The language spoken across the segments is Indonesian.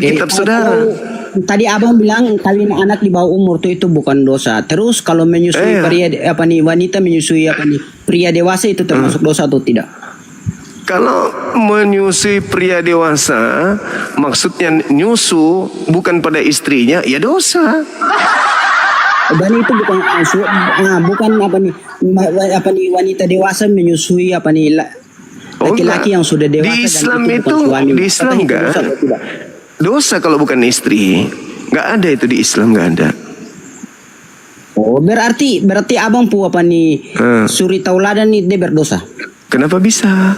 kitab saudara. Tadi abang bilang kawin anak di bawah umur itu bukan dosa. Terus kalau menyusui wanita menyusui pria dewasa itu termasuk dosa atau tidak? Kalau menyusui pria dewasa, maksudnya nyusu bukan pada istrinya, ya dosa. Dan itu bukan wanita dewasa menyusui laki-laki yang sudah dewasa. Di Islam dan itu di Islam enggak dosa kalau bukan istri. Enggak ada itu di Islam, enggak ada. Oh, berarti abang suri tauladan nih dia berdosa. Kenapa bisa?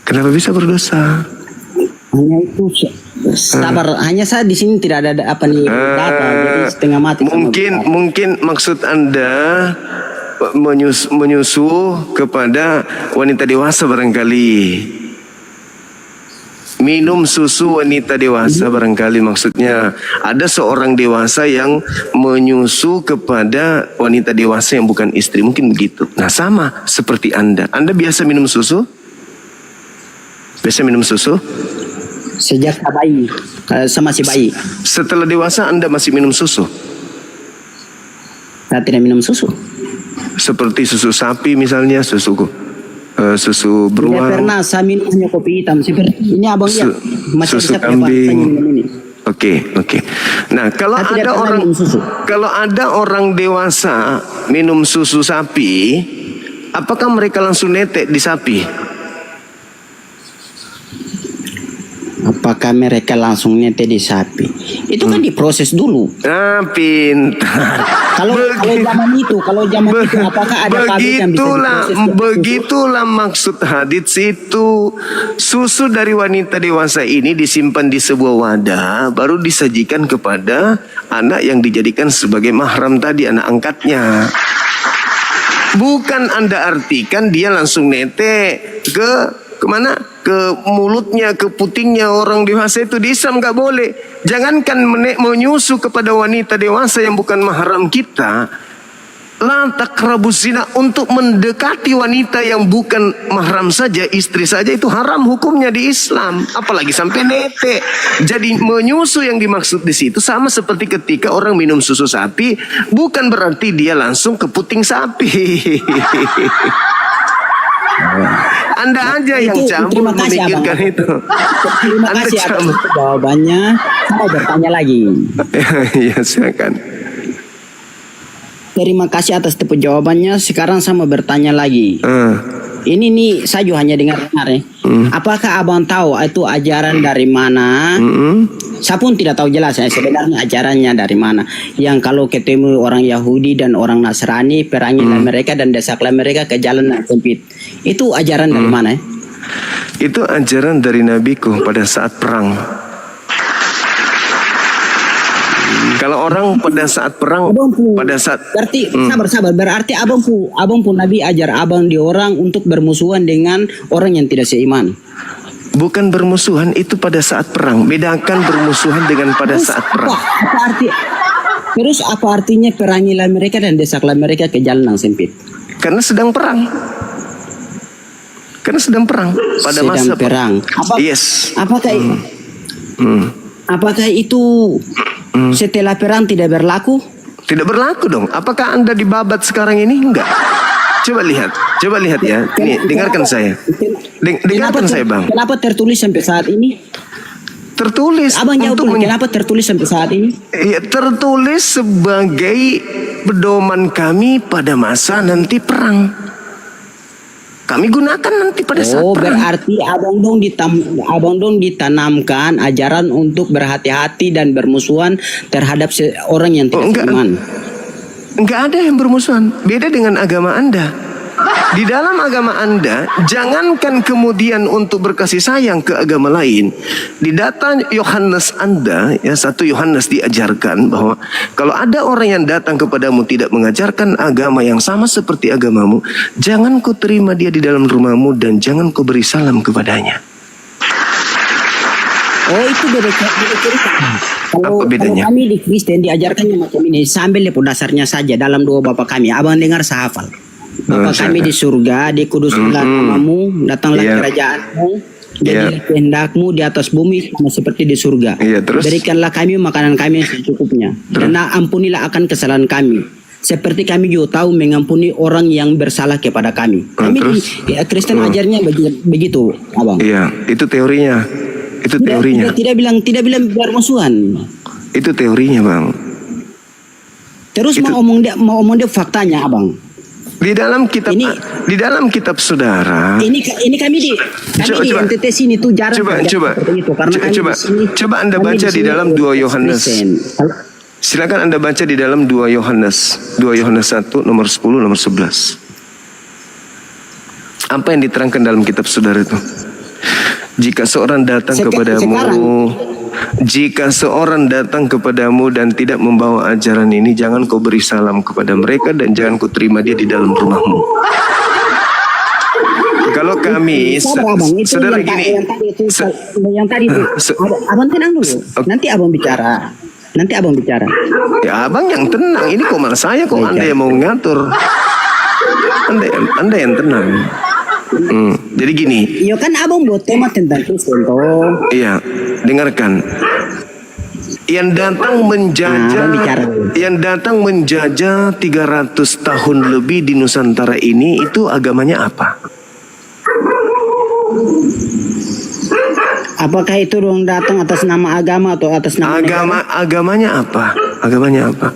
Kenapa bisa berdosa? Hanya itu sabar. Hanya saya di sini tidak ada data, jadi setengah mati. Mungkin maksud Anda menyusu kepada wanita dewasa barangkali. Minum susu wanita dewasa barangkali maksudnya. Ada seorang dewasa yang menyusu kepada wanita dewasa yang bukan istri, mungkin begitu. Nah, sama seperti Anda. Anda biasa minum susu? Biasa minum susu? Sejak bayi, sama si bayi. Setelah dewasa Anda masih minum susu? Saya tidak minum susu. Seperti susu sapi misalnya, susu beruang. Tidak pernah saya minum hanya kopi hitam. Seperti ini abang lihat. Susu kambing. Oke. Nah, kalau ada orang dewasa minum susu sapi, apakah mereka langsung netek di sapi? Apakah mereka langsung netek di sapi? Itu kan diproses dulu. Ah, pintar. Kalau zaman itu apakah ada pabrik yang bisa diproses? Begitulah maksud hadits itu. Susu dari wanita dewasa ini disimpan di sebuah wadah, baru disajikan kepada anak yang dijadikan sebagai mahram tadi, anak angkatnya. Bukan Anda artikan dia langsung netek kemana? Ke mulutnya, ke putingnya orang dewasa itu. Di Islam nggak boleh. Jangankan menyusu kepada wanita dewasa yang bukan mahram kita. La taqrabuz zina, untuk mendekati wanita yang bukan mahram saja, istri saja, itu haram hukumnya di Islam. Apalagi sampai netek. Jadi menyusu yang dimaksud di situ sama seperti ketika orang minum susu sapi, bukan berarti dia langsung ke puting sapi. Anda aja yang campur memikirkan itu. Terima kasih atas jawabannya. Saya mau bertanya lagi. Ya, silakan. Terima kasih atas jawabannya. Sekarang saya mau bertanya lagi. Ini nih saya juga hanya dengar ya. Apakah abang tahu itu ajaran dari mana? Saya pun tidak tahu jelas ya sebenarnya ajarannya dari mana. Yang kalau ketemu orang Yahudi dan orang Nasrani, perangilah mereka dan desaklah mereka ke jalan yang sempit. Itu ajaran dari mana ya? Itu ajaran dari nabiku pada saat perang. Kalau orang pada saat perang, berarti sabar. Berarti abang pun Nabi ajar abang di orang untuk bermusuhan dengan orang yang tidak seiman. Bukan bermusuhan, itu pada saat perang. Bedakan bermusuhan dengan pada saat perang. Terus apa artinya perangilah mereka dan desaklah mereka ke jalan yang sempit? Karena sedang perang. Pada masa perang. Apakah itu setelah perang tidak berlaku? Tidak berlaku dong. Apakah Anda dibabat sekarang ini? Enggak. Coba lihat ya. Ini dengarkan saya. Dengarkan saya, Bang. Kenapa tertulis sampai saat ini? Tertulis. Abang jawab dulu, kenapa tertulis sampai saat ini? Ya, tertulis sebagai pedoman kami pada masa nanti perang. Kami gunakan nanti pada saat perang. Berarti abang dong ditanamkan ajaran untuk berhati-hati dan bermusuhan terhadap orang yang tidak beriman. Enggak ada yang bermusuhan. Beda dengan agama Anda. Di dalam agama Anda, jangankan kemudian untuk berkasih sayang ke agama lain. Di data Yohanes Anda, ya 1 Yohanes diajarkan bahwa kalau ada orang yang datang kepadamu tidak mengajarkan agama yang sama seperti agamamu, jangan kau terima dia di dalam rumahmu dan jangan kau beri salam kepadanya. Oh, itu beda cerita. Kalau kami di Kristen diajarkannya macam ini, sambil dasarnya saja dalam doa Bapa kami. Abang dengar sahafal. Bapa kami di surga, dikuduskanlah namamu, datanglah kerajaanmu, Jadi kehendakmu di atas bumi sama seperti di surga. Iya, terus? Berikanlah kami makanan kami yang secukupnya. Dan ampunilah akan kesalahan kami. Seperti kami juga tahu mengampuni orang yang bersalah kepada kami. Kami di Kristen ajarnya begitu, Abang. Iya, itu teorinya. Itu Tidak, teorinya. tidak bilang bermusuhan. Itu teorinya, Bang. Terus mau omong dia faktanya, Abang. Di dalam kitab Ini- di dalam kitab saudara. Ini kami di NTT sini tuh jarang Coba terjadi seperti itu, karena kami di sini- coba Anda kami baca di sini dalam 2 Yohanes. Kristen. Silakan Anda baca di dalam 2 Yohanes. 2 Yohanes 1 nomor 10 nomor 11. Apa yang diterangkan dalam kitab saudara itu? Jika seorang datang jika seorang datang kepadamu dan tidak membawa ajaran ini, jangan kau beri salam kepada mereka dan jangan kau terima dia di dalam rumahmu. Kalau kami, Sabar, Abang, itu saudara yang gini, yang tadi itu. Abang tenang dulu. Nanti Abang bicara. ya abang yang tenang. Ini kok malah saya kok Anda yang mau ngatur. Anda yang tenang. Jadi gini. Ya kan Abang buat tema tentang Kristen toh. Iya, dengarkan. Yang datang menjajah 300 tahun lebih di Nusantara ini, itu agamanya apa? Apakah itu dong datang atas nama agama atau atas nama negara? Agamanya apa? Agamanya apa?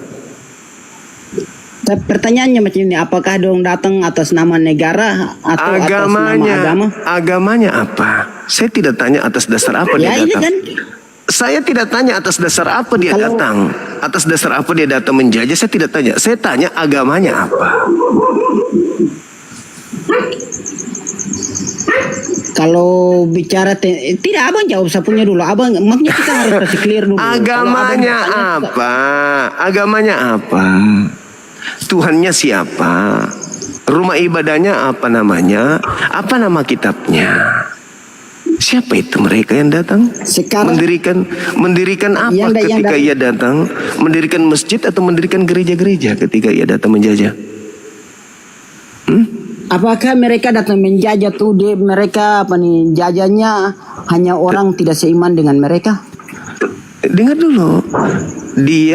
Pertanyaannya macam ini, apakah dong datang atas nama negara atau atas nama agama? Agamanya apa? Saya tidak tanya atas dasar apa dia Ya ini datang. kan Saya tidak tanya atas dasar apa dia datang. Atas dasar apa dia datang menjajah, saya tidak tanya. Saya tanya agamanya apa. kalau bicara tidak Abang jawab sapunya dulu. Abang makanya kita harus kasih clear dulu. Agamanya apa? Agamanya apa? Tuhannya siapa? Rumah ibadahnya apa namanya? Apa nama kitabnya? Siapa itu mereka yang datang? Sekarang Mendirikan apa ketika ia datang? Mendirikan masjid atau mendirikan gereja-gereja ketika ia datang menjajah? apakah mereka datang menjajah tuh mereka jajahnya hanya orang tidak seiman dengan mereka? Dengar dulu.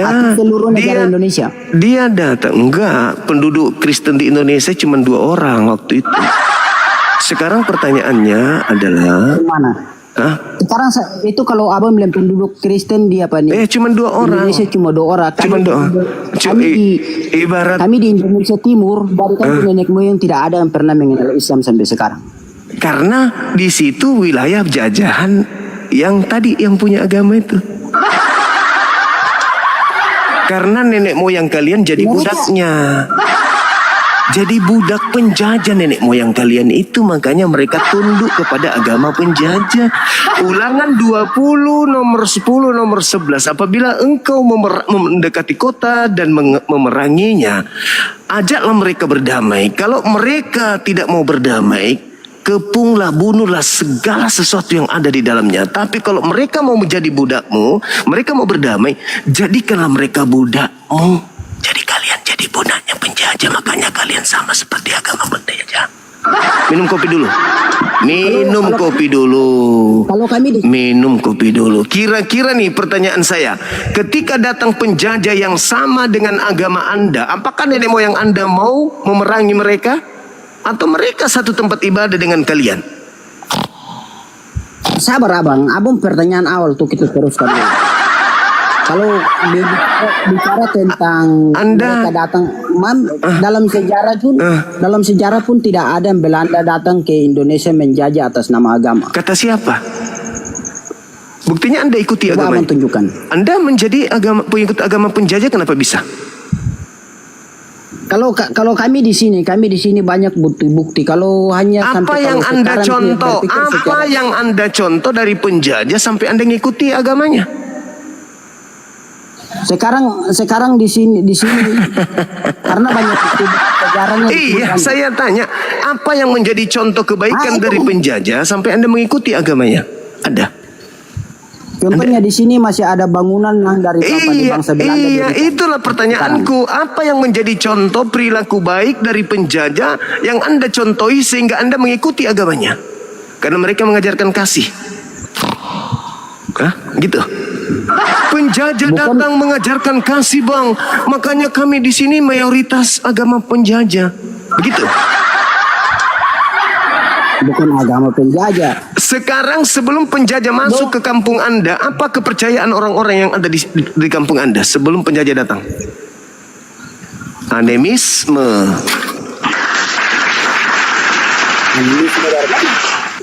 Atau seluruh negara Indonesia? Dia datang, enggak, penduduk Kristen di Indonesia cuma 2 orang waktu itu. Sekarang pertanyaannya adalah mana? Sekarang itu kalau Abang bilang penduduk Kristen di apa nih? Cuma 2 orang. Indonesia cuma 2 orang. Kami di Indonesia Timur dari nenek moyang tidak ada yang pernah mengenal Islam sampai sekarang. Karena di situ wilayah jajahan yang tadi yang punya agama itu. Karena nenek moyang kalian jadi budaknya. Jadi budak penjajah nenek moyang kalian itu, makanya mereka tunduk kepada agama penjajah. Ulangan 20 nomor 10 nomor 11. Apabila engkau mendekati kota dan memeranginya, ajaklah mereka berdamai. Kalau mereka tidak mau berdamai, kepunglah, bunuhlah segala sesuatu yang ada di dalamnya. Tapi kalau mereka mau menjadi budakmu, mereka mau berdamai, jadikanlah mereka budakmu. Jadi kalian jadi budaknya penjajah, makanya kalian sama seperti agama penjajah. Minum kopi dulu. Kalau kami minum kopi dulu. Kira-kira nih pertanyaan saya, ketika datang penjajah yang sama dengan agama Anda, apakah nenek moyang Anda mau memerangi mereka? Atau mereka satu tempat ibadah dengan kalian? Sabar Abang pertanyaan awal tuh kita teruskan dulu. Kalau bicara tentang mereka datang, dalam sejarah pun tidak ada yang Belanda datang ke Indonesia menjajah atas nama agama. Kata siapa? Buktinya Anda ikuti Coba agama. Abang tunjukkan. Anda menjadi pengikut agama penjajah, kenapa bisa? Kalau kami di sini banyak bukti-bukti. Kalau hanya apa yang Anda contoh dari penjajah sampai Anda ngikuti agamanya? Sekarang di sini karena banyak sejarahnya. Iya, saya tanya, apa yang menjadi contoh kebaikan dari penjajah sampai Anda mengikuti agamanya? Ada. Contohnya di sini masih ada bangunan dari bangsa Belanda. Iya, itulah pertanyaanku. Apa yang menjadi contoh perilaku baik dari penjajah yang Anda contohi sehingga Anda mengikuti agamanya? Karena mereka mengajarkan kasih. Hah? Gitu. Penjajah datang mengajarkan kasih, Bang. Makanya kami di sini mayoritas agama penjajah. Begitu. Bukan agama penjajah. Sekarang sebelum penjajah masuk ke kampung Anda, apa kepercayaan orang-orang yang ada di kampung Anda sebelum penjajah datang? Animisme.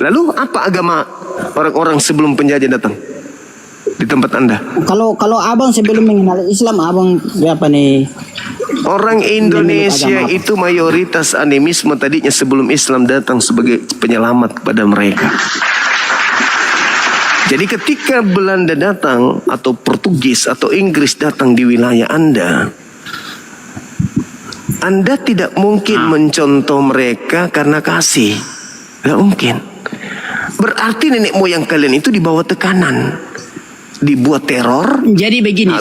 Lalu apa agama orang-orang sebelum penjajah datang di tempat Anda? Kalau abang sebelum mengenal Islam, abang apa nih? Orang Indonesia itu mayoritas animisme tadinya sebelum Islam datang sebagai penyelamat kepada mereka. Jadi ketika Belanda datang atau Portugis atau Inggris datang di wilayah Anda tidak mungkin mencontoh mereka karena kasih. Gak mungkin. Berarti nenek moyang kalian itu dibawa tekanan, dibuat teror. Jadi begini.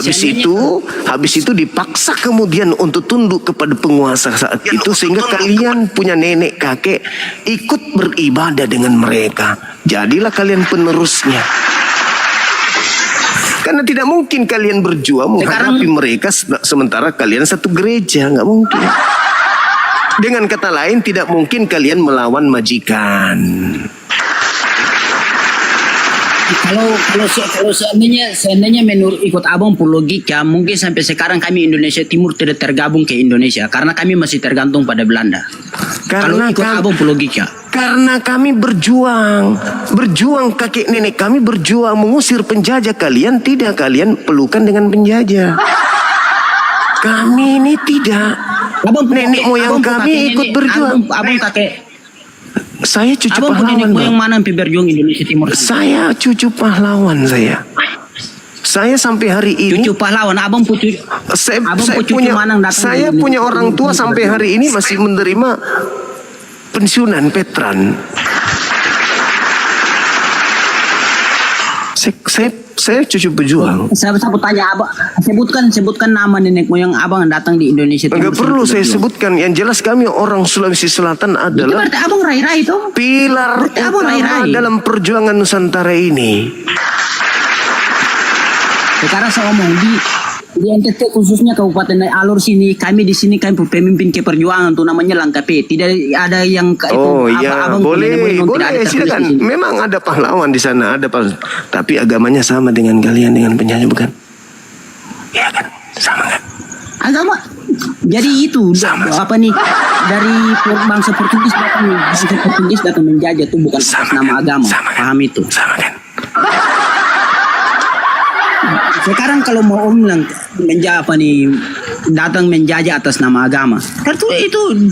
Habis itu dipaksa kemudian untuk tunduk kepada penguasa saat itu, sehingga kalian punya nenek kakek ikut beribadah dengan mereka. Jadilah kalian penerusnya. Karena tidak mungkin kalian berjuang menghadapi mereka sementara kalian satu gereja, nggak mungkin. Dengan kata lain, tidak mungkin kalian melawan majikan. Kalau seandainya menurut ikut abang pun logika, mungkin sampai sekarang kami Indonesia Timur tidak tergabung ke Indonesia karena kami masih tergantung pada Belanda. Kalau ikut abang pun logika. Karena kami berjuang kakek nenek kami berjuang mengusir penjajah. Kalian tidak, kalian pelukan dengan penjajah. Kami ini tidak. Nenek moyang kami ikut berjuang. Abang kakek. Saya cucu abang pahlawan. Abang yang mana yang berjuang Indonesia Timur? Saya cucu pahlawan saya. Saya sampai hari ini cucu pahlawan. Abang punya saya punya orang tua sampai hari ini masih menerima pensiunan veteran. Saya cucu pejuang. Saya tanya abang, sebutkan nama nenek moyang abang datang di Indonesia Timur. Enggak perlu saya sebutkan. Yang jelas kami orang Sulawesi Selatan adalah itu berarti abang rai-rai itu pilar utama dalam perjuangan Nusantara ini. Sekarang saya ngomong di NTT khususnya Kabupaten Alor sini, kami di sini kami pemimpin ke perjuangan tuh namanya Langkape. Tidak ada yang abang boleh silakan. Memang ada pahlawan di sana, ada pahlawan. Tapi agamanya sama dengan kalian, dengan penjajah, bukan? Iya kan? Sama kan? Agama. Jadi itu apa nih dari bangsa Portugis datang menjajah tuh bukan atas nama agama. Paham itu? Sama kan? Sekarang kalau mau bilang datang menjajah atas nama agama. Kartu itu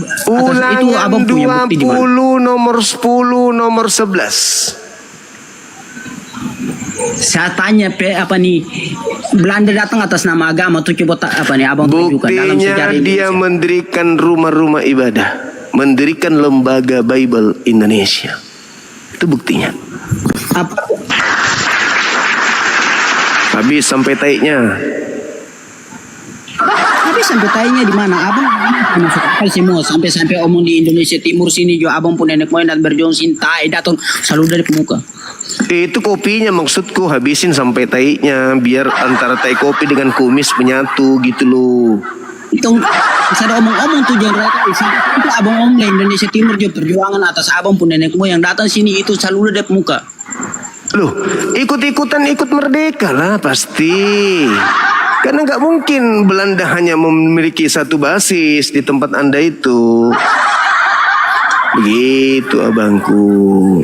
abang punya bukti di mana? 20 nomor 10 nomor 11. Saya tanya Belanda datang atas nama agama tuh coba abang tunjukkan dalam sejarah Indonesia. Dia mendirikan rumah-rumah ibadah, mendirikan lembaga Bible Indonesia. Itu buktinya. Apa? Habis sampai taiknya. Habis sampai taiknya di mana? Abang masuk akal semua sampai omong di Indonesia Timur sini juga abang pun nenek moyang dan berjuang sintai datang selalu dari pemuka. Itu kopinya maksudku, habisin sampai taiknya biar antara tai kopi dengan kumis menyatu gitu loh. Itu bisa ada omong-omong tuh jangan itu abang omong Indonesia Timur juga perjuangan atas abang pun nenek moyang datang sini itu selalu dari pemuka. Loh, ikut merdeka lah pasti. Karena nggak mungkin Belanda hanya memiliki satu basis di tempat Anda itu. Begitu abangku.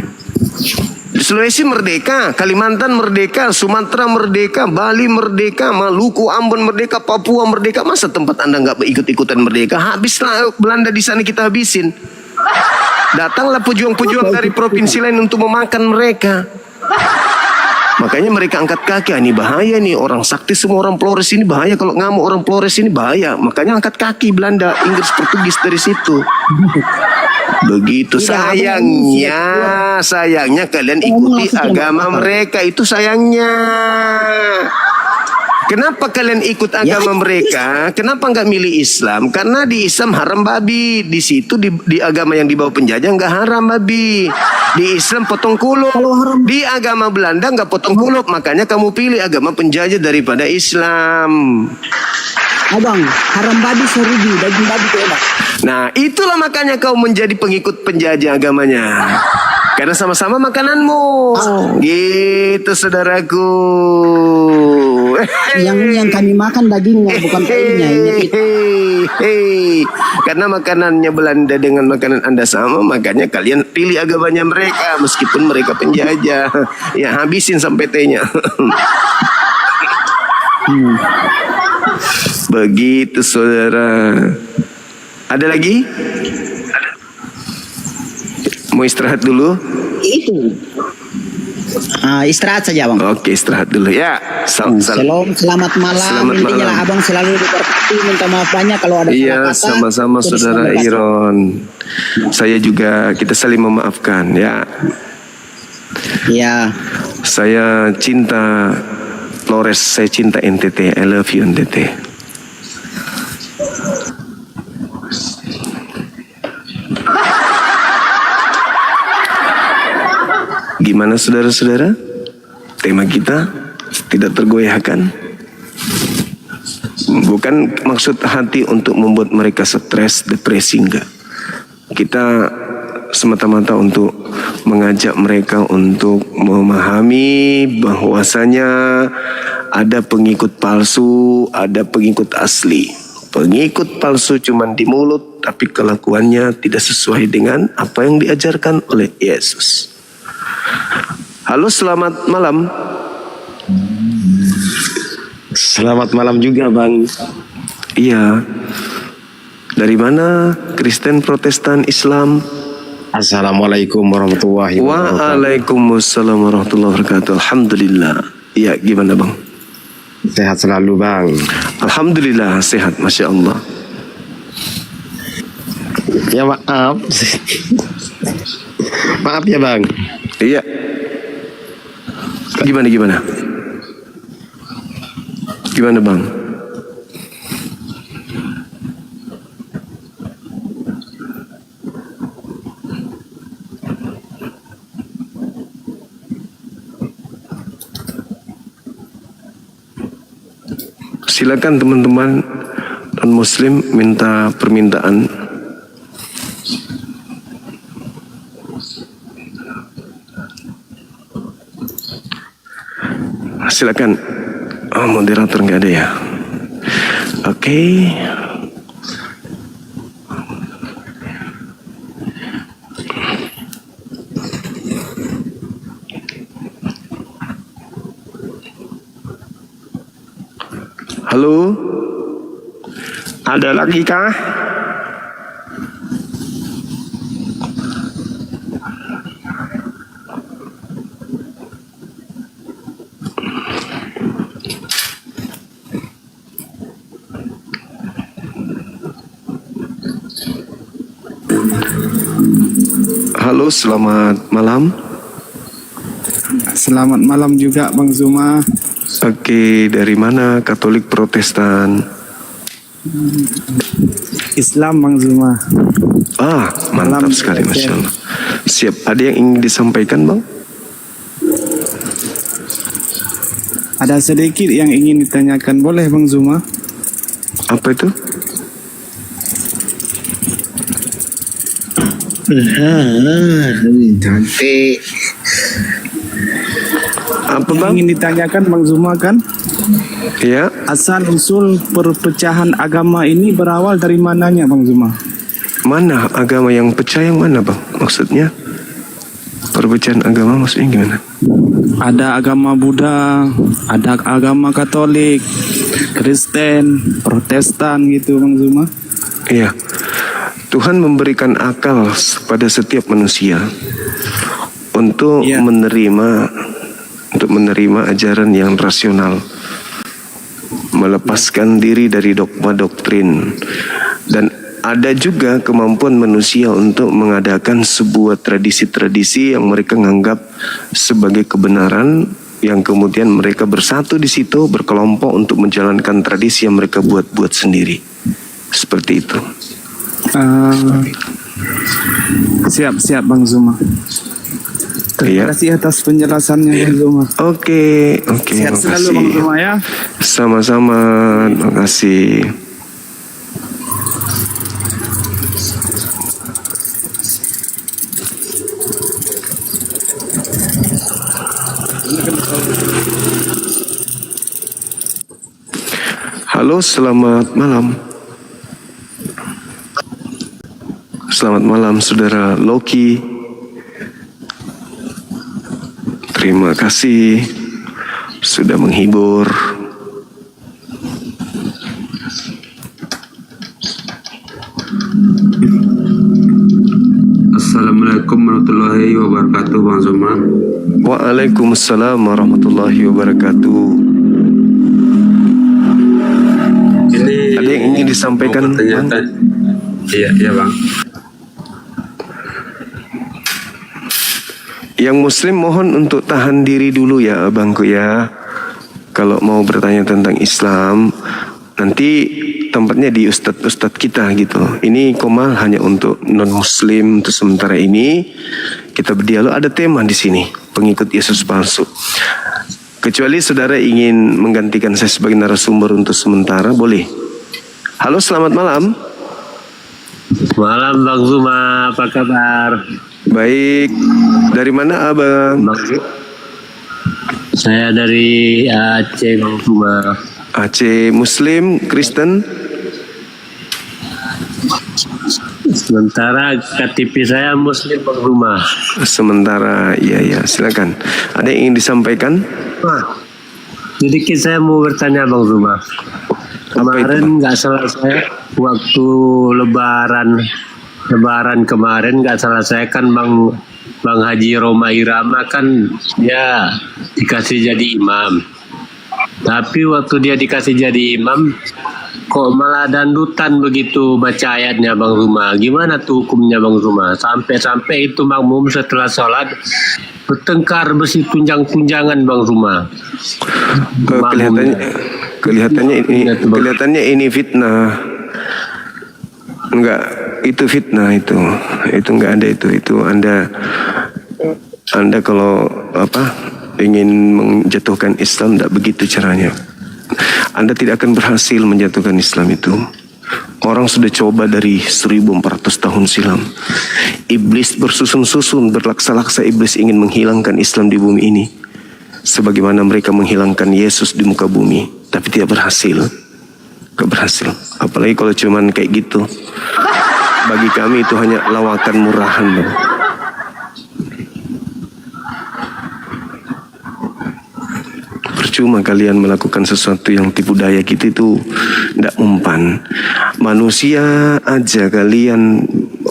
Sulawesi merdeka, Kalimantan merdeka, Sumatera merdeka, Bali merdeka, Maluku, Ambon merdeka, Papua merdeka. Masa tempat Anda nggak ikut-ikutan merdeka? Habislah Belanda di sana, kita habisin. Datanglah pejuang-pejuang dari provinsi lain untuk memakan mereka. Makanya mereka angkat kaki. Ini bahaya nih, orang sakti semua orang Flores ini bahaya. Kalau ngamuk orang Flores ini bahaya. Makanya angkat kaki Belanda, Inggris, Portugis dari situ. Begitu. Sayangnya kalian ikuti agama mereka. Itu sayangnya. Kenapa kalian ikut agama mereka? Kenapa nggak milih Islam? Karena di Islam haram babi. Di situ di agama yang dibawa penjajah nggak haram babi. Di Islam potong kulup. Di agama Belanda nggak potong kulup. Makanya kamu pilih agama penjajah daripada Islam. Abang, haram babi seribu, daging babi itu enak. Nah, itulah makanya kau menjadi pengikut penjajah agamanya. Karena sama-sama makananmu. Gitu, saudaraku. Yang kami makan dagingnya, bukan kainya. Karena makanannya Belanda dengan makanan Anda sama, makanya kalian pilih agamanya mereka meskipun mereka penjajah. Ya, habisin sampai tehnya. Begitu, saudara. Ada lagi? Mau istirahat dulu? Itu. Istirahat saja, Bang. Oke, istirahat dulu ya. Shalom, selamat malam. Selamat Intinya malam. Abang selalu diberkati. Minta maaf banyak kalau ada Iya, salah kata. sama-sama Terus saudara semoga- Iron. Saya juga, kita saling memaafkan ya. Ya, Saya cinta Flores, saya cinta NTT. I love you NTT. Gimana saudara-saudara? Tema kita tidak tergoyahkan. Bukan maksud hati untuk membuat mereka stres, depresi, enggak. Kita semata-mata untuk mengajak mereka untuk memahami bahwasanya ada pengikut palsu, ada pengikut asli. Pengikut palsu cuman di mulut, tapi kelakuannya tidak sesuai dengan apa yang diajarkan oleh Yesus. Halo, selamat malam. Selamat malam juga, Bang. Iya. Dari mana? Kristen, Protestan, Islam? Assalamualaikum warahmatullahi wabarakatuh. Waalaikumsalam warahmatullahi wabarakatuh. Alhamdulillah. Iya, gimana Bang? Sehat selalu, Bang. Alhamdulillah sehat, Masya Allah. Ya, maaf. Maaf ya, Bang. Iya. Gimana? Gimana Bang? Silakan teman-teman non-muslim minta permintaan. Silakan. Oh, moderator nggak ada ya. Oke. Halo. Ada lagi kah? Halo, selamat malam. Selamat malam juga Bang Zuma. Oke, dari mana? Katolik, Protestan? Islam Bang Zuma. Ah, mantap Malam. sekali, Masya Allah. Siap, ada yang ingin disampaikan Bang? Ada sedikit yang ingin ditanyakan, boleh Bang Zuma? Apa itu? cantik. Apa Yang Bang? ingin ditanyakan Bang Zuma kan, Ya, asal usul perpecahan agama ini berawal dari mananya Bang Zuma? mana agama yang pecah yang mana Bang? Maksudnya? Perpecahan agama maksudnya gimana? Ada agama Buddha, ada agama Katolik, Kristen, Protestan gitu Bang Zuma. Iya. Tuhan memberikan akal pada setiap manusia untuk Iya. menerima ajaran yang rasional, melepaskan diri dari dogma doktrin, dan ada juga kemampuan manusia untuk mengadakan sebuah tradisi-tradisi yang mereka menganggap sebagai kebenaran yang kemudian mereka bersatu di situ, berkelompok untuk menjalankan tradisi yang mereka buat-buat sendiri. Seperti itu. Siap Bang Zuma. Terima Iya. kasih atas penjelasannya Bang Zuma. Oke, Sehat selalu makasih. Bang Zuma ya. Sama-sama, terima kasih. Halo, selamat malam. Selamat malam, Saudara Loki. Terima kasih sudah menghibur. Assalamualaikum warahmatullahi wabarakatuh Bang Zuma. Waalaikumsalam warahmatullahi wabarakatuh. Ini Ada yang ingin disampaikan, mau bertanya, Bang? Iya Bang. Yang Muslim mohon untuk tahan diri dulu ya abangku ya. Kalau mau bertanya tentang Islam, nanti tempatnya di ustadz-ustadz kita gitu. Ini Komal hanya untuk non-Muslim untuk sementara ini. Kita berdialog, ada tema di sini, pengikut Yesus palsu. Kecuali saudara ingin menggantikan saya sebagai narasumber untuk sementara, boleh. Halo, selamat malam. Malam Bang Zuma, apa kabar? Baik, dari mana abang? Saya dari Aceh Bang Zuma. Aceh, Muslim, Kristen? Sementara KTP saya Muslim Bang Zuma. Sementara, ya silakan. Ada yang ingin disampaikan? Sedikit saya mau bertanya Bang Zuma. Kemarin nggak salah saya waktu Lebaran kemarin nggak salah saya kan Bang Haji Roma Irama kan dia dikasih jadi imam. Tapi waktu dia dikasih jadi imam kok malah dandutan begitu baca ayatnya Bang Zuma. Gimana tuh hukumnya Bang Zuma? Sampai-sampai itu makmum setelah sholat bertengkar besi tunjang-tunjangan Bang Zuma. Kelihatannya ini fitnah. Enggak, itu fitnah itu enggak ada itu Anda kalau ingin menjatuhkan Islam, tidak begitu caranya. Anda tidak akan berhasil menjatuhkan Islam itu. Orang sudah coba dari 1400 tahun silam. Iblis bersusun-susun, berlaksa-laksa iblis ingin menghilangkan Islam di bumi ini. Sebagaimana mereka menghilangkan Yesus di muka bumi, tapi tidak berhasil. Gak berhasil. Apalagi kalau cuman kayak gitu. Bagi kami itu hanya lawakan murahan. Percuma kalian melakukan sesuatu yang tipu daya gitu, itu tidak mempan. Manusia aja kalian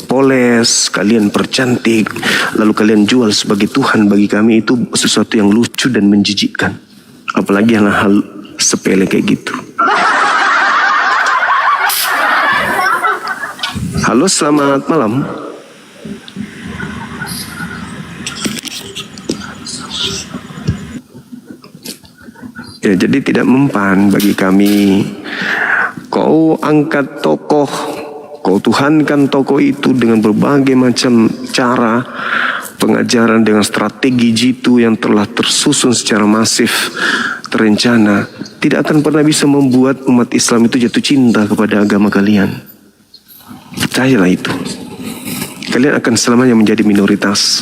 poles, kalian percantik, lalu kalian jual sebagai Tuhan, bagi kami itu sesuatu yang lucu dan menjijikkan. Apalagi hal-hal sepele kayak gitu. Halo, selamat malam. Ya, jadi tidak mempan bagi kami. Kau angkat tokoh, kau tuhankan tokoh itu dengan berbagai macam cara pengajaran, dengan strategi jitu yang telah tersusun secara masif, terencana, tidak akan pernah bisa membuat umat Islam itu jatuh cinta kepada agama kalian. Percayalah itu. Kalian akan selamanya menjadi minoritas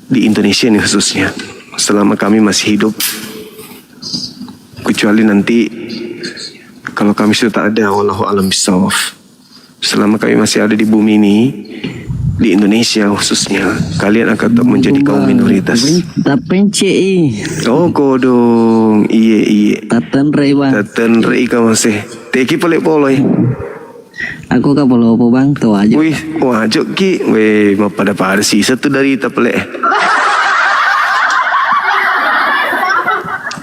di Indonesia ini khususnya, selama kami masih hidup. Kecuali nanti kalau kami sudah tak ada, wallahu alam bisawab. Selama kami masih ada di bumi ini, di Indonesia khususnya, kalian akan tetap menjadi kaum minoritas. Oh kodong, iye. Tatan rei bang. Tatan rei ka masih. Teki polek-poloi. Aku ka polo apa bang? Tuh aja. Wih, wajok ki. Weh, pada sisa tu dari tapelek.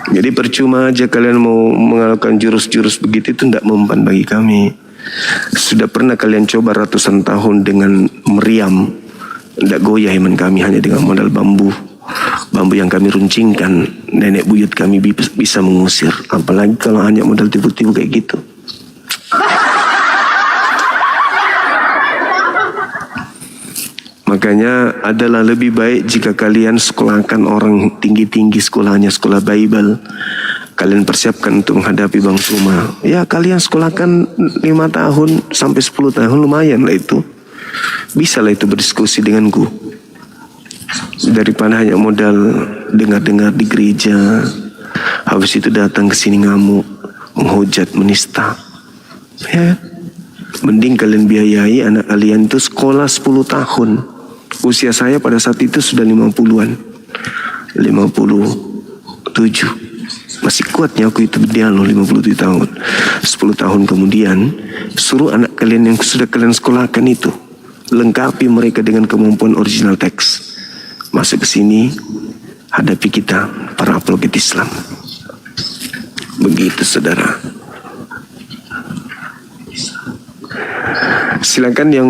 Jadi percuma aja kalian mau melakukan jurus-jurus begitu, itu tidak mempan bagi kami. Sudah pernah kalian coba ratusan tahun dengan meriam, tidak goyah iman kami hanya dengan modal bambu. Bambu yang kami runcingkan, nenek buyut kami bisa mengusir. Apalagi kalau hanya modal tipu-tipu kayak gitu. Makanya adalah lebih baik jika kalian sekolahkan orang tinggi-tinggi sekolahnya, sekolah Bible. Kalian persiapkan untuk menghadapi Bang Suma. Ya kalian sekolahkan 5 tahun sampai 10 tahun, lumayan lah itu. Bisa lah itu berdiskusi denganku. Daripada hanya modal dengar-dengar di gereja, habis itu datang ke sini ngamuk, menghujat, menista. Ya, mending kalian biayai anak kalian itu sekolah 10 tahun. Usia saya pada saat itu sudah 50-an. 57. Masih kuatnya aku itu berdialog 57 tahun. 10 tahun kemudian, suruh anak kalian yang sudah kalian sekolahkan itu, lengkapi mereka dengan kemampuan original teks. Masuk ke sini, hadapi kita, para apologet Islam. Begitu saudara. Silakan yang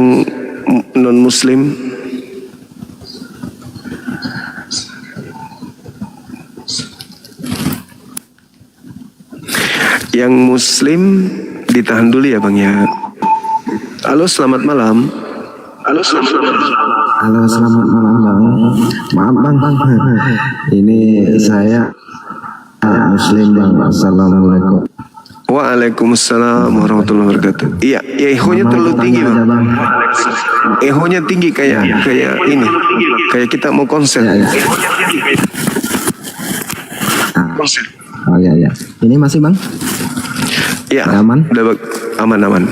non-muslim. Yang muslim ditahan dulu ya Bang ya. Halo, selamat malam. Halo, selamat malam. Halo, selamat malam Bang. Maaf Bang. Ini saya muslim Bang. Assalamualaikum. Waalaikumsalam warahmatullahi wabarakatuh. Iya, ehonya terlalu tinggi Bang. Ehonya tinggi kayak ini. Kayak kita mau konser. Oh ya. Ini masih Bang? Iya. Aman? Udah aman.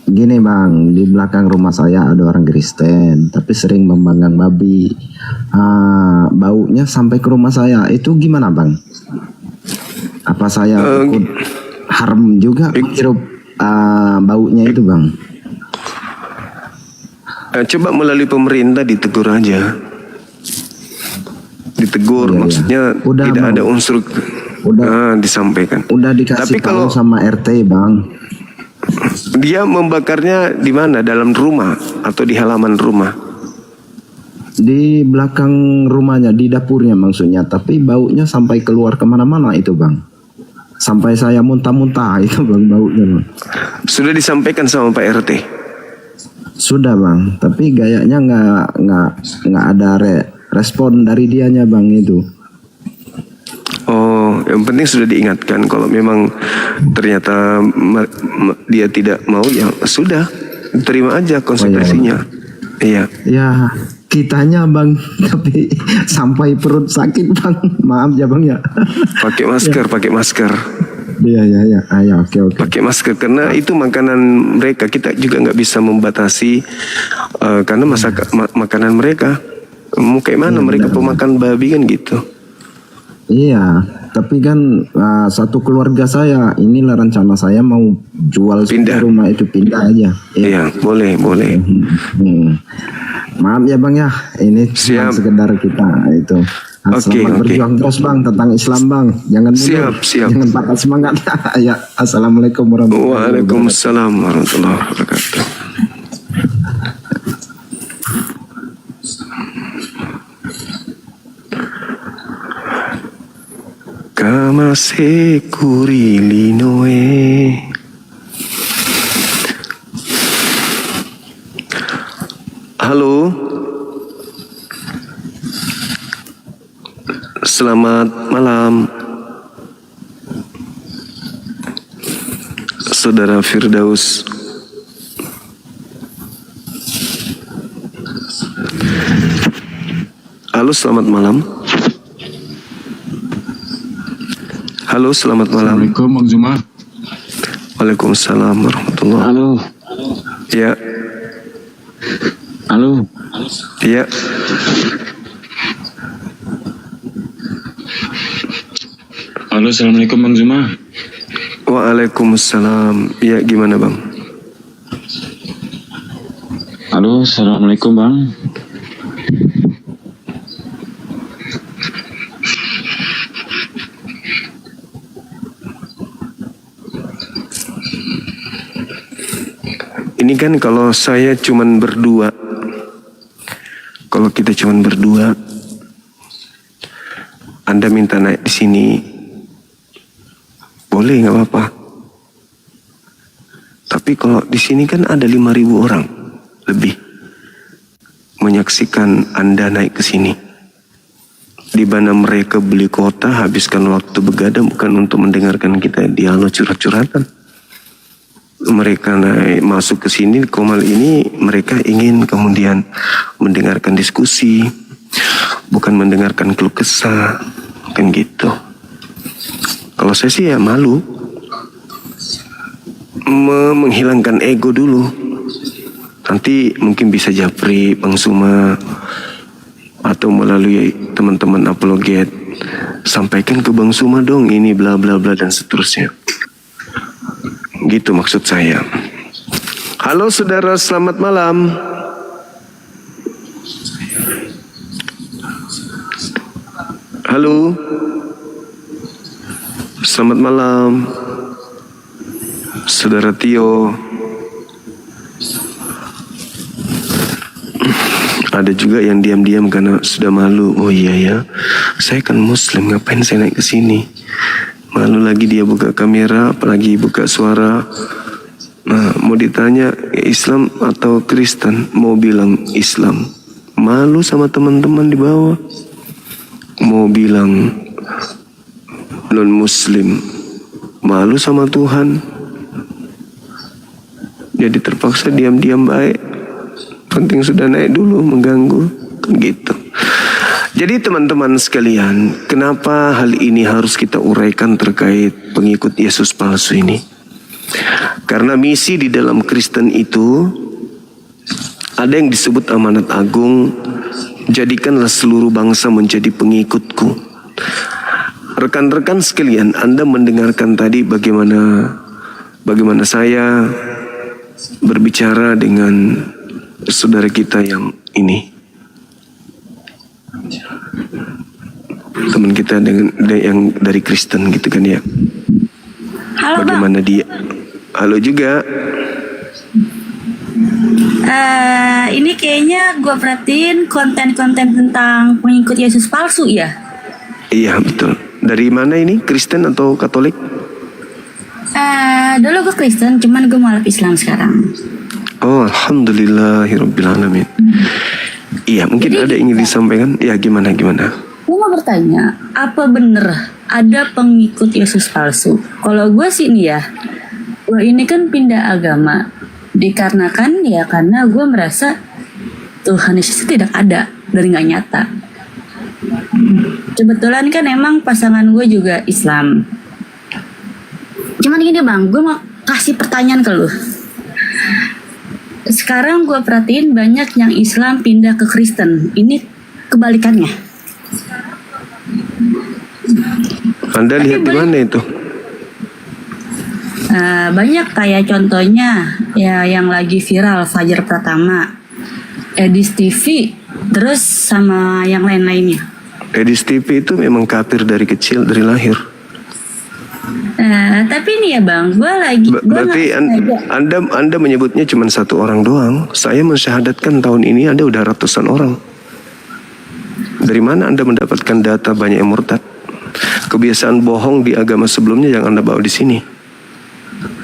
Gini Bang, di belakang rumah saya ada orang Kristen, tapi sering membanggang babi. Baunya sampai ke rumah saya. Itu gimana Bang? Apa saya ikut haram juga hirup baunya itu Bang? Coba melalui pemerintah ditegur aja. Ditegur, maksudnya udah, tidak Bang. ada unsur disampaikan. Udah dikasih Tapi kalau tahu sama RT Bang. Dia membakarnya di mana? Dalam rumah atau di halaman rumah? Di belakang rumahnya, di dapurnya maksudnya. Tapi baunya sampai keluar kemana-mana itu Bang. Sampai saya muntah-muntah itu Bang baunya Bang. Sudah disampaikan sama Pak RT? Sudah Bang, tapi gayanya nggak ada respon dari dianya Bang itu. Oh, yang penting sudah diingatkan. Kalau memang ternyata dia tidak mau, ya sudah, terima aja konsekuensinya. Iya. Ya, kitanya Bang, tapi sampai perut sakit Bang. Maaf ya Bang ya. Pakai masker, pakai masker. Iya. Ayo, oke. Pakai masker karena itu makanan mereka. Kita juga nggak bisa membatasi karena makanan mereka. Mau kayak mana mereka pemakan babi kan gitu. Iya, tapi kan satu keluarga saya, inilah rencana saya mau jual Pindah. rumah itu, pindah aja. Iya, boleh. Maaf ya Bang ya, ini cuma Siap. sekedar kita itu. Selamat berjuang terus Bang tentang Islam Bang. Jangan mundur, Siap. jangan patah semangat. Ya, assalamualaikum warahmatullahi wabarakatuh. Waalaikumsalam warahmatullahi wabarakatuh. Kama sekuri linoe. Halo. Selamat malam. Saudara Firdaus. Halo, selamat malam. Halo, selamat malam. Assalamualaikum Bang Zuma. Waalaikumsalam warahmatullahi. Halo. Ya, Halo. ya. Halo, Assalamualaikum Bang Zuma. Waalaikumsalam. Ya, gimana Bang? Halo, Assalamualaikum Bang. Ini kan kalau saya cuman berdua. Kalau kita kita cuma berdua, Anda minta naik di sini, boleh nggak apa-apa. Tapi kalau di sini kan ada 5.000 orang lebih menyaksikan Anda naik ke sini. Di mana mereka beli kota, habiskan waktu begadang bukan untuk mendengarkan kita dialog curhat-curhatan. Mereka naik masuk ke sini, Komal ini, mereka ingin kemudian mendengarkan diskusi, bukan mendengarkan keluh kesah, kan gitu. Kalau saya sih ya malu, menghilangkan ego dulu. Nanti mungkin bisa japri Bang Suma atau melalui teman-teman apologet, sampaikan ke Bang Suma dong ini bla bla bla dan seterusnya. Gitu maksud saya. Halo saudara, selamat malam. Halo. Selamat malam. Saudara Tio. Ada juga yang diam-diam karena sudah malu. Oh iya ya, saya kan Muslim, ngapain saya naik ke sini? Malu lagi dia buka kamera, apalagi buka suara. Nah, mau ditanya Islam atau Kristen, mau bilang Islam. Malu sama teman-teman di bawah. Mau bilang non-Muslim, malu sama Tuhan. Jadi terpaksa diam-diam baik. Penting sudah naik dulu, mengganggu, kan gitu. Jadi teman-teman sekalian, kenapa hal ini harus kita uraikan terkait pengikut Yesus palsu ini? Karena misi di dalam Kristen itu ada yang disebut amanat agung, jadikanlah seluruh bangsa menjadi pengikutku. Rekan-rekan sekalian, Anda mendengarkan tadi bagaimana saya berbicara dengan saudara kita yang ini, teman kita dengan yang dari Kristen gitu kan ya. Halo bagaimana Bang. dia? Halo juga. Ini kayaknya gue perhatiin konten-konten tentang pengikut Yesus palsu ya. Iya betul. Dari mana ini? Kristen atau Katolik? Dulu gue Kristen, cuman gue malah Islam sekarang. Oh, alhamdulillahirobbilalamin. Iya, mungkin Jadi, ada yang ingin disampaikan. Ya, gimana? Gue mau bertanya, apa bener ada pengikut Yesus palsu? Kalau gue sih nih ya, gue ini kan pindah agama dikarenakan ya karena gue merasa Tuhan Yesus itu tidak ada dan nggak nyata. Kebetulan kan emang pasangan gue juga Islam. Cuman gini Bang, gue mau kasih pertanyaan ke lu. Sekarang gue perhatiin banyak yang Islam pindah ke Kristen. Ini kebalikannya. Anda lihat di mana itu? Banyak kayak contohnya ya yang lagi viral Fajar Pratama, Edis TV, terus sama yang lain-lainnya. Edis TV itu memang kafir dari kecil, dari lahir. Tapi ini ya Bang, gue lagi Berarti Anda menyebutnya cuma satu orang doang. Saya mensyahadatkan tahun ini ada udah ratusan orang. Dari mana Anda mendapatkan data banyak yang murtad? Kebiasaan bohong di agama sebelumnya yang Anda bawa di sini.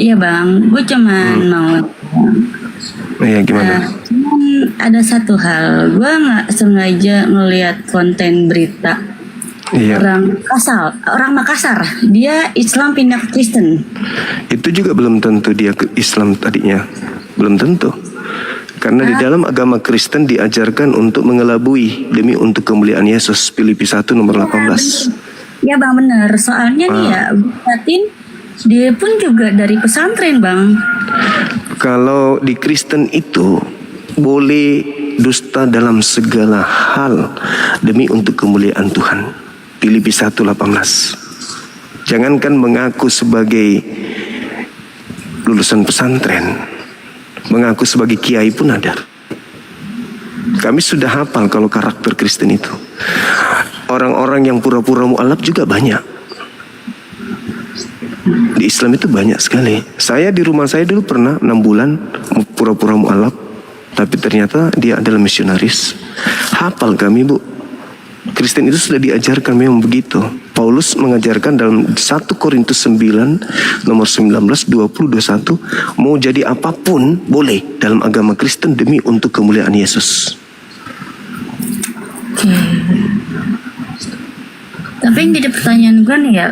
Iya Bang, gue cuman mau. Iya gimana? Cuman ada satu hal, gue nggak sengaja ngelihat konten berita. Iya. Orang Makassar, dia Islam pindah ke Kristen. Itu juga belum tentu dia ke Islam tadinya. Belum tentu. Karena di dalam agama Kristen diajarkan untuk mengelabui demi untuk kemuliaan Yesus. Filipi 1 nomor 18. Ya Bang bener, soalnya nih ya, berarti dia pun juga dari pesantren Bang. Kalau di Kristen itu boleh dusta dalam segala hal demi untuk kemuliaan Tuhan. Filipi 1:18. Jangankan mengaku sebagai lulusan pesantren, mengaku sebagai kiai pun ada. Kami sudah hafal kalau karakter Kristen itu. Orang-orang yang pura-pura mu'alaf juga banyak. Di Islam itu banyak sekali. Saya di rumah saya dulu pernah 6 bulan pura-pura mu'alaf. tapi ternyata dia adalah misionaris. Hafal kami, Bu. Kristen itu sudah diajarkan memang begitu. Paulus mengajarkan dalam 1 Korintus 9 nomor 19, 20, 21, mau jadi apapun boleh dalam agama Kristen demi untuk kemuliaan Yesus. Oke. Tapi yang jadi pertanyaan gue nih ya,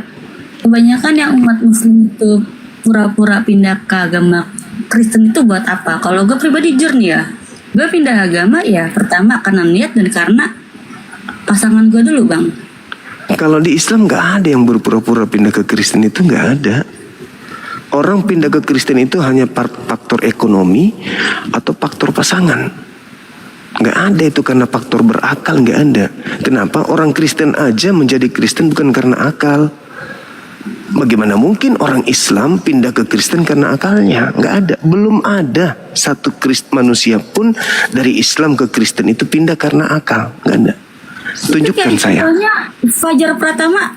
kebanyakan yang umat muslim itu pura-pura pindah ke agama Kristen itu buat apa? Kalau gue pribadi jujur nih ya, gue pindah agama ya pertama karena niat dan karena pasangan gue dulu, Bang. Kalau di Islam nggak ada yang berpura-pura pindah ke Kristen, itu nggak ada. Orang pindah ke Kristen itu hanya faktor ekonomi atau faktor pasangan. Nggak ada itu karena faktor berakal, nggak ada. Kenapa? Orang Kristen aja menjadi Kristen bukan karena akal. Bagaimana mungkin orang Islam pindah ke Kristen karena akalnya? Nggak ada. Belum ada satu manusia pun dari Islam ke Kristen itu pindah karena akal. Nggak ada. Tunjukkan saya. Fajar Pratama.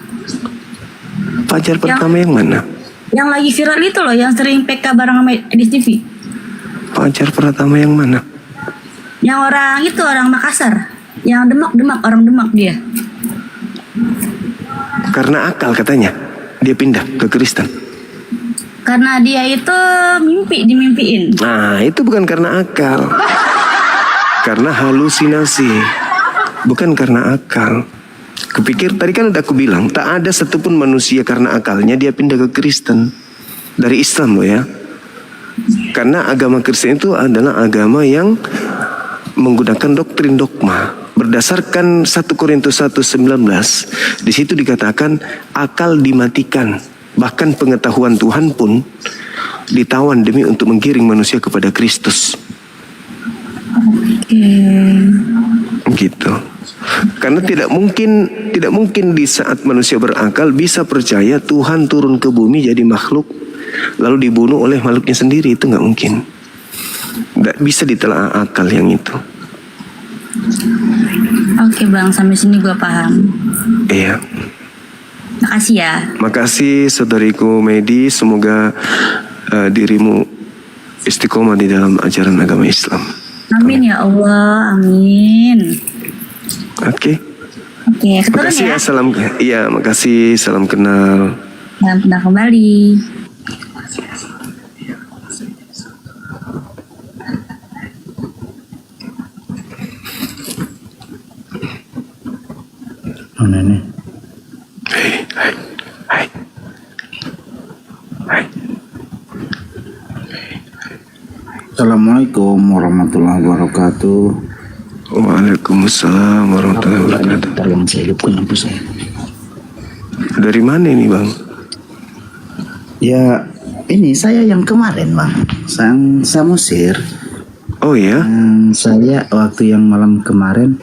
Fajar Pratama yang mana? Yang lagi viral itu loh, yang sering PK bareng sama Edis TV. Fajar Pratama yang mana? Yang orang itu orang Makassar, yang Demak, orang Demak dia. Karena akal katanya dia pindah ke Kristen. Karena dia itu dimimpiin. Nah, itu bukan karena akal. Karena halusinasi. Bukan karena akal. Kupikir tadi kan udah aku bilang, tak ada satupun manusia karena akalnya dia pindah ke Kristen. Dari Islam loh ya. Karena agama Kristen itu adalah agama yang menggunakan doktrin dogma. Berdasarkan 1 Korintus 1:19, di situ dikatakan akal dimatikan. Bahkan pengetahuan Tuhan pun ditawan demi untuk menggiring manusia kepada Kristus. Gitu. Karena tidak mungkin di saat manusia berakal bisa percaya Tuhan turun ke bumi jadi makhluk lalu dibunuh oleh makhluknya sendiri, itu nggak mungkin. Nggak bisa ditelaah akal yang itu. Oke Bang, sampai sini gue paham. Iya. Makasih ya. Makasih saudariku Medi, semoga dirimu istiqomah di dalam ajaran agama Islam. Amin ya Allah, amin. Oke. Oke, keturun Makasih ya. ya, makasih, salam kenal. Salam kenal kembali. Mana nih? Hai. Assalamualaikum warahmatullahi wabarakatuh. Waalaikumsalam warahmatullahi wabarakatuh. Tolong saya hidupkan lampu saya. Dari mana ini Bang? Ya, ini saya yang kemarin Bang, sang Samosir. Oh ya? Saya waktu yang malam kemarin,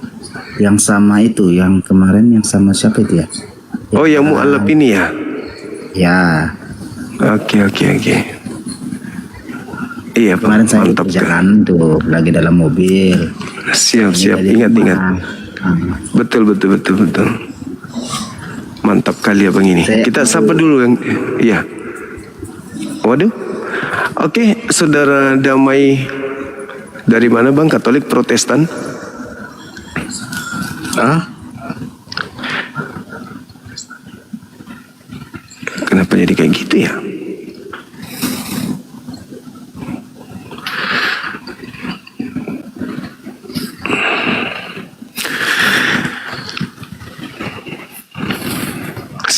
yang sama itu, yang kemarin yang sama siapa itu ya? Oh yang mu'alaf ini ya? Ya. Oke. Iya Bang, Kemarin saya mantap jalan tuh, lagi dalam mobil. Siap, Dari ingat. rumah. Betul. Mantap kali ya Bang ini. Kita sapa dulu yang, iya. Waduh. Oke, saudara Damai dari mana Bang? Katolik, Protestan? Kenapa jadi kayak gitu ya?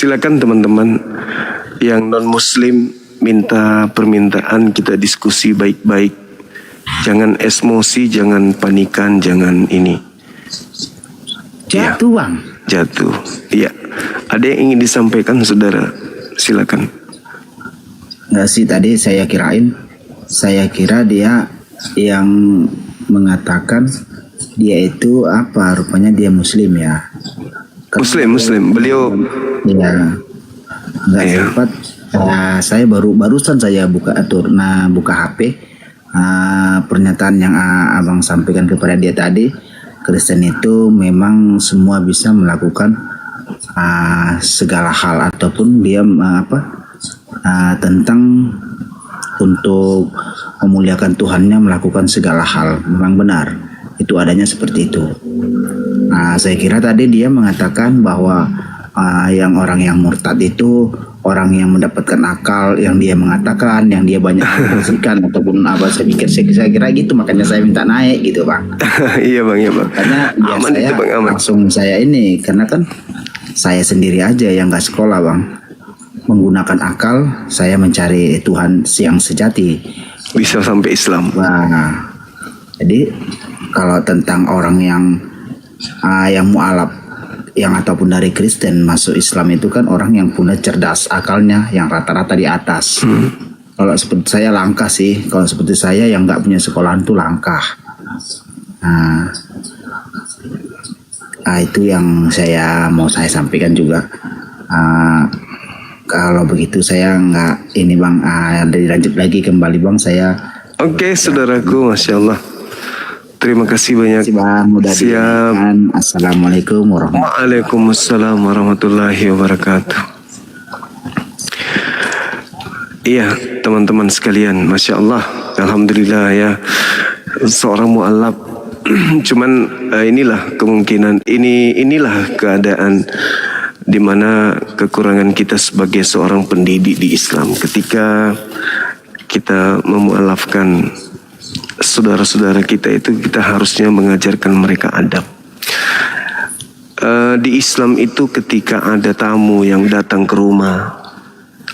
Silakan teman-teman yang non-muslim minta permintaan, kita diskusi baik-baik. Jangan emosi, jangan panikan, jangan ini. Jatuh Bang. Jatuh. Iya. Ada yang ingin disampaikan saudara? Silakan. Nggak sih, tadi saya kira dia yang mengatakan dia itu apa, rupanya dia muslim ya. Muslim. Beliau ya nggak Iya. sempat. Saya barusan saya buka HP, pernyataan yang abang sampaikan kepada dia tadi. Kristen itu memang semua bisa melakukan segala hal ataupun dia tentang untuk memuliakan Tuhannya, melakukan segala hal. Memang benar, itu adanya seperti itu. Nah, saya kira tadi dia mengatakan bahwa yang orang yang murtad itu orang yang mendapatkan akal, yang dia mengatakan, yang dia banyak membersihkan ataupun apa. Saya kira gitu, makanya saya minta naik gitu Bang. Iya Bang, iya Bang. Karena ya Aman saya itu Bang, aman. langsung saya ini, karena kan saya sendiri aja yang nggak sekolah Bang, menggunakan akal saya mencari Tuhan yang sejati. Bisa sampai Islam. Nah, jadi kalau tentang orang yang mualaf yang ataupun dari Kristen masuk Islam itu kan orang yang punya cerdas akalnya yang rata-rata di atas. Kalau seperti saya langkah sih. Kalau seperti saya yang nggak punya sekolahan itu langkah. Nah, itu yang saya sampaikan juga. Kalau begitu saya nggak ini Bang, dilanjut lagi kembali Bang saya. Oke, saudaraku, Masya Allah. Terima kasih banyak. Terima kasih Bang, mudah Siap. didengarkan. Assalamualaikum warahmatullahi wabarakatuh. Waalaikumsalam warahmatullahi wabarakatuh. Iya, teman-teman sekalian, Masya Allah, Alhamdulillah ya, seorang mu'alaf. Cuman inilah kemungkinan, inilah keadaan di mana kekurangan kita sebagai seorang pendidik di Islam ketika kita memualafkan saudara-saudara kita itu, kita harusnya mengajarkan mereka adab. Di Islam itu ketika ada tamu yang datang ke rumah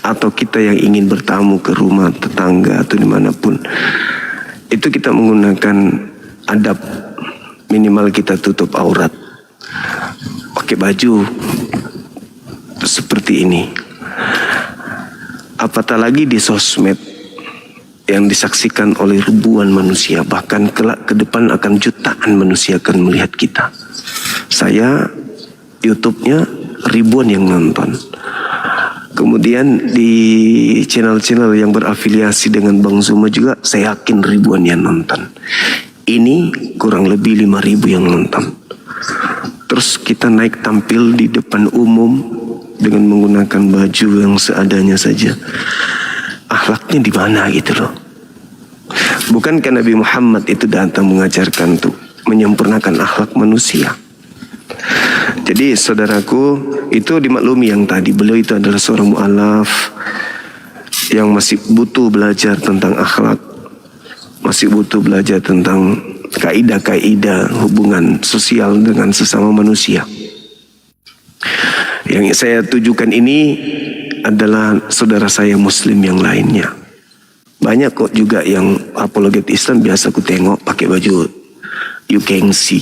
atau kita yang ingin bertamu ke rumah tetangga atau dimanapun, itu kita menggunakan adab. Minimal kita tutup aurat, pakai baju seperti ini. Apatah lagi di sosmed yang disaksikan oleh ribuan manusia, bahkan kelak ke depan akan jutaan manusia akan melihat kita. Saya YouTube-nya ribuan yang nonton. Kemudian di channel-channel yang berafiliasi dengan Bang Zuma juga saya yakin ribuan yang nonton. Ini kurang lebih 5.000 yang nonton. Terus kita naik tampil di depan umum dengan menggunakan baju yang seadanya saja. Akhlaknya di mana gitu loh. Bukankah Nabi Muhammad itu datang mengajarkan tuh menyempurnakan akhlak manusia. Jadi saudaraku, itu dimaklumi yang tadi, beliau itu adalah seorang mu'alaf yang masih butuh belajar tentang akhlak, masih butuh belajar tentang kaidah-kaidah hubungan sosial dengan sesama manusia. Yang saya tujukan ini adalah saudara saya muslim yang lainnya. Banyak kok juga yang apologet Islam, biasa ku tengok pakai baju you can see,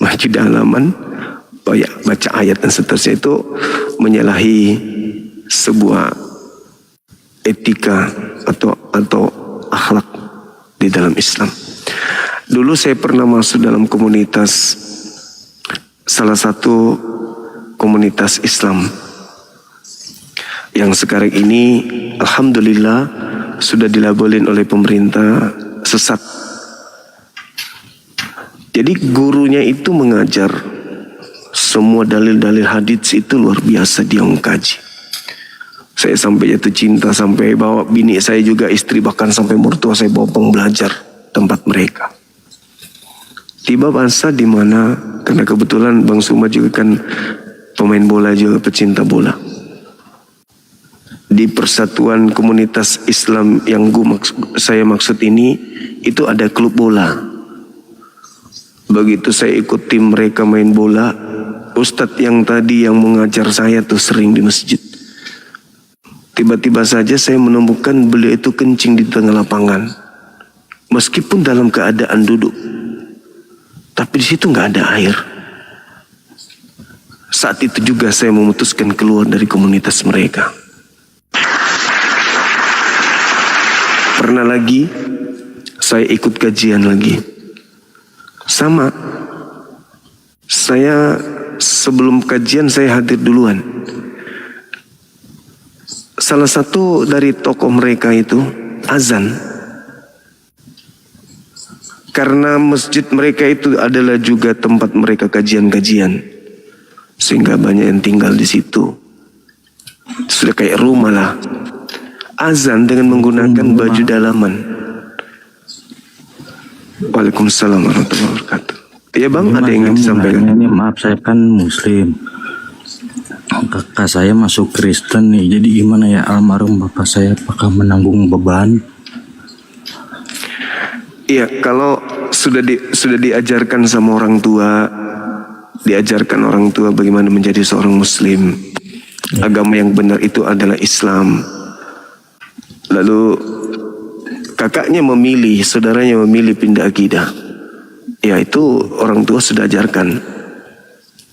baju dalaman, baca ayat dan seterusnya, itu menyalahi sebuah etika atau akhlak di dalam Islam. Dulu saya pernah masuk dalam komunitas, salah satu komunitas Islam yang sekarang ini alhamdulillah sudah dilabelin oleh pemerintah sesat. Jadi gurunya itu mengajar semua dalil-dalil hadits itu luar biasa dia mengkaji. Saya sampai jatuh cinta, sampai bawa bini saya juga, istri, bahkan sampai mertua saya bawa belajar tempat mereka. Tiba masa di mana, karena kebetulan Bang Suma juga kan pemain bola juga, pecinta bola. Di persatuan komunitas Islam yang saya maksud ini, itu ada klub bola. Begitu saya ikut tim mereka main bola, Ustadz yang tadi yang mengajar saya tuh sering di masjid. Tiba-tiba saja saya menemukan beliau itu kencing di tengah lapangan. Meskipun dalam keadaan duduk. Tapi di situ nggak ada air. Saat itu juga saya memutuskan keluar dari komunitas mereka. Pernah lagi saya ikut kajian lagi. Sama. Saya sebelum kajian saya hadir duluan. Salah satu dari tokoh mereka itu azan. Karena masjid mereka itu adalah juga tempat mereka kajian-kajian. Sehingga banyak yang tinggal di situ. Sudah kayak rumah lah. Azan dengan menggunakan baju dalaman. Waalaikumsalam warahmatullahi wabarakatuh. Iya bang, ada yang ingin disampaikan? Ini maaf, saya kan Muslim. Kakak saya masuk Kristen nih. Jadi gimana ya, almarhum bapak saya apakah menanggung beban? Iya, kalau sudah diajarkan sama orang tua, diajarkan orang tua bagaimana menjadi seorang Muslim. Agama yang benar itu adalah Islam. Lalu kakaknya memilih, saudaranya memilih pindah akidah. Ya itu orang tua sudah ajarkan.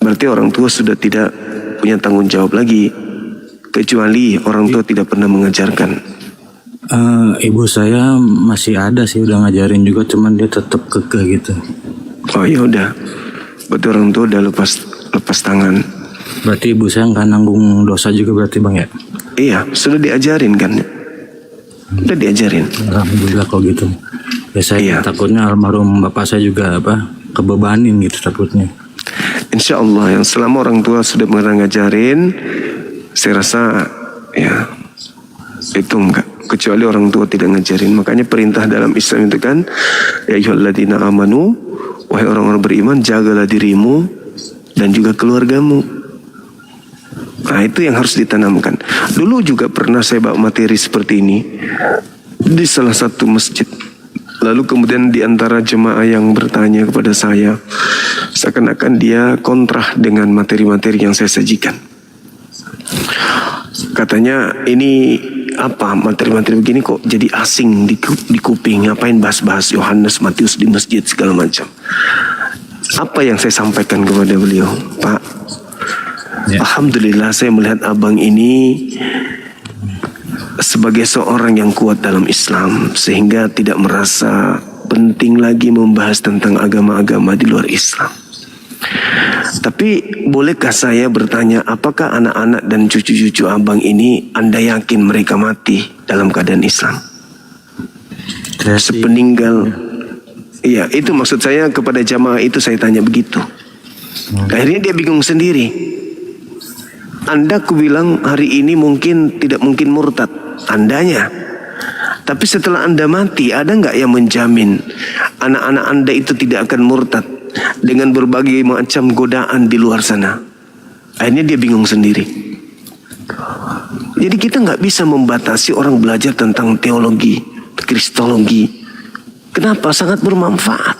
Berarti orang tua sudah tidak punya tanggung jawab lagi. Kecuali orang tua tidak pernah mengajarkan. Ibu saya masih ada sih, udah ngajarin juga, cuman dia tetap kekeh gitu. Oh ya udah. Berarti orang tua udah lepas tangan. Berarti ibu saya nggak nanggung dosa juga berarti bang ya? Iya, sudah diajarin kan? Udah diajarin. Alhamdulillah kalau gitu. Ya saya takutnya almarhum bapak saya juga kebebanin gitu takutnya. Insya Allah yang selama orang tua sudah ngajarin, saya rasa ya itu enggak. Kecuali orang tua tidak ngajarin. Makanya perintah dalam Islam itu kan, ya ayyuhalladzina amanu, wahai orang-orang beriman, jagalah dirimu dan juga keluargamu. Nah itu yang harus ditanamkan. Dulu juga pernah saya bawa materi seperti ini di salah satu masjid. Lalu kemudian di antara jemaah yang bertanya kepada saya, seakan-akan dia kontra dengan materi-materi yang saya sajikan. Katanya ini apa, materi-materi begini kok jadi asing di kuping, ngapain bahas-bahas Yohanes, Matius di masjid segala macam. Apa yang saya sampaikan kepada beliau, Pak? Alhamdulillah saya melihat abang ini sebagai seorang yang kuat dalam Islam, sehingga tidak merasa penting lagi membahas tentang agama-agama di luar Islam. Tapi bolehkah saya bertanya, apakah anak-anak dan cucu-cucu abang ini Anda yakin mereka mati dalam keadaan Islam? Sepeninggal. Iya, itu maksud saya kepada jamaah itu, saya tanya begitu. Akhirnya dia bingung sendiri. Anda kubilang hari ini tidak mungkin murtad, Andanya. Tapi setelah Anda mati, ada nggak yang menjamin anak-anak Anda itu tidak akan murtad dengan berbagai macam godaan di luar sana? Akhirnya dia bingung sendiri. Jadi kita nggak bisa membatasi orang belajar tentang teologi, kristologi. Kenapa? Sangat bermanfaat.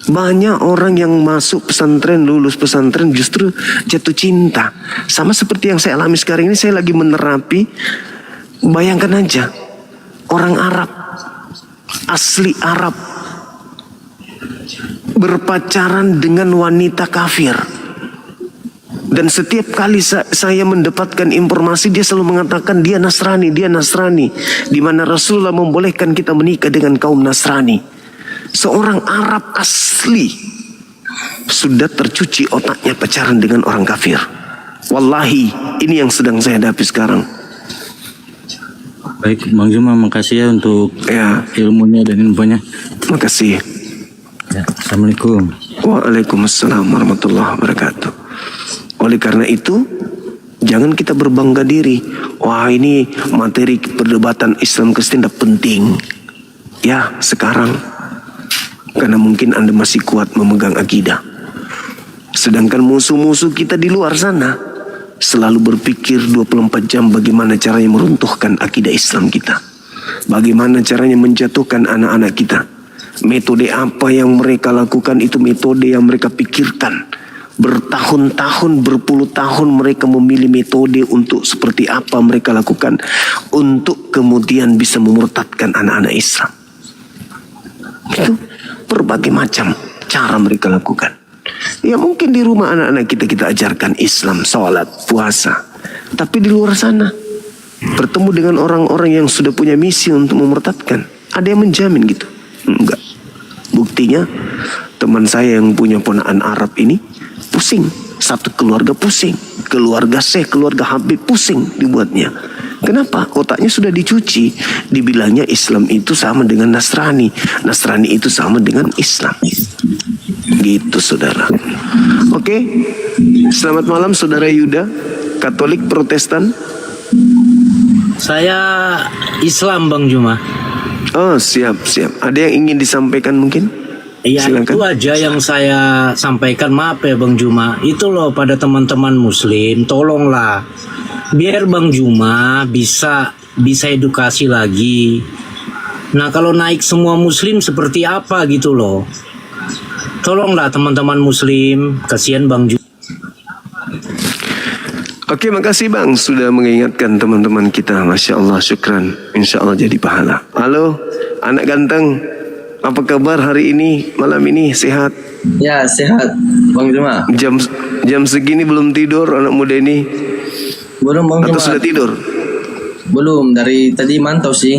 Banyak orang yang masuk pesantren, lulus pesantren justru jatuh cinta. Sama seperti yang saya alami sekarang ini, saya lagi menerapi. Bayangkan aja, orang Arab, asli Arab, berpacaran dengan wanita kafir. Dan setiap kali saya mendapatkan informasi, dia selalu mengatakan dia Nasrani, dia Nasrani. Di mana Rasulullah membolehkan kita menikah dengan kaum Nasrani. Seorang Arab asli sudah tercuci otaknya pacaran dengan orang kafir. Wallahi, ini yang sedang saya hadapi sekarang. Baik, Bang Juma, makasih ya untuk ilmunya dan infonya. Makasih. Ya, Assalamualaikum. Waalaikumsalam warahmatullahi wabarakatuh. Oleh karena itu, jangan kita berbangga diri. Wah, ini materi perdebatan Islam Kristen tidak penting. Ya, sekarang. Karena mungkin Anda masih kuat memegang akidah. Sedangkan musuh-musuh kita di luar sana selalu berpikir 24 jam bagaimana caranya meruntuhkan akidah Islam kita. Bagaimana caranya menjatuhkan anak-anak kita. Metode apa yang mereka lakukan itu metode yang mereka pikirkan. Bertahun-tahun, berpuluh tahun mereka memilih metode untuk seperti apa mereka lakukan untuk kemudian bisa memurtadkan anak-anak Islam. Itu berbagai macam cara mereka lakukan. Ya mungkin di rumah anak-anak kita ajarkan Islam, sholat, puasa. Tapi di luar sana bertemu dengan orang-orang yang sudah punya misi untuk memurtadkan. Ada yang menjamin gitu? Enggak. Buktinya teman saya yang punya ponakan Arab ini pusing. Satu keluarga pusing. Keluarga Syekh, keluarga Habib pusing dibuatnya. Kenapa? Otaknya sudah dicuci. Dibilangnya Islam itu sama dengan Nasrani. Nasrani itu sama dengan Islam. Gitu saudara. Oke. Selamat malam saudara Yuda. Katolik, Protestan. Saya Islam Bang Juma. Oh siap. Ada yang ingin disampaikan mungkin? Ya itu aja yang saya sampaikan. Maaf ya Bang Juma. Itu loh pada teman-teman Muslim, tolonglah biar Bang Juma bisa edukasi lagi. Nah kalau naik semua Muslim seperti apa gitu loh. Tolonglah teman-teman Muslim, kasihan Bang Juma. Oke, makasih Bang sudah mengingatkan teman-teman kita. Masya Allah, syukran. Insya Allah jadi pahala. Halo, anak ganteng. Apa kabar hari ini, malam ini, sehat? Ya sehat Bang Juma. Jam segini belum tidur anak muda ini? Belum Bang Atau Juma. sudah tidur? Belum, dari tadi mantau sih.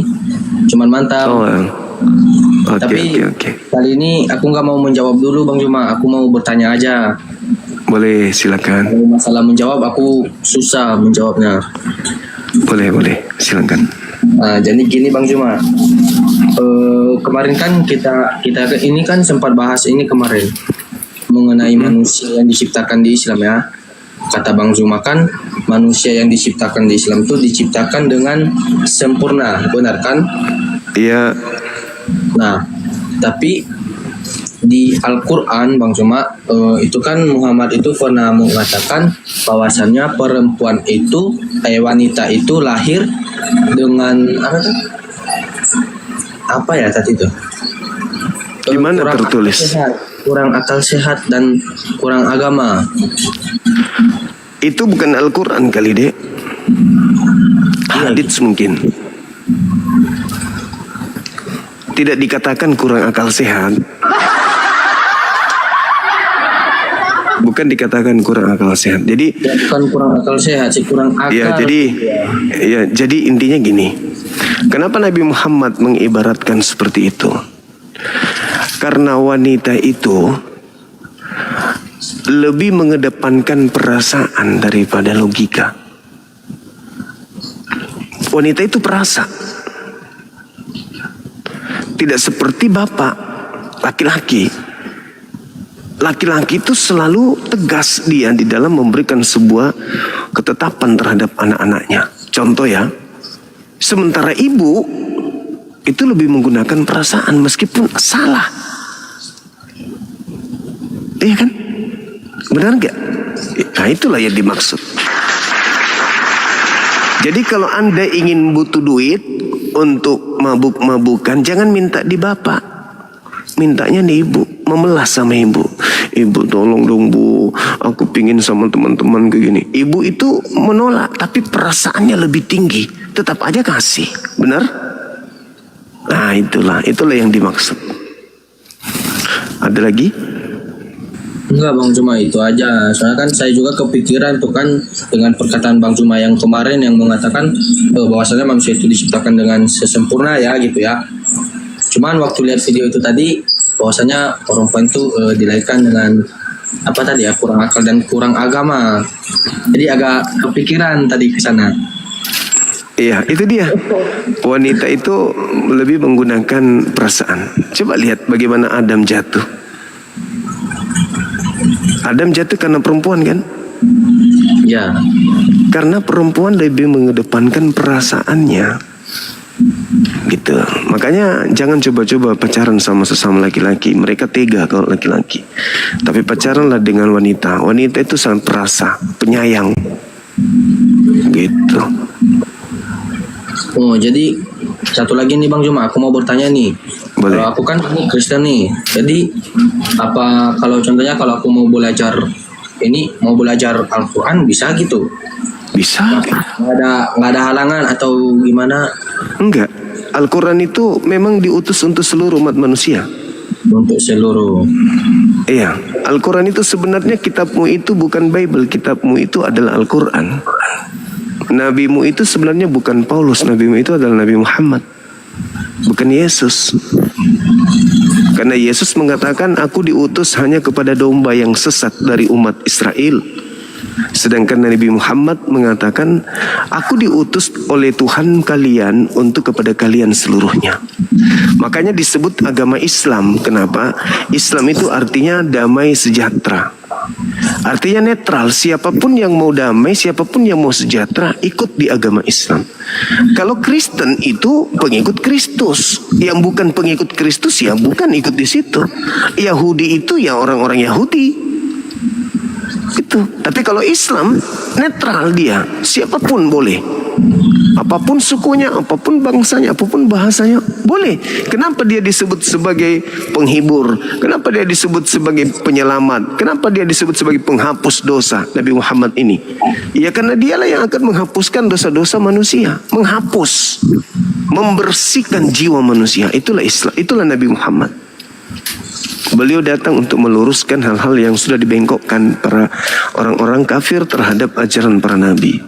Cuman mantap. Oh, Tapi kali ini aku nggak mau menjawab dulu Bang Juma. Aku mau bertanya aja. Boleh, silakan. Kalau masalah menjawab aku susah menjawabnya. Boleh, silakan. Nah, jadi gini Bang Juma. Kemarin kan kita ini kan sempat bahas ini kemarin mengenai manusia yang diciptakan di Islam ya. Kata Bang Juma kan manusia yang diciptakan di Islam itu diciptakan dengan sempurna, benar kan? Iya. Nah, tapi di Al-Quran Bang Juma itu kan Muhammad itu pernah mengatakan bahwasannya perempuan itu, wanita itu lahir dengan apa ya tadi itu? Gimana tertulis? Kurang akal sehat dan kurang agama. Itu bukan Al-Quran kali, Dek. Hadits mungkin. Tidak dikatakan kurang akal sehat. Bukan dikatakan kurang akal sehat. Jadi bukan kurang akal sehat sih, kurang akal. Ya, jadi intinya gini. Kenapa Nabi Muhammad mengibaratkan seperti itu? Karena wanita itu lebih mengedepankan perasaan daripada logika. Wanita itu perasa. Tidak seperti bapak, laki-laki. Laki-laki itu selalu tegas dia di dalam memberikan sebuah ketetapan terhadap anak-anaknya. Contoh ya, sementara ibu itu lebih menggunakan perasaan meskipun salah. Iya kan? Benar nggak? Nah itulah yang dimaksud. Jadi kalau Anda ingin butuh duit untuk mabuk-mabukan, jangan minta di bapak. Mintanya di ibu, memelas sama ibu. Ibu tolong dong Bu, aku pingin sama teman-teman kayak gini. Ibu itu menolak, tapi perasaannya lebih tinggi. Tetap aja kasih, benar? Nah itulah yang dimaksud. Ada lagi? Enggak Bang Juma, itu aja. Soalnya kan saya juga kepikiran tuh kan dengan perkataan Bang Juma yang kemarin yang mengatakan bahwasanya manusia itu diciptakan dengan sesempurna ya gitu ya. Cuman waktu lihat video itu tadi bahwasanya perempuan itu dilahirkan dengan apa tadi ya, kurang akal dan kurang agama. Jadi agak kepikiran tadi ke sana. Iya, itu dia. Wanita itu lebih menggunakan perasaan. Coba lihat bagaimana Adam jatuh. Adam jatuh karena perempuan kan? Ya. Karena perempuan lebih mengedepankan perasaannya. Gitu. Makanya jangan coba-coba pacaran sama sesama laki-laki. Mereka tega kalau laki-laki. Tapi pacaranlah dengan wanita. Wanita itu sangat perasa, penyayang. Gitu. Oh, jadi satu lagi nih Bang Juma, aku mau bertanya nih. Boleh. Kalau aku kan Kristen nih, jadi apa kalau contohnya kalau aku mau belajar Al-Quran bisa gitu? Bisa. Nggak ada halangan atau gimana? Enggak. Al-Quran itu memang diutus untuk seluruh umat manusia. Untuk seluruh. Iya. Al-Quran itu sebenarnya kitabmu itu bukan Bible, kitabmu itu adalah Al-Quran. Nabimu itu sebenarnya bukan Paulus, nabimu itu adalah Nabi Muhammad, bukan Yesus. Karena Yesus mengatakan, aku diutus hanya kepada domba yang sesat dari umat Israel. Sedangkan Nabi Muhammad mengatakan, aku diutus oleh Tuhan kalian untuk kepada kalian seluruhnya. Makanya disebut agama Islam. Kenapa? Islam itu artinya damai sejahtera. Artinya netral, siapapun yang mau damai, siapapun yang mau sejahtera, ikut di agama Islam. Kalau Kristen itu pengikut Kristus, yang bukan pengikut Kristus ya bukan ikut di situ. Yahudi itu ya orang-orang Yahudi. Itu. Tapi kalau Islam netral dia, siapapun boleh. Apapun sukunya, apapun bangsanya, apapun bahasanya, boleh. Kenapa dia disebut sebagai penghibur? Kenapa dia disebut sebagai penyelamat? Kenapa dia disebut sebagai penghapus dosa Nabi Muhammad ini? Ya karena dialah yang akan menghapuskan dosa-dosa manusia. Menghapus, membersihkan jiwa manusia. Itulah Islam, itulah Nabi Muhammad. Beliau datang untuk meluruskan hal-hal yang sudah dibengkokkan para orang-orang kafir terhadap ajaran para nabi.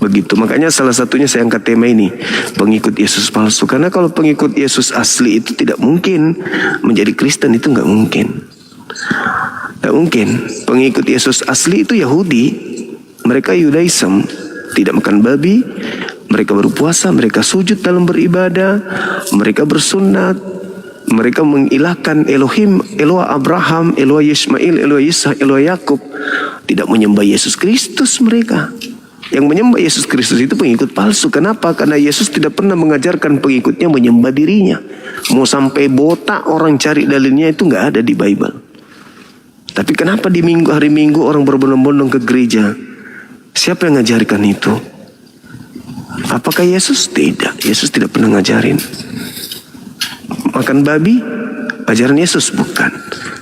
Begitu, makanya salah satunya saya angkat tema ini, pengikut Yesus palsu. Karena kalau pengikut Yesus asli itu tidak mungkin menjadi Kristen, itu nggak mungkin. Nggak mungkin. Pengikut Yesus asli itu Yahudi, mereka Yudaism, tidak makan babi, mereka berpuasa, mereka sujud dalam beribadah, mereka bersunat, mereka mengilahkan Elohim, Eloah Abraham, Eloah Yismail, Eloah Ishak, Eloah Yakub, tidak menyembah Yesus Kristus mereka. Yang menyembah Yesus Kristus itu pengikut palsu. Kenapa? Karena Yesus tidak pernah mengajarkan pengikutnya menyembah dirinya. Mau sampai botak orang cari dalilnya itu nggak ada di Bible. Tapi kenapa di hari Minggu orang berbondong-bondong ke gereja? Siapa yang ngajarkan itu? Apakah Yesus? Tidak. Yesus tidak pernah ngajarin. Makan babi? Ajaran Yesus bukan.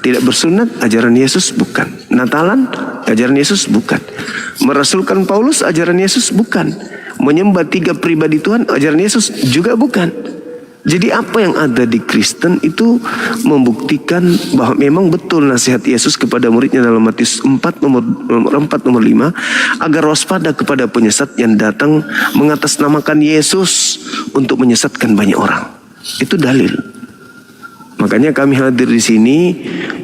Tidak bersunat? Ajaran Yesus bukan. Natalan? Ajaran Yesus bukan. Merasulkan Paulus? Ajaran Yesus bukan. Menyembah 3 pribadi Tuhan? Ajaran Yesus juga bukan. Jadi apa yang ada di Kristen itu membuktikan bahwa memang betul nasihat Yesus kepada muridnya dalam Matius 4 nomor 5, agar waspada kepada penyesat yang datang mengatasnamakan Yesus untuk menyesatkan banyak orang. Itu dalil. Makanya kami hadir di sini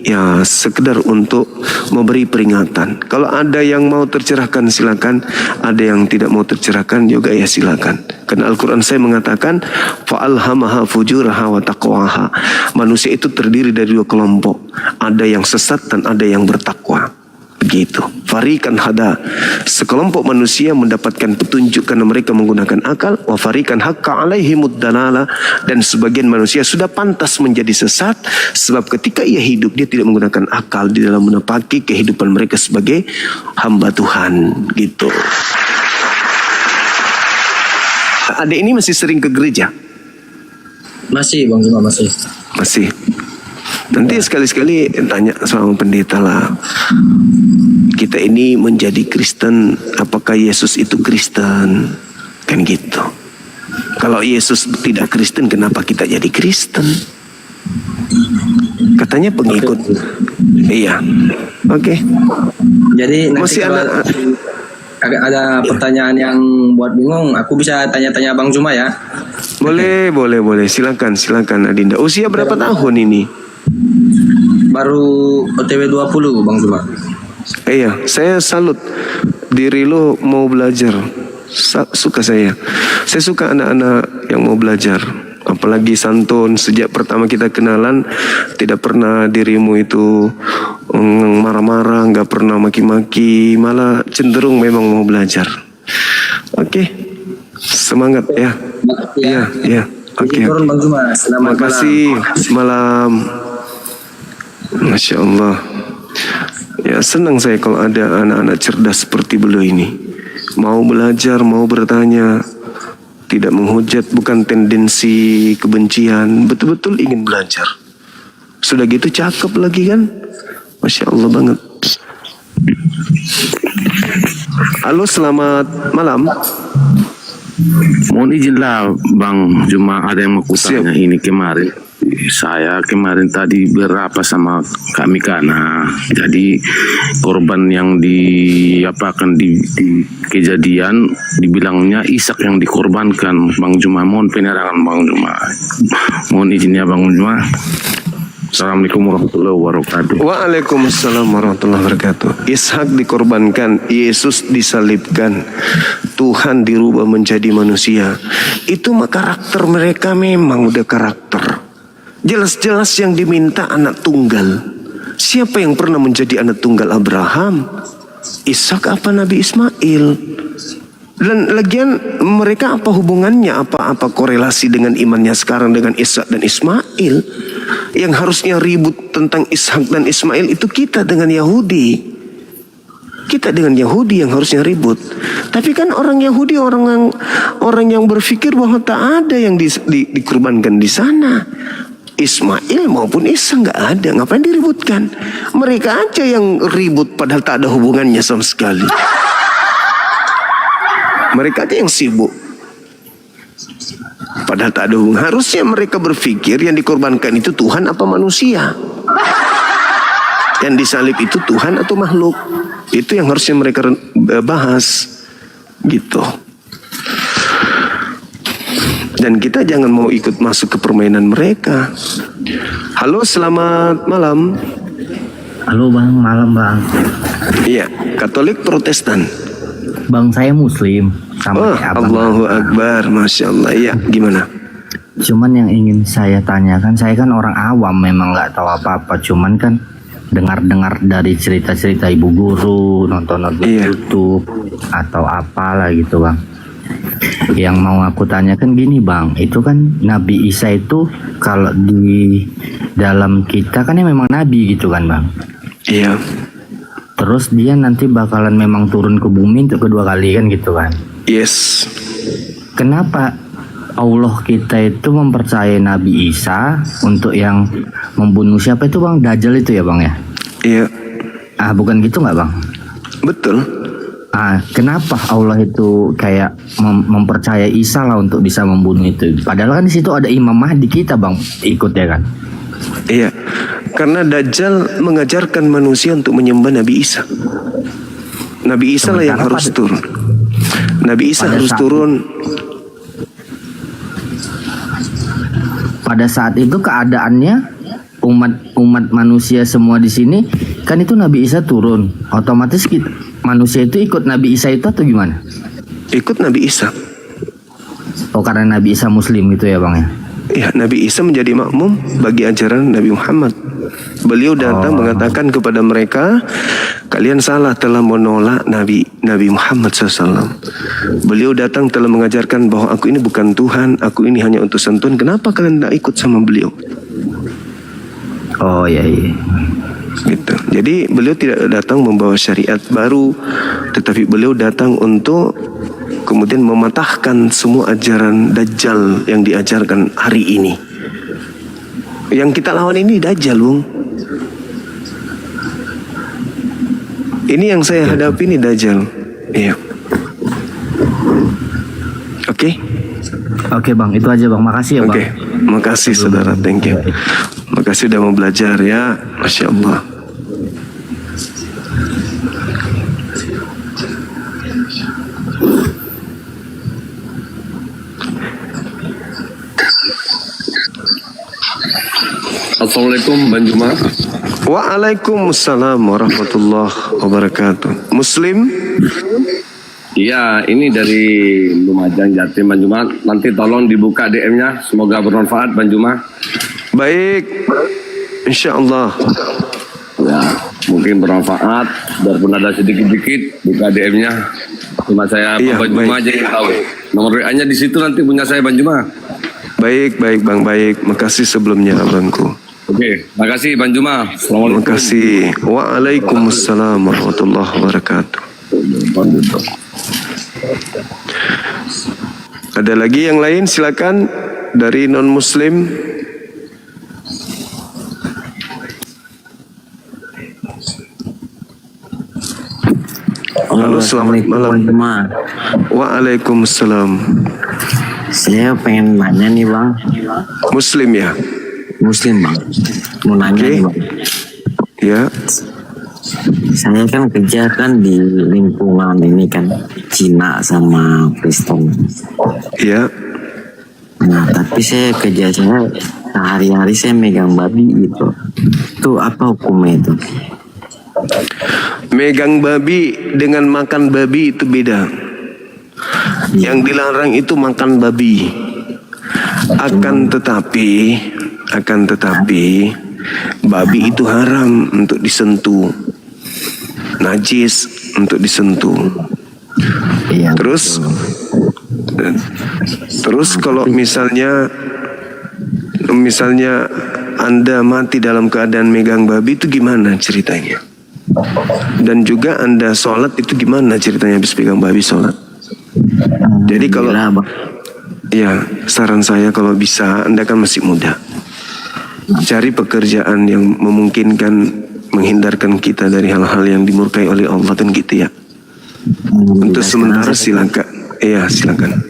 ya sekedar untuk memberi peringatan. Kalau ada yang mau tercerahkan silakan, ada yang tidak mau tercerahkan juga ya silakan. Karena Al-Quran saya mengatakan fa'alhamaha fujuraha wa taqwaha. Manusia itu terdiri dari 2 kelompok. Ada yang sesat dan ada yang bertakwa. Begitu. Farikan hada. Sekelompok manusia mendapatkan petunjuk karena mereka menggunakan akal. Wa farikan hakka alaihimud dalala. Dan sebagian manusia sudah pantas menjadi sesat. Sebab ketika ia hidup, dia tidak menggunakan akal di dalam menepaki kehidupan mereka sebagai hamba Tuhan. Gitu. Adik ini masih sering ke gereja? Masih Bang Juma, masih. Masih. Nanti sekali-sekali tanya sama pendeta lah. Kita ini menjadi Kristen, apakah Yesus itu Kristen? Kan gitu. Kalau Yesus tidak Kristen, kenapa kita jadi Kristen? Katanya pengikut. Iya. Oke. Jadi nanti masih ada pertanyaan yang buat bingung, aku bisa tanya-tanya Bang Juma ya. Boleh. Silakan Adinda. Usia berapa tahun ini? Baru OTW 20 Bang Juma. Iya, saya salut diri lo mau belajar. Suka saya. Saya suka anak-anak yang mau belajar. Apalagi santun, sejak pertama kita kenalan tidak pernah dirimu itu marah-marah, nggak pernah maki-maki, malah cenderung memang mau belajar. Oke. Semangat ya. Iya. Oke. Bang Juma. Selamat makasih. Malam. Masya Allah. Ya senang saya kalau ada anak-anak cerdas seperti beliau ini. Mau belajar, mau bertanya, tidak menghujat, bukan tendensi kebencian, betul-betul ingin belajar. Sudah gitu cakep lagi kan? Masya Allah banget. Halo, selamat malam. Mohon izinlah Bang Juma, ada yang mau kutanya. Ini kemarin saya tadi berapa sama Kak Mikana. Jadi korban yang di kejadian dibilangnya Ishak yang dikorbankan. Bang Juma, mohon penerangan Bang Juma. Mohon izinnya Bang Juma. Assalamualaikum warahmatullahi wabarakatuh. Waalaikumsalam warahmatullahi wabarakatuh. Ishak dikorbankan, Yesus disalibkan, Tuhan dirubah menjadi manusia. Itu mah karakter mereka memang udah karakter. Jelas-jelas yang diminta anak tunggal. Siapa yang pernah menjadi anak tunggal Abraham? Ishak apa Nabi Ismail? Dan lagian mereka apa hubungannya, apa korelasi dengan imannya sekarang dengan Ishak dan Ismail? Yang harusnya ribut tentang Ishak dan Ismail itu kita dengan Yahudi. Kita dengan Yahudi yang harusnya ribut. Tapi kan orang Yahudi orang yang berpikir bahwa tak ada yang dikurbankan di sana. Ismail maupun Isa nggak ada, ngapain diributkan? Mereka aja yang ribut padahal tak ada hubungannya sama sekali. Mereka aja yang sibuk. Padahal tak ada hubungan. Harusnya mereka berpikir yang dikorbankan itu Tuhan apa manusia. Yang disalib itu Tuhan atau makhluk. Itu yang harusnya mereka bahas. Gitu. Dan kita jangan mau ikut masuk ke permainan mereka. Halo, selamat malam. Halo bang, malam bang. Iya, Katolik Protestan. Bang, saya Muslim. Sama kayak abang. Allahu Akbar, Masya Allah. Ya, gimana? Cuman yang ingin saya tanyakan, saya kan orang awam, memang nggak tahu apa-apa. Cuman kan dengar-dengar dari cerita-cerita ibu guru, nonton YouTube atau apalah gitu bang. Yang mau aku tanyakan gini bang, itu kan Nabi Isa itu kalau di dalam kita kan ya memang Nabi gitu kan bang. Iya. Terus dia nanti bakalan memang turun ke bumi untuk kedua kali kan gitu kan. Yes. Kenapa Allah kita itu mempercayai Nabi Isa untuk yang membunuh siapa itu bang? Dajjal itu ya bang ya? Iya. Ah bukan gitu nggak bang? Betul. Ah kenapa Allah itu kayak mempercayai Isa lah untuk bisa membunuh itu? Padahal kan di situ ada Imam Mahdi kita bang ikut ya kan? Iya. Karena Dajjal mengajarkan manusia untuk menyembah Nabi Isa. Nabi Isa lah yang harus turun. Nabi Isa harus turun. Pada saat itu keadaannya umat manusia semua di sini kan itu Nabi Isa turun, otomatis manusia itu ikut Nabi Isa itu atau gimana? Ikut Nabi Isa. Oh karena Nabi Isa Muslim gitu ya bang ya? Ya, Nabi Isa menjadi makmum bagi ajaran Nabi Muhammad. Beliau datang mengatakan kepada mereka, kalian salah telah menolak Nabi Muhammad SAW. Beliau datang telah mengajarkan bahwa aku ini bukan Tuhan, aku ini hanya utusan Tuhan. Kenapa kalian tidak ikut sama beliau? Oh iya. Gitu. Jadi beliau tidak datang membawa syariat baru, tetapi beliau datang untuk kemudian mematahkan semua ajaran Dajjal yang diajarkan hari ini. Yang kita lawan ini Dajjal, Bung. Ini yang saya hadapi ini Dajjal. Iya. Oke. Oke bang, itu aja bang. Makasih ya bang. Oke, makasih saudara. Thank you. Makasih udah mau belajar ya. Masya Allah. Assalamualaikum Bang Juma. Waalaikumsalam warahmatullahi wabarakatuh. Muslim? Iya, ini dari Lumajang Jatim Bang Juma. Nanti tolong dibuka DM-nya, semoga bermanfaat Bang Juma. Baik, insya Allah. Ya, mungkin bermanfaat. Biarpun ada sedikit-sedikit, buka DM-nya. Cuma saya Bang Juma aja yang tahu. Nomor WA-nya di situ nanti punya saya Bang Juma. Baik Bang, baik. Makasih sebelumnya abangku. Oke, makasih Bang Juma. Assalamualaikum. Makasih. Waalaikumsalam warahmatullahi wabarakatuh. Ada lagi yang lain silakan dari non muslim. Halo, selamat malam. Waalaikumsalam. Saya pengen nanya nih bang. Muslim ya? Muslim bang. Mau nanya nih bang. Ya. Saya kan kerja kan di lingkungan ini kan Cina sama Kristen. Ya. Nah tapi saya kerja saya sehari-hari saya megang babi gitu. Itu apa hukumnya itu? Megang babi dengan makan babi itu beda. Yang dilarang itu makan babi. Akan tetapi babi itu haram untuk disentuh, najis untuk disentuh. Terus kalau misalnya Anda mati dalam keadaan megang babi itu gimana ceritanya? Dan juga Anda sholat itu gimana ceritanya habis pegang babi sholat? Jadi kalau ya, saran saya kalau bisa, Anda kan masih muda, cari pekerjaan yang memungkinkan menghindarkan kita dari hal-hal yang dimurkai oleh Allah, kan gitu ya. Untuk sementara silakan. Iya, silakan.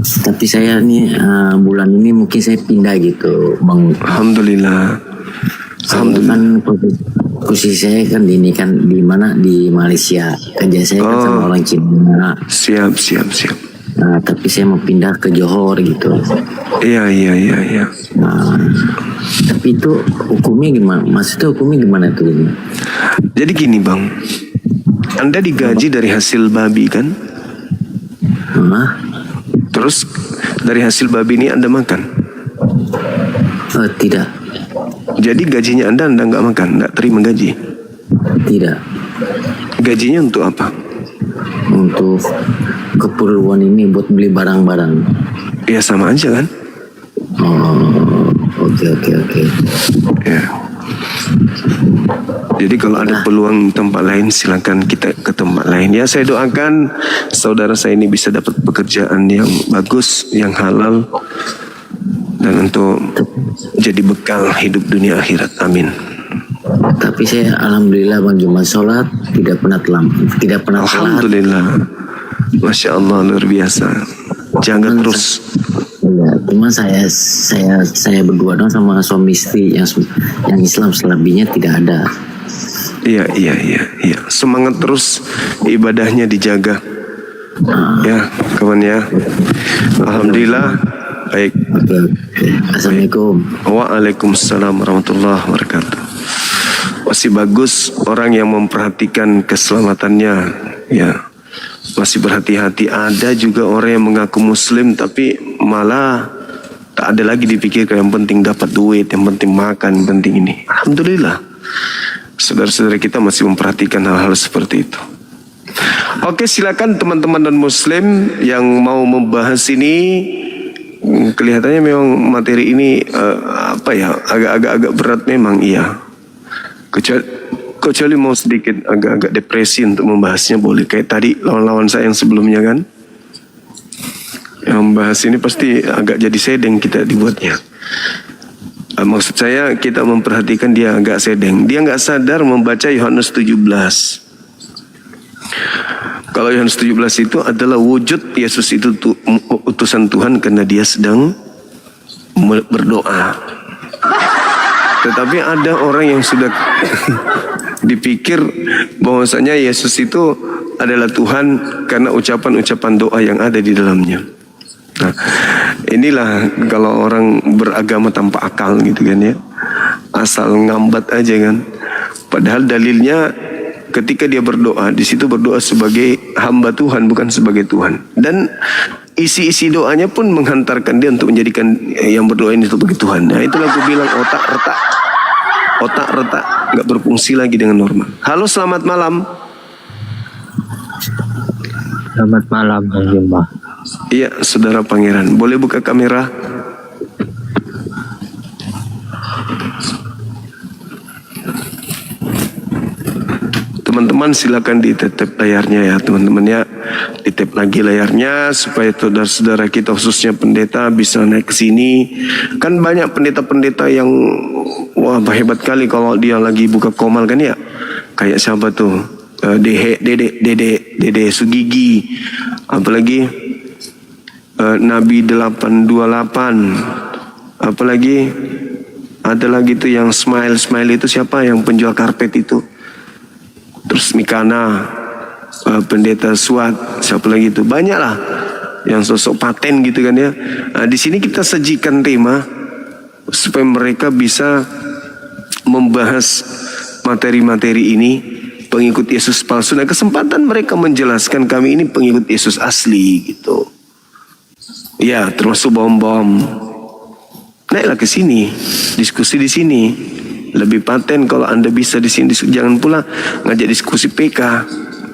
Tapi saya nih bulan ini mungkin saya pindah gitu, Bang. Alhamdulillah. Kan posisi saya kan ini kan di mana, di Malaysia. Kerja saya kan sama orang Cina. Siap. Nah, tapi saya mau pindah ke Johor gitu. Iya. Nah, tapi itu hukumnya gimana? Maksudnya hukumnya gimana tuh ini? Jadi gini Bang, Anda digaji dari hasil babi kan? Terus dari hasil babi ini Anda makan? Tidak. Jadi gajinya Anda nggak makan, nggak terima gaji? Tidak. Gajinya untuk apa? Untuk keperluan ini, buat beli barang-barang. Ya sama aja kan? Oke. Ya. Jadi kalau ada peluang tempat lain, silakan kita ke tempat lain. Ya, saya doakan saudara saya ini bisa dapat pekerjaan yang bagus, yang halal, dan untuk jadi bekal hidup dunia akhirat. Amin. Tapi saya alhamdulillah Bang Juma sholat tidak pernah telat. Alhamdulillah. Masya Allah, luar biasa. Jaga terus. Ya, cuma saya berdua dong sama suami istri yang Islam, selebihnya tidak ada. Iya. Semangat terus, ibadahnya dijaga. Ya, kawan ya. Alhamdulillah. Baik. Assalamualaikum. Waalaikumsalam warahmatullahi wabarakatuh. Masih bagus orang yang memperhatikan keselamatannya, ya. Masih berhati-hati. Ada juga orang yang mengaku muslim tapi malah tak ada lagi dipikirkan, yang penting dapat duit, yang penting makan, yang penting ini. Alhamdulillah, saudara-saudara kita masih memperhatikan hal-hal seperti itu. Oke, silakan teman-teman dan muslim yang mau membahas ini. Kelihatannya memang materi ini agak berat memang, iya. Kecuali mau sedikit agak depresi untuk membahasnya, boleh. Kayak tadi lawan-lawan saya yang sebelumnya kan, yang membahas ini pasti agak jadi sedeng kita dibuatnya. Maksud saya kita memperhatikan dia agak sedeng. Dia nggak sadar membaca Yohanes 17. Kalau Yohanes 17 itu adalah wujud Yesus itu utusan Tuhan karena dia sedang berdoa. Tetapi ada orang yang sudah dipikir bahwasanya Yesus itu adalah Tuhan karena ucapan-ucapan doa yang ada di dalamnya. Nah, inilah kalau orang beragama tanpa akal gitu kan ya. Asal ngambat aja kan. Padahal dalilnya ketika dia berdoa, di situ berdoa sebagai hamba Tuhan, bukan sebagai Tuhan. Dan isi-isi doanya pun menghantarkan dia untuk menjadikan yang berdoa ini sebagai Tuhan. Nah, itulah aku bilang otak retak, nggak berfungsi lagi dengan normal. Halo, selamat malam. Selamat malam, Bang Juma. Iya, saudara Pangeran, boleh buka kamera? Teman-teman silakan di-tap layarnya ya teman-teman ya. Di-tap lagi layarnya supaya saudara-saudara kita khususnya pendeta bisa naik ke sini. Kan banyak pendeta-pendeta yang wah hebat kali kalau dia lagi buka komal kan ya. Kayak siapa tuh? Dede Sugigi. Apalagi Nabi 828. Apalagi ada lagi tuh yang smile itu siapa, yang penjual karpet itu. Terus Mikana, pendeta Suat, siapa lagi itu, banyak lah yang sosok paten gitu kan ya. Nah, di sini kita sajikan tema supaya mereka bisa membahas materi-materi ini, pengikut Yesus palsu. Nah, kesempatan mereka menjelaskan kami ini pengikut Yesus asli gitu. Ya, termasuk bom-bom. Naiklah ke sini, diskusi di sini. Lebih paten kalau Anda bisa di sini, jangan pula ngajak diskusi PK.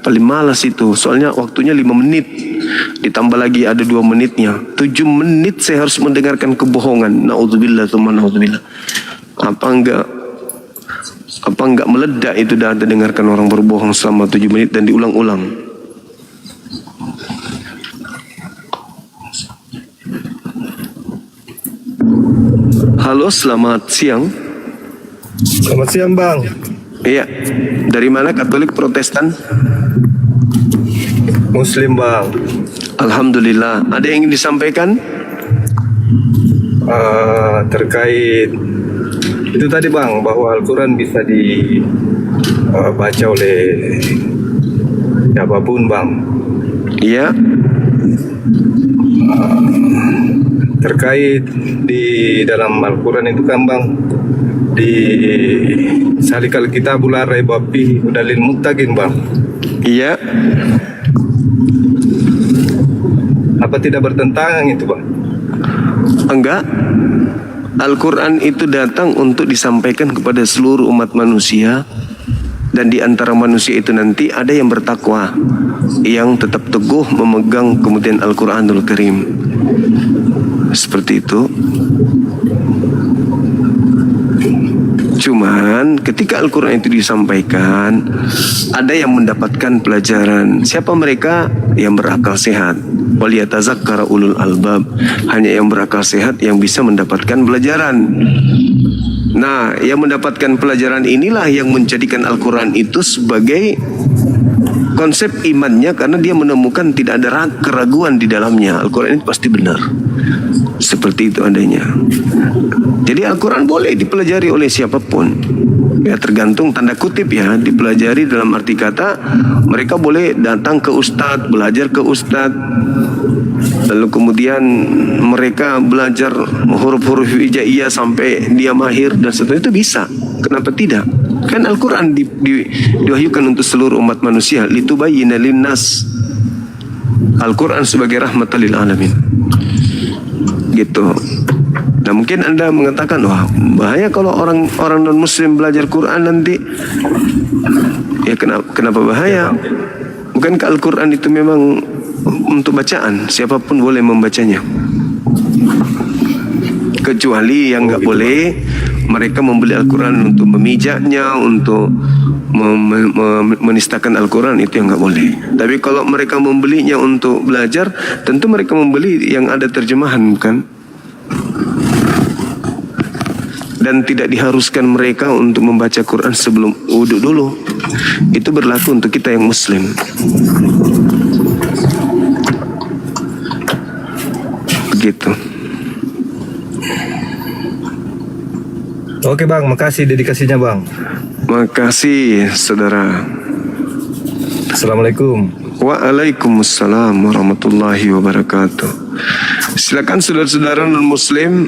Paling malas itu, soalnya waktunya 5 menit. Ditambah lagi ada 2 menitnya. 7 menit saya harus mendengarkan kebohongan. Naudzubillah, tsumma naudzubillah. Apa enggak meledak itu dah Anda dengarkan orang berbohong selama 7 menit dan diulang-ulang. Halo, selamat siang. Selamat siang Bang. Iya, dari mana, Katolik, Protestan? Muslim Bang. Alhamdulillah. Ada yang ingin disampaikan? Terkait itu tadi Bang, bahwa Al-Quran bisa dibaca oleh siapapun Bang. Iya. Terkait di dalam Al-Quran itu kan Bang, di Salikal Kitabul la raiba fihi hudal lil muttaqin Bang. Iya. Apa tidak bertentangan itu Bang? Enggak. Al-Quran itu datang untuk disampaikan kepada seluruh umat manusia. Dan di antara manusia itu nanti ada yang bertakwa, yang tetap teguh memegang kemudian Al-Quranul Karim. Seperti itu. Cuman ketika Al-Quran itu disampaikan, ada yang mendapatkan pelajaran. Siapa mereka? Yang berakal sehat. Waliyatazakkara ulul albab. Hanya yang berakal sehat yang bisa mendapatkan pelajaran. Nah, yang mendapatkan pelajaran inilah yang menjadikan Al-Quran itu sebagai konsep imannya, karena dia menemukan tidak ada keraguan di dalamnya. Al-Quran itu pasti benar. Seperti itu adanya. Jadi Al-Quran boleh dipelajari oleh siapapun. Ya, tergantung tanda kutip ya, dipelajari dalam arti kata mereka boleh datang ke ustadz, belajar ke ustadz, lalu kemudian mereka belajar huruf-huruf hijaiyah sampai dia mahir dan seterusnya, itu bisa. Kenapa tidak? Kan Al-Quran diwahyukan untuk seluruh umat manusia, litubayyina linnas. Al-Quran sebagai rahmatan lil alamin. Gitu. Nah, mungkin Anda mengatakan, wah bahaya kalau orang non muslim belajar Quran nanti. Ya kenapa bahaya? Bukankah Al-Quran itu memang untuk bacaan, siapapun boleh membacanya. Kecuali yang nggak boleh, mereka membeli Al-Quran untuk memijaknya, untuk menistakan Al-Quran, itu yang nggak boleh. Tapi kalau mereka membelinya untuk belajar, tentu mereka membeli yang ada terjemahan, bukan? Dan tidak diharuskan mereka untuk membaca Quran sebelum wudhu dulu. Itu berlaku untuk kita yang muslim. Begitu. Oke Bang, makasih dedikasinya Bang. Makasih saudara. Assalamualaikum. Waalaikumsalam warahmatullahi wabarakatuh. Silakan saudara-saudara non muslim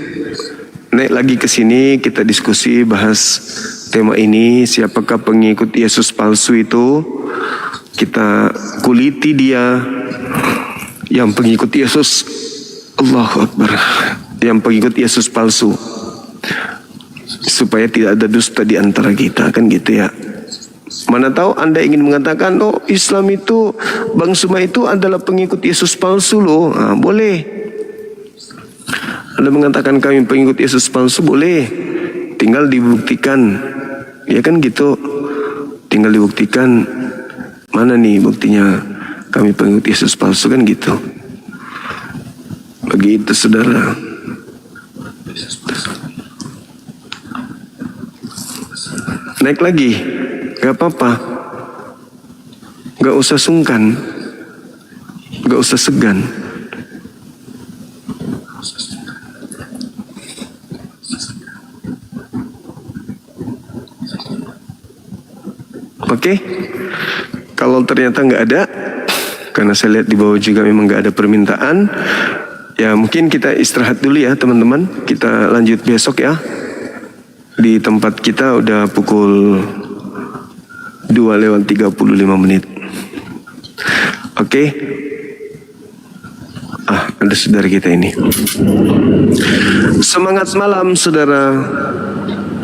naik lagi ke sini, kita diskusi bahas tema ini, siapakah pengikut Yesus palsu itu. Kita kuliti dia, yang pengikut Yesus, Allahu Akbar, yang pengikut Yesus palsu, supaya tidak ada dusta di antara kita, kan gitu ya. Mana tahu Anda ingin mengatakan, oh Islam itu, Bang Suma itu adalah pengikut Yesus palsu loh. Nah, boleh. Anda mengatakan kami pengikut Yesus palsu, boleh. Tinggal dibuktikan. Ya kan gitu. Tinggal dibuktikan. Mana nih buktinya kami pengikut Yesus palsu, kan gitu. Begitu saudara. Naik lagi. Gak apa-apa. Gak usah sungkan. Gak usah segan. Oke, kalau ternyata nggak ada, karena saya lihat di bawah juga memang nggak ada permintaan, ya mungkin kita istirahat dulu ya teman-teman. Kita lanjut besok ya. Di tempat kita udah pukul 2:35. Oke. Ada saudara kita ini. Semangat malam saudara.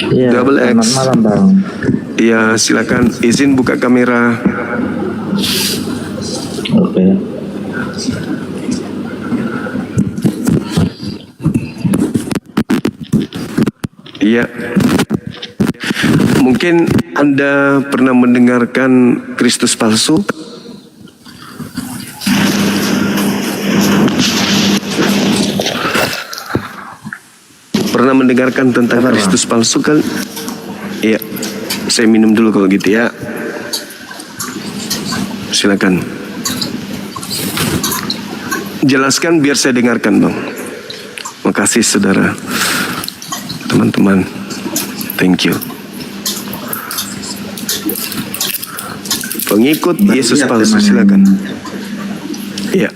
Iya, Double X. selamat malam Bang. Iya, silakan izin buka kamera. Oke. Iya. Mungkin Anda pernah mendengarkan Kristus palsu? Pernah mendengarkan tentang Kristus palsu kan? Iya. Saya minum dulu kalau gitu ya. Silakan. Jelaskan biar saya dengarkan, Bang. Makasih saudara. Teman-teman. Thank you. Pengikut Yesus palsu, silakan. Iya.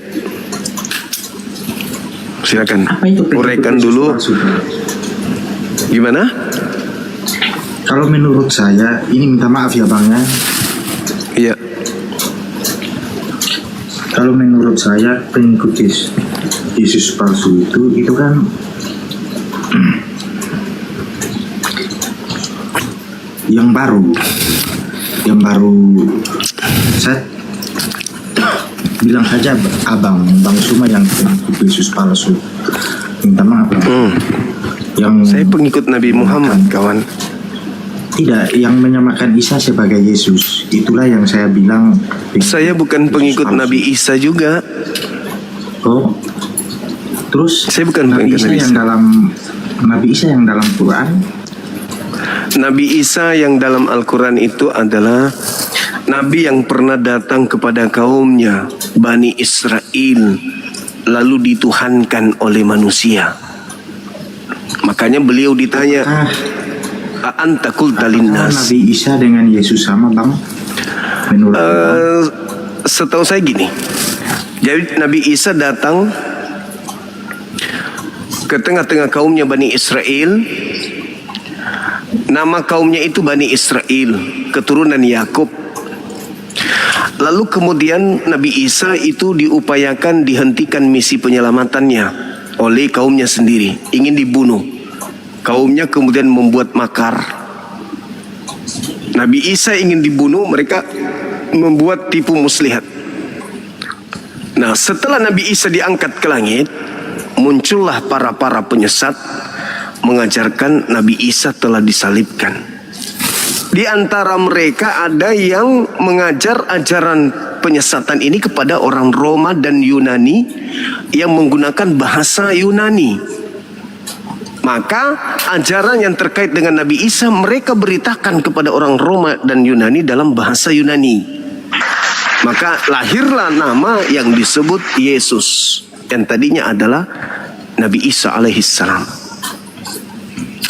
Silakan. Uraikan dulu. Gimana? Kalau menurut saya, ini minta maaf ya Bang ya. Iya. Kalau menurut saya pengikut Yesus palsu itu kan yang baru saya bilang saja Bang Suma yang pengikut Yesus palsu. Minta maaf ya. Yang saya pengikut Nabi Muhammad, kawan. Tidak, yang menyamakan Isa sebagai Yesus. Itulah yang saya bilang. Saya bukan pengikut Nabi Isa juga. Oh. Terus saya bukan Nabi pengikut Isa Nabi yang Isa. Nabi Isa yang dalam Quran. Nabi Isa yang dalam Al-Quran itu adalah Nabi yang pernah datang kepada kaumnya, Bani Israel, lalu dituhankan oleh manusia. Makanya beliau ditanya, anta qulta linnas. Nabi Isa dengan Yesus sama Bang? Menurut setahu saya gini. Jadi Nabi Isa datang ke tengah-tengah kaumnya Bani Israel. Nama kaumnya itu Bani Israel, keturunan Yakub. Lalu kemudian Nabi Isa itu diupayakan dihentikan misi penyelamatannya oleh kaumnya sendiri, ingin dibunuh. Kaumnya kemudian membuat makar. Nabi Isa ingin dibunuh, mereka membuat tipu muslihat. Nah, setelah Nabi Isa diangkat ke langit, muncullah para penyesat mengajarkan Nabi Isa telah disalibkan. Di antara mereka ada yang mengajar ajaran penyesatan ini kepada orang Roma dan Yunani yang menggunakan bahasa Yunani. Maka ajaran yang terkait dengan Nabi Isa mereka beritakan kepada orang Roma dan Yunani dalam bahasa Yunani. Maka lahirlah nama yang disebut Yesus, yang tadinya adalah Nabi Isa alaihissalam.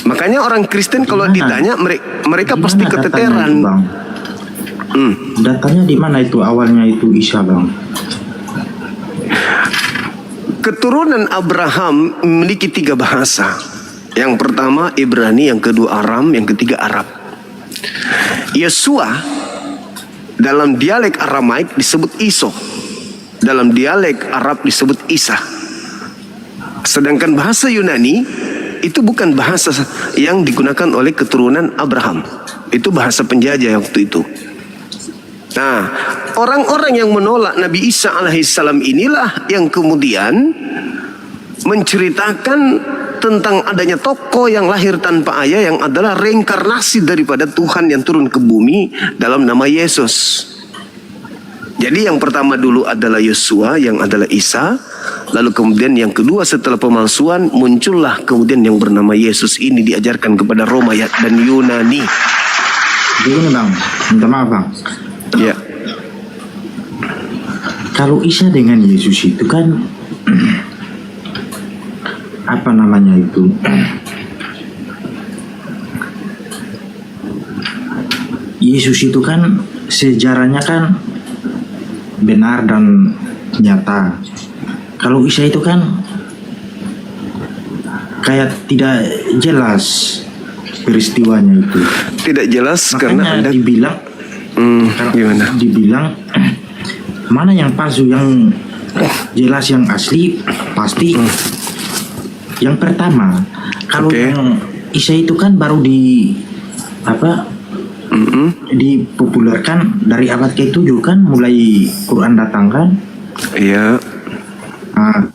Makanya orang Kristen kalau ditanya mereka pasti keteteran. Datanya di mana itu awalnya itu Isa Bang? Keturunan Abraham memiliki 3 bahasa. Yang pertama Ibrani, yang kedua Aram, yang ketiga Arab. Yesua dalam dialek Aramaik disebut Iso, dalam dialek Arab disebut Isa. Sedangkan bahasa Yunani itu bukan bahasa yang digunakan oleh keturunan Abraham. Itu bahasa penjajah waktu itu. Nah, orang-orang yang menolak Nabi Isa alaihissalam inilah yang kemudian menceritakan tentang adanya tokoh yang lahir tanpa ayah yang adalah reinkarnasi daripada Tuhan yang turun ke bumi dalam nama Yesus. Jadi yang pertama dulu adalah Yesua yang adalah Isa. Lalu kemudian yang kedua setelah pemalsuan muncullah kemudian yang bernama Yesus ini diajarkan kepada Roma dan Yunani. Begini Bang, minta maaf Bang. Ya. Kalau Isa dengan Yesus itu kan apa namanya itu? Yesus itu kan sejarahnya kan benar dan nyata. Kalau Isa itu kan kayak tidak jelas peristiwanya itu. Tidak jelas. Makanya karena Anda dibilang gimana? Dibilang mana yang palsu, yang jelas, yang asli pasti. Yang pertama, kalau Isa itu kan baru dipopulerkan dari abad ke-7 kan, mulai Quran datang kan. Iya. Nah,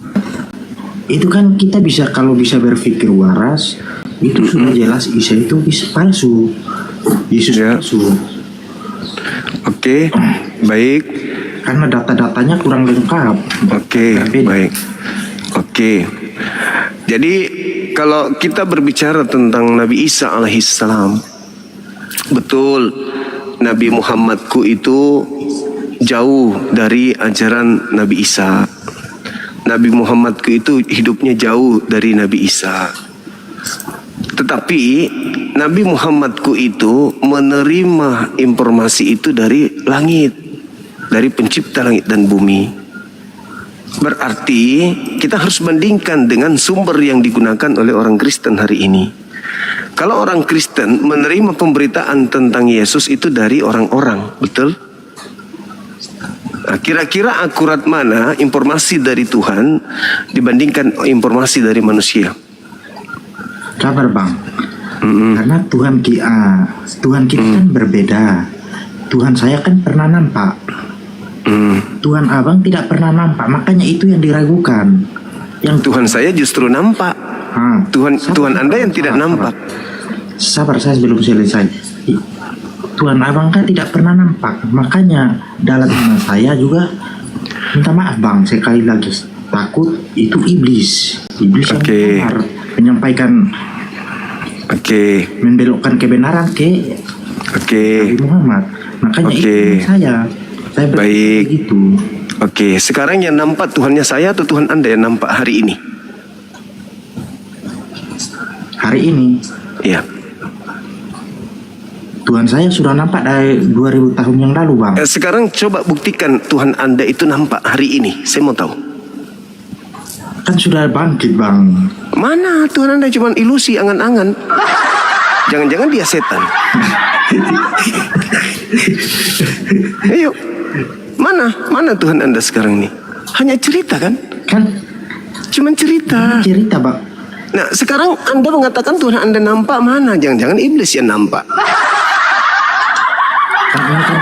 itu kan kita kalau bisa berpikir waras, itu sudah jelas Isa itu bisa palsu, Yesus palsu. Oke, baik. Karena data-datanya kurang lengkap. Oke, baik. Oke. Jadi kalau kita berbicara tentang Nabi Isa alaihissalam, betul Nabi Muhammadku itu jauh dari ajaran Nabi Isa. Nabi Muhammadku itu hidupnya jauh dari Nabi Isa. Tetapi Nabi Muhammadku itu menerima informasi itu dari langit, dari pencipta langit dan bumi. Berarti kita harus bandingkan dengan sumber yang digunakan oleh orang Kristen hari ini. Kalau orang Kristen menerima pemberitaan tentang Yesus itu dari orang-orang, betul? Nah, kira-kira akurat mana informasi dari Tuhan dibandingkan informasi dari manusia? Kabar bang, karena Tuhan kita kan berbeda. Tuhan saya kan pernah nampak, Tuhan abang tidak pernah nampak, makanya itu yang diragukan. Yang Tuhan saya justru nampak. Tuhan Anda yang tidak nampak. Sabar, saya belum selesai. Tuhan abang kan tidak pernah nampak, makanya dalam iman saya juga minta maaf bang sekali lagi, takut itu iblis yang benar, menyampaikan, membelokkan kebenaran ke Nabi Muhammad. Makanya itu saya baik gitu. Oke, sekarang yang nampak Tuhannya saya atau Tuhan Anda yang nampak hari ini? Hari ini? Iya. Tuhan saya sudah nampak dari 2000 tahun yang lalu bang. Sekarang coba buktikan Tuhan Anda itu nampak hari ini. Saya mau tahu. Kan sudah bangkit bang. Mana Tuhan Anda cuma ilusi, angan-angan. Jangan-jangan dia setan. Ayo, mana Tuhan Anda sekarang ini? Hanya cerita kan? Cuman cerita. Cerita bang. Nah sekarang Anda mengatakan Tuhan Anda nampak, mana? Jangan-jangan iblis yang nampak.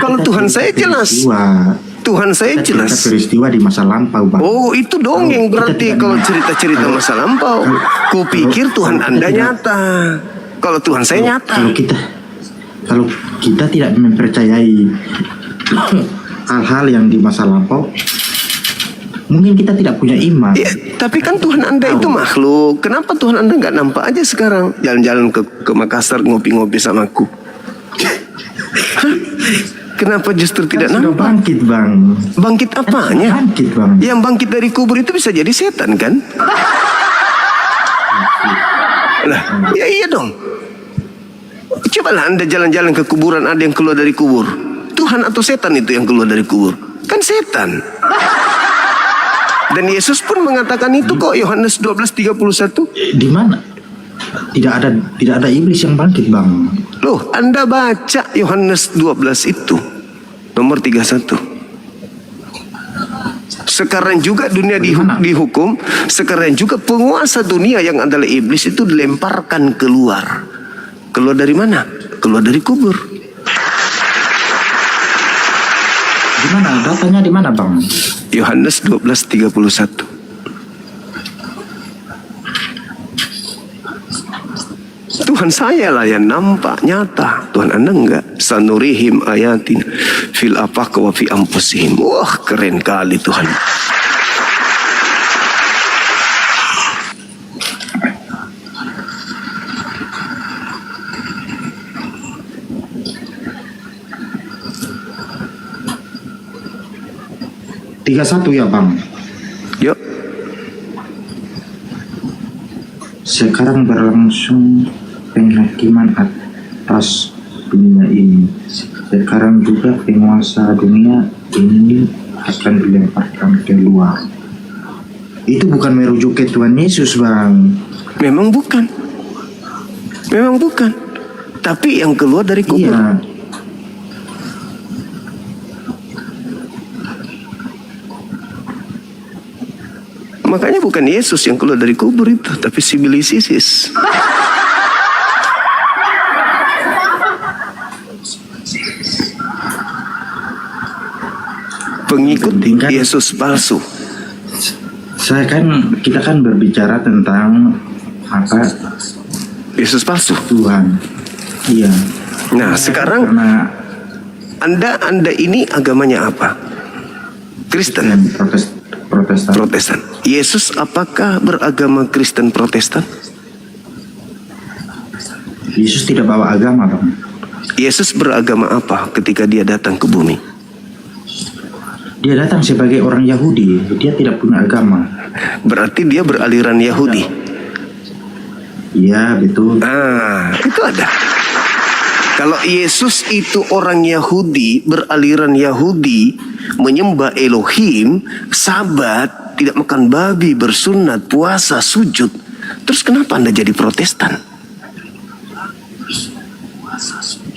Kalau Tuhan saya jelas. Tuhan saya jelas. Peristiwa di masa lampau bang. Oh itu dongeng berarti kalau cerita-cerita masa lampau. Kupikir Tuhan Anda nyata. Kalau Tuhan saya nyata. Kalau kita tidak mempercayai hal-hal yang di masa lampau, mungkin kita tidak punya iman. Ya, tapi kan Tuhan Anda itu makhluk. Kenapa Tuhan Anda nggak nampak aja sekarang? Jalan-jalan ke Makassar ngopi-ngopi sama aku. Kenapa justru tidak nampak? Bangkit bang. Bangkit apanya? Bangkit bang. Yang bangkit dari kubur itu bisa jadi setan kan? Lah, ya iya dong. Cobalah Anda jalan-jalan ke kuburan, ada yang keluar dari kubur. Tuhan atau setan itu yang keluar dari kubur? Kan setan. Dan Yesus pun mengatakan itu kok, Yohanes 12:31. Di mana? Tidak ada iblis yang bangkit bang. Loh, Anda baca Yohanes 12 itu nomor 31. Sekarang juga dunia dihukum. Sekarang juga penguasa dunia yang adalah iblis itu dilemparkan keluar. Keluar dari mana? Keluar dari kubur. Di mana? Datanya di mana bang? Yohanes 12:31. Tuhan saya lah yang nampak nyata, Tuhan Anda enggak. Sanurihim ayatin fil afaq wa fi anfusihim. Wah, keren kali Tuhan. Tiga satu ya bang. Yuk. Sekarang berlangsung penghakiman atas dunia ini. Sekarang juga penguasa dunia ini akan dilemparkan keluar. Itu bukan merujuk ke Tuhan Yesus bang. Memang bukan. Memang bukan. Tapi yang keluar dari kubur. Iya. Makanya bukan Yesus yang keluar dari kubur itu, tapi si iblis Isis. pengikut Yesus palsu. Kita kan berbicara tentang apa? Yesus palsu. Tuhan. Iya. Nah, sekarang Anda ini agamanya apa? Kristen. Protestan. Yesus apakah beragama Kristen Protestan? Yesus tidak bawa agama, Bang. Yesus beragama apa ketika dia datang ke bumi? Dia datang sebagai orang Yahudi, dia tidak punya agama. Berarti dia beraliran Yahudi. Iya, betul. Itu ada. Kalau Yesus itu orang Yahudi, beraliran Yahudi, menyembah Elohim, sabat, tidak makan babi, bersunat, puasa, sujud. Terus kenapa Anda jadi Protestan?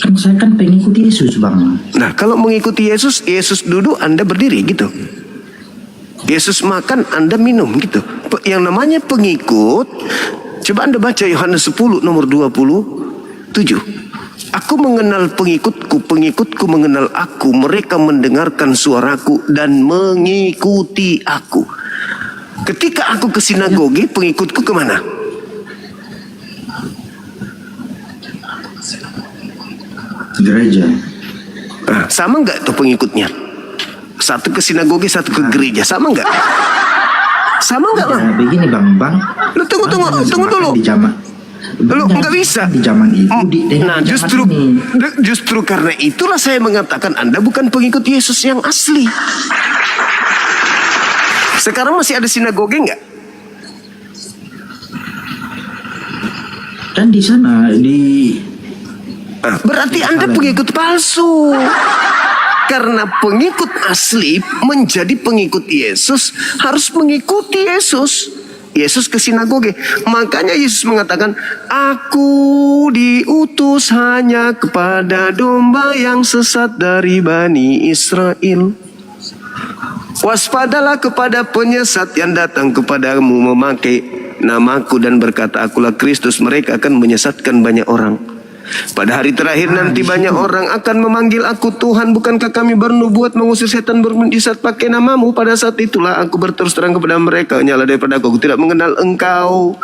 Kan saya kan pengikut Yesus, Bang. Nah, kalau mengikuti Yesus, Yesus duduk, Anda berdiri gitu. Yesus makan, Anda minum gitu. Yang namanya pengikut, coba Anda baca Yohanes 10 nomor 27. Aku mengenal pengikutku, pengikutku mengenal aku, mereka mendengarkan suaraku dan mengikuti aku. Ketika aku ke sinagoge, pengikutku kemana? Gereja. Sama nggak tuh pengikutnya? Satu ke sinagoge, satu ke gereja, sama nggak? Sama nggak, Bang? Begini, Bang. Lu tunggu dulu. Di zaman. Lu nggak bisa. Di zaman itu. Nah, justru karena itulah saya mengatakan Anda bukan pengikut Yesus yang asli. Sekarang masih ada sinagoge nggak? Dan di sana berarti Anda pengikut palsu. Karena pengikut asli menjadi pengikut Yesus harus mengikuti Yesus. Yesus ke sinagoge. Makanya Yesus mengatakan, aku diutus hanya kepada domba yang sesat dari Bani Israel. Waspadalah kepada penyesat yang datang kepadamu memakai namaku dan berkata, akulah Kristus. Mereka akan menyesatkan banyak orang. Pada hari terakhir nanti banyak orang akan memanggil aku Tuhan, bukankah kami bernubuat mengusir setan bermujizat pakai namamu? Pada saat itulah aku berterus terang kepada mereka, nyala daripada aku tidak mengenal engkau.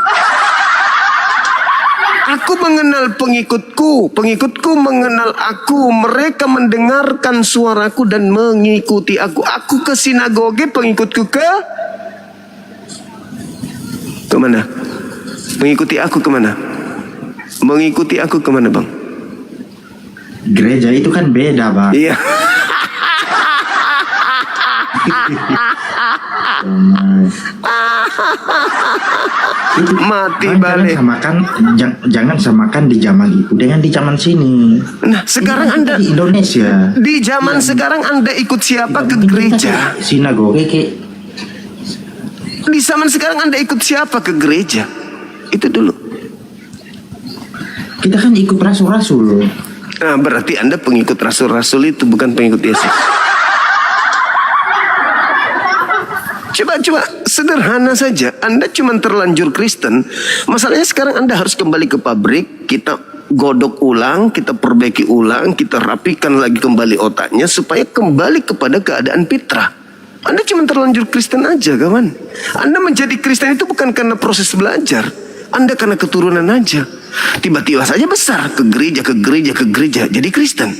Aku mengenal pengikutku, pengikutku mengenal aku, mereka mendengarkan suaraku dan mengikuti aku. Aku ke sinagoge, pengikutku kemana? Mengikuti aku kemana? Mengikuti aku kemana, Bang? Gereja itu kan beda, Bang. Iya. Mati balik. Jangan samakan di zaman itu dengan di zaman sini. Nah, sekarang Anda di Indonesia. Di zaman sekarang Anda ikut siapa ke gereja? Sinagoge Di zaman sekarang Anda ikut siapa ke gereja? Itu dulu. Kita kan ikut rasul-rasul. Nah, berarti Anda pengikut rasul-rasul itu, bukan pengikut Yesus. Coba sederhana saja. Anda cuma terlanjur Kristen. Masalahnya sekarang Anda harus kembali ke pabrik. Kita godok ulang, kita perbaiki ulang, kita rapikan lagi kembali otaknya supaya kembali kepada keadaan fitrah. Anda cuma terlanjur Kristen aja, kawan. Anda menjadi Kristen itu bukan karena proses belajar. Anda karena keturunan aja. Tiba-tiba saja besar ke gereja jadi Kristen.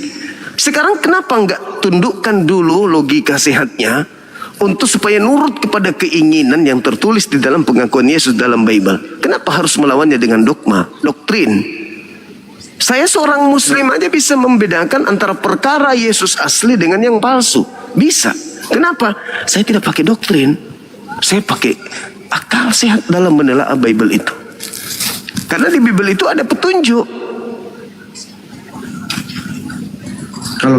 Sekarang kenapa nggak tundukkan dulu logika sehatnya untuk supaya nurut kepada keinginan yang tertulis di dalam pengakuan Yesus dalam Bible? Kenapa harus melawannya dengan dogma, doktrin? Saya seorang Muslim aja bisa membedakan antara perkara Yesus asli dengan yang palsu. Bisa. Kenapa? Saya tidak pakai doktrin. Saya pakai akal sehat dalam menelaah Bible itu. Karena di Bible itu ada petunjuk. Kalau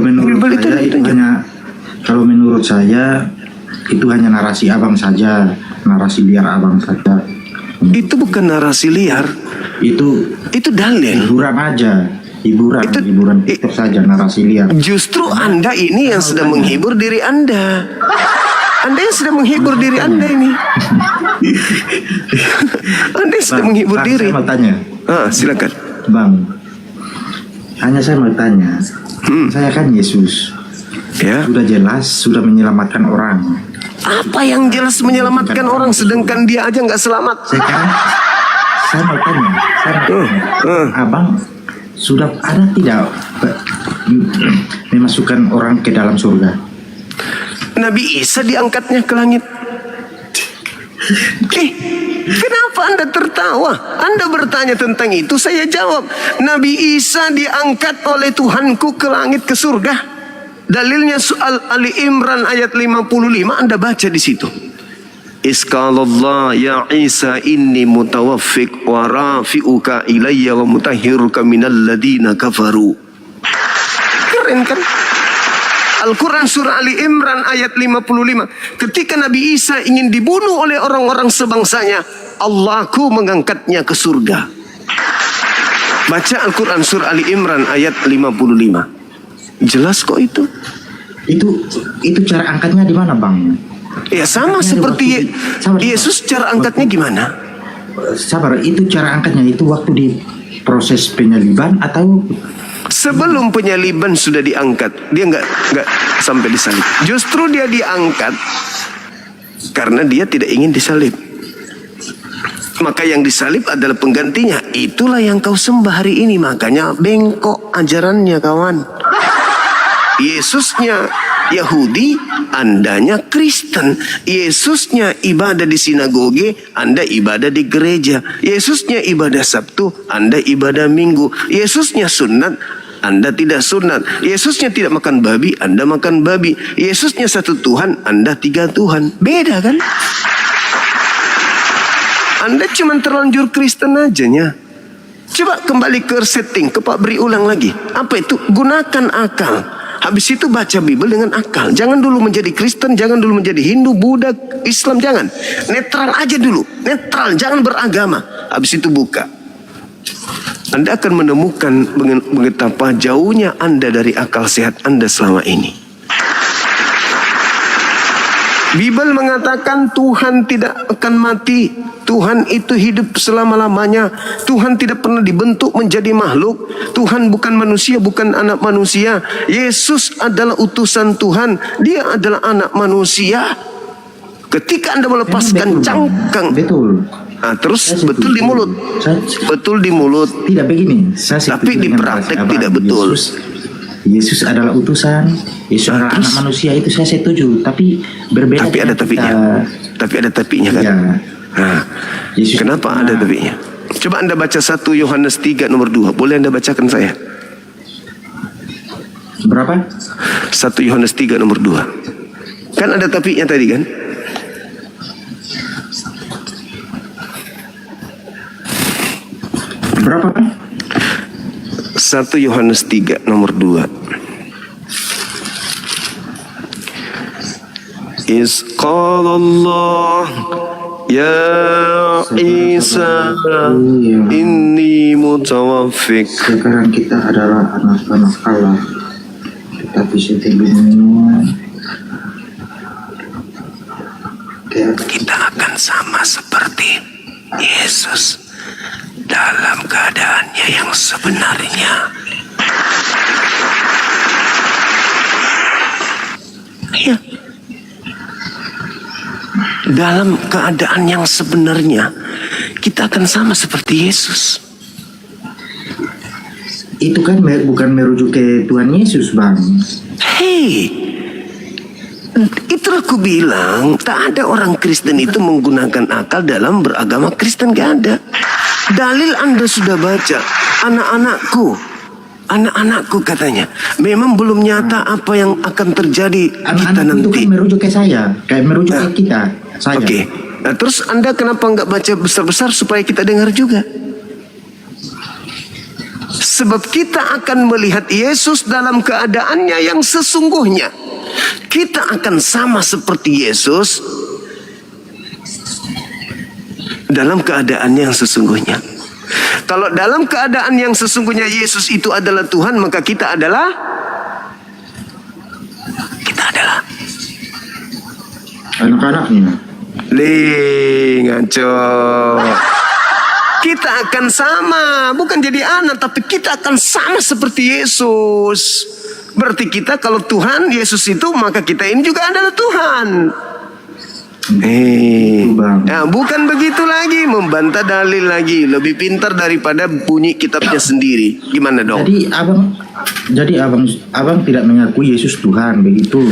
menurut saya itu hanya narasi abang saja, narasi liar abang saja. Itu bukan narasi liar. Itu dalil. Hiburan aja. Hiburan itu saja, narasi liar. Justru Anda ini yang sedang menghibur diri Anda. Anda yang sedang menghibur diri Anda ini. Anda yang sedang menghibur diri. Saya mau tanya. Silakan. Bang, hanya saya mau tanya. Saya kan Yesus. Ya. Sudah jelas, sudah menyelamatkan orang. Apa yang jelas menyelamatkan orang sedangkan dia aja nggak selamat? Sekarang saya mau tanya, abang sudah ada tidak memasukkan orang ke dalam surga? Nabi Isa diangkatnya ke langit. Kenapa Anda tertawa? Anda bertanya tentang itu, saya jawab. Nabi Isa diangkat oleh Tuhanku ke langit, ke surga. Dalilnya soal Ali Imran ayat 55, Anda baca di situ. Isqalallah ya Isa inni mutawaffik wa rafi'uka ilayya wa mutahhiruka minal ladina kafaru. Keren kan? Al-Quran surah Ali Imran ayat 55. Ketika Nabi Isa ingin dibunuh oleh orang-orang sebangsanya, Allahku mengangkatnya ke surga. Baca Al-Quran surah Ali Imran ayat 55. Jelas kok itu. Itu cara angkatnya di mana, Bang? Ya sama seperti Yesus, cara angkatnya gimana? Sabar, itu cara angkatnya itu waktu di proses penyaliban atau sebelum penyaliban sudah diangkat? Dia nggak sampai disalib. Justru dia diangkat karena dia tidak ingin disalib. Maka yang disalib adalah penggantinya. Itulah yang kau sembah hari ini. Makanya bengkok ajarannya, kawan. Yesusnya Yahudi, Andanya Kristen. Yesusnya ibadah di sinagoge, Anda ibadah di gereja. Yesusnya ibadah Sabtu, Anda ibadah Minggu. Yesusnya sunat, Anda tidak sunat. Yesusnya tidak makan babi, Anda makan babi. Yesusnya satu Tuhan, Anda tiga Tuhan. Beda kan? Anda cuma terlanjur Kristen ajanya. Coba kembali ke setting, ke Pak beri ulang lagi. Apa itu? Gunakan akal. Habis itu baca Bible dengan akal. Jangan dulu menjadi Kristen, jangan dulu menjadi Hindu, Buddha, Islam, jangan. Netral aja dulu. Netral, jangan beragama. Habis itu buka. Anda akan menemukan betapa jauhnya Anda dari akal sehat Anda selama ini. Bible mengatakan Tuhan tidak akan mati. Tuhan itu hidup selama-lamanya. Tuhan tidak pernah dibentuk menjadi makhluk. Tuhan bukan manusia, bukan anak manusia. Yesus adalah utusan Tuhan. Dia adalah anak manusia. Ketika Anda melepaskan cangkang, betul. Nah, terus betul di mulut. Betul di mulut. Tidak begini. Tapi di praktek tidak betul. Yesus adalah utusan, Yesus adalah anak manusia, itu saya setuju. Tapi berbeda. Tapi ada tapinya. Tapi ada tapinya kan? Ya. Nah, kenapa ada tapinya? Coba Anda baca 1 Yohanes 3 nomor 2. Boleh Anda bacakan saya? Berapa? 1 Yohanes 3 nomor 2. Kan ada tapinya tadi kan? Berapa? 1 Yohanes 3 nomor 2. Is qala Allah ya Isa inni mutawaffik. Sekarang kita adalah anak-anak Allah, tetapi sebelumnya kita akan sama seperti Yesus dalam keadaannya yang sebenarnya. Ya. Dalam keadaan yang sebenarnya kita akan sama seperti Yesus. Itu kan bukan merujuk ke Tuhan Yesus, Bang. Hei, itulah aku bilang, tak ada orang Kristen itu menggunakan akal dalam beragama Kristen, gak ada. Dalil Anda sudah baca. Anak-anakku katanya, memang belum nyata apa yang akan terjadi kita nanti. Itu kan merujuk ke saya, kayak merujuk ke kita. Oke. Nah, terus Anda kenapa nggak baca besar-besar supaya kita dengar juga? Sebab kita akan melihat Yesus dalam keadaannya yang sesungguhnya. Kita akan sama seperti Yesus dalam keadaannya yang sesungguhnya. Kalau dalam keadaan yang sesungguhnya Yesus itu adalah Tuhan, maka kita adalah anak-anaknya. Ngaco. Kita akan sama, bukan jadi anak, tapi kita akan sama seperti Yesus. Berarti kita kalau Tuhan Yesus itu, maka kita ini juga adalah Tuhan. Nah, bukan begitu lagi, membantah dalil lagi, lebih pintar daripada bunyi kitabnya sendiri. Gimana dong? Jadi abang tidak mengakui Yesus Tuhan begitu?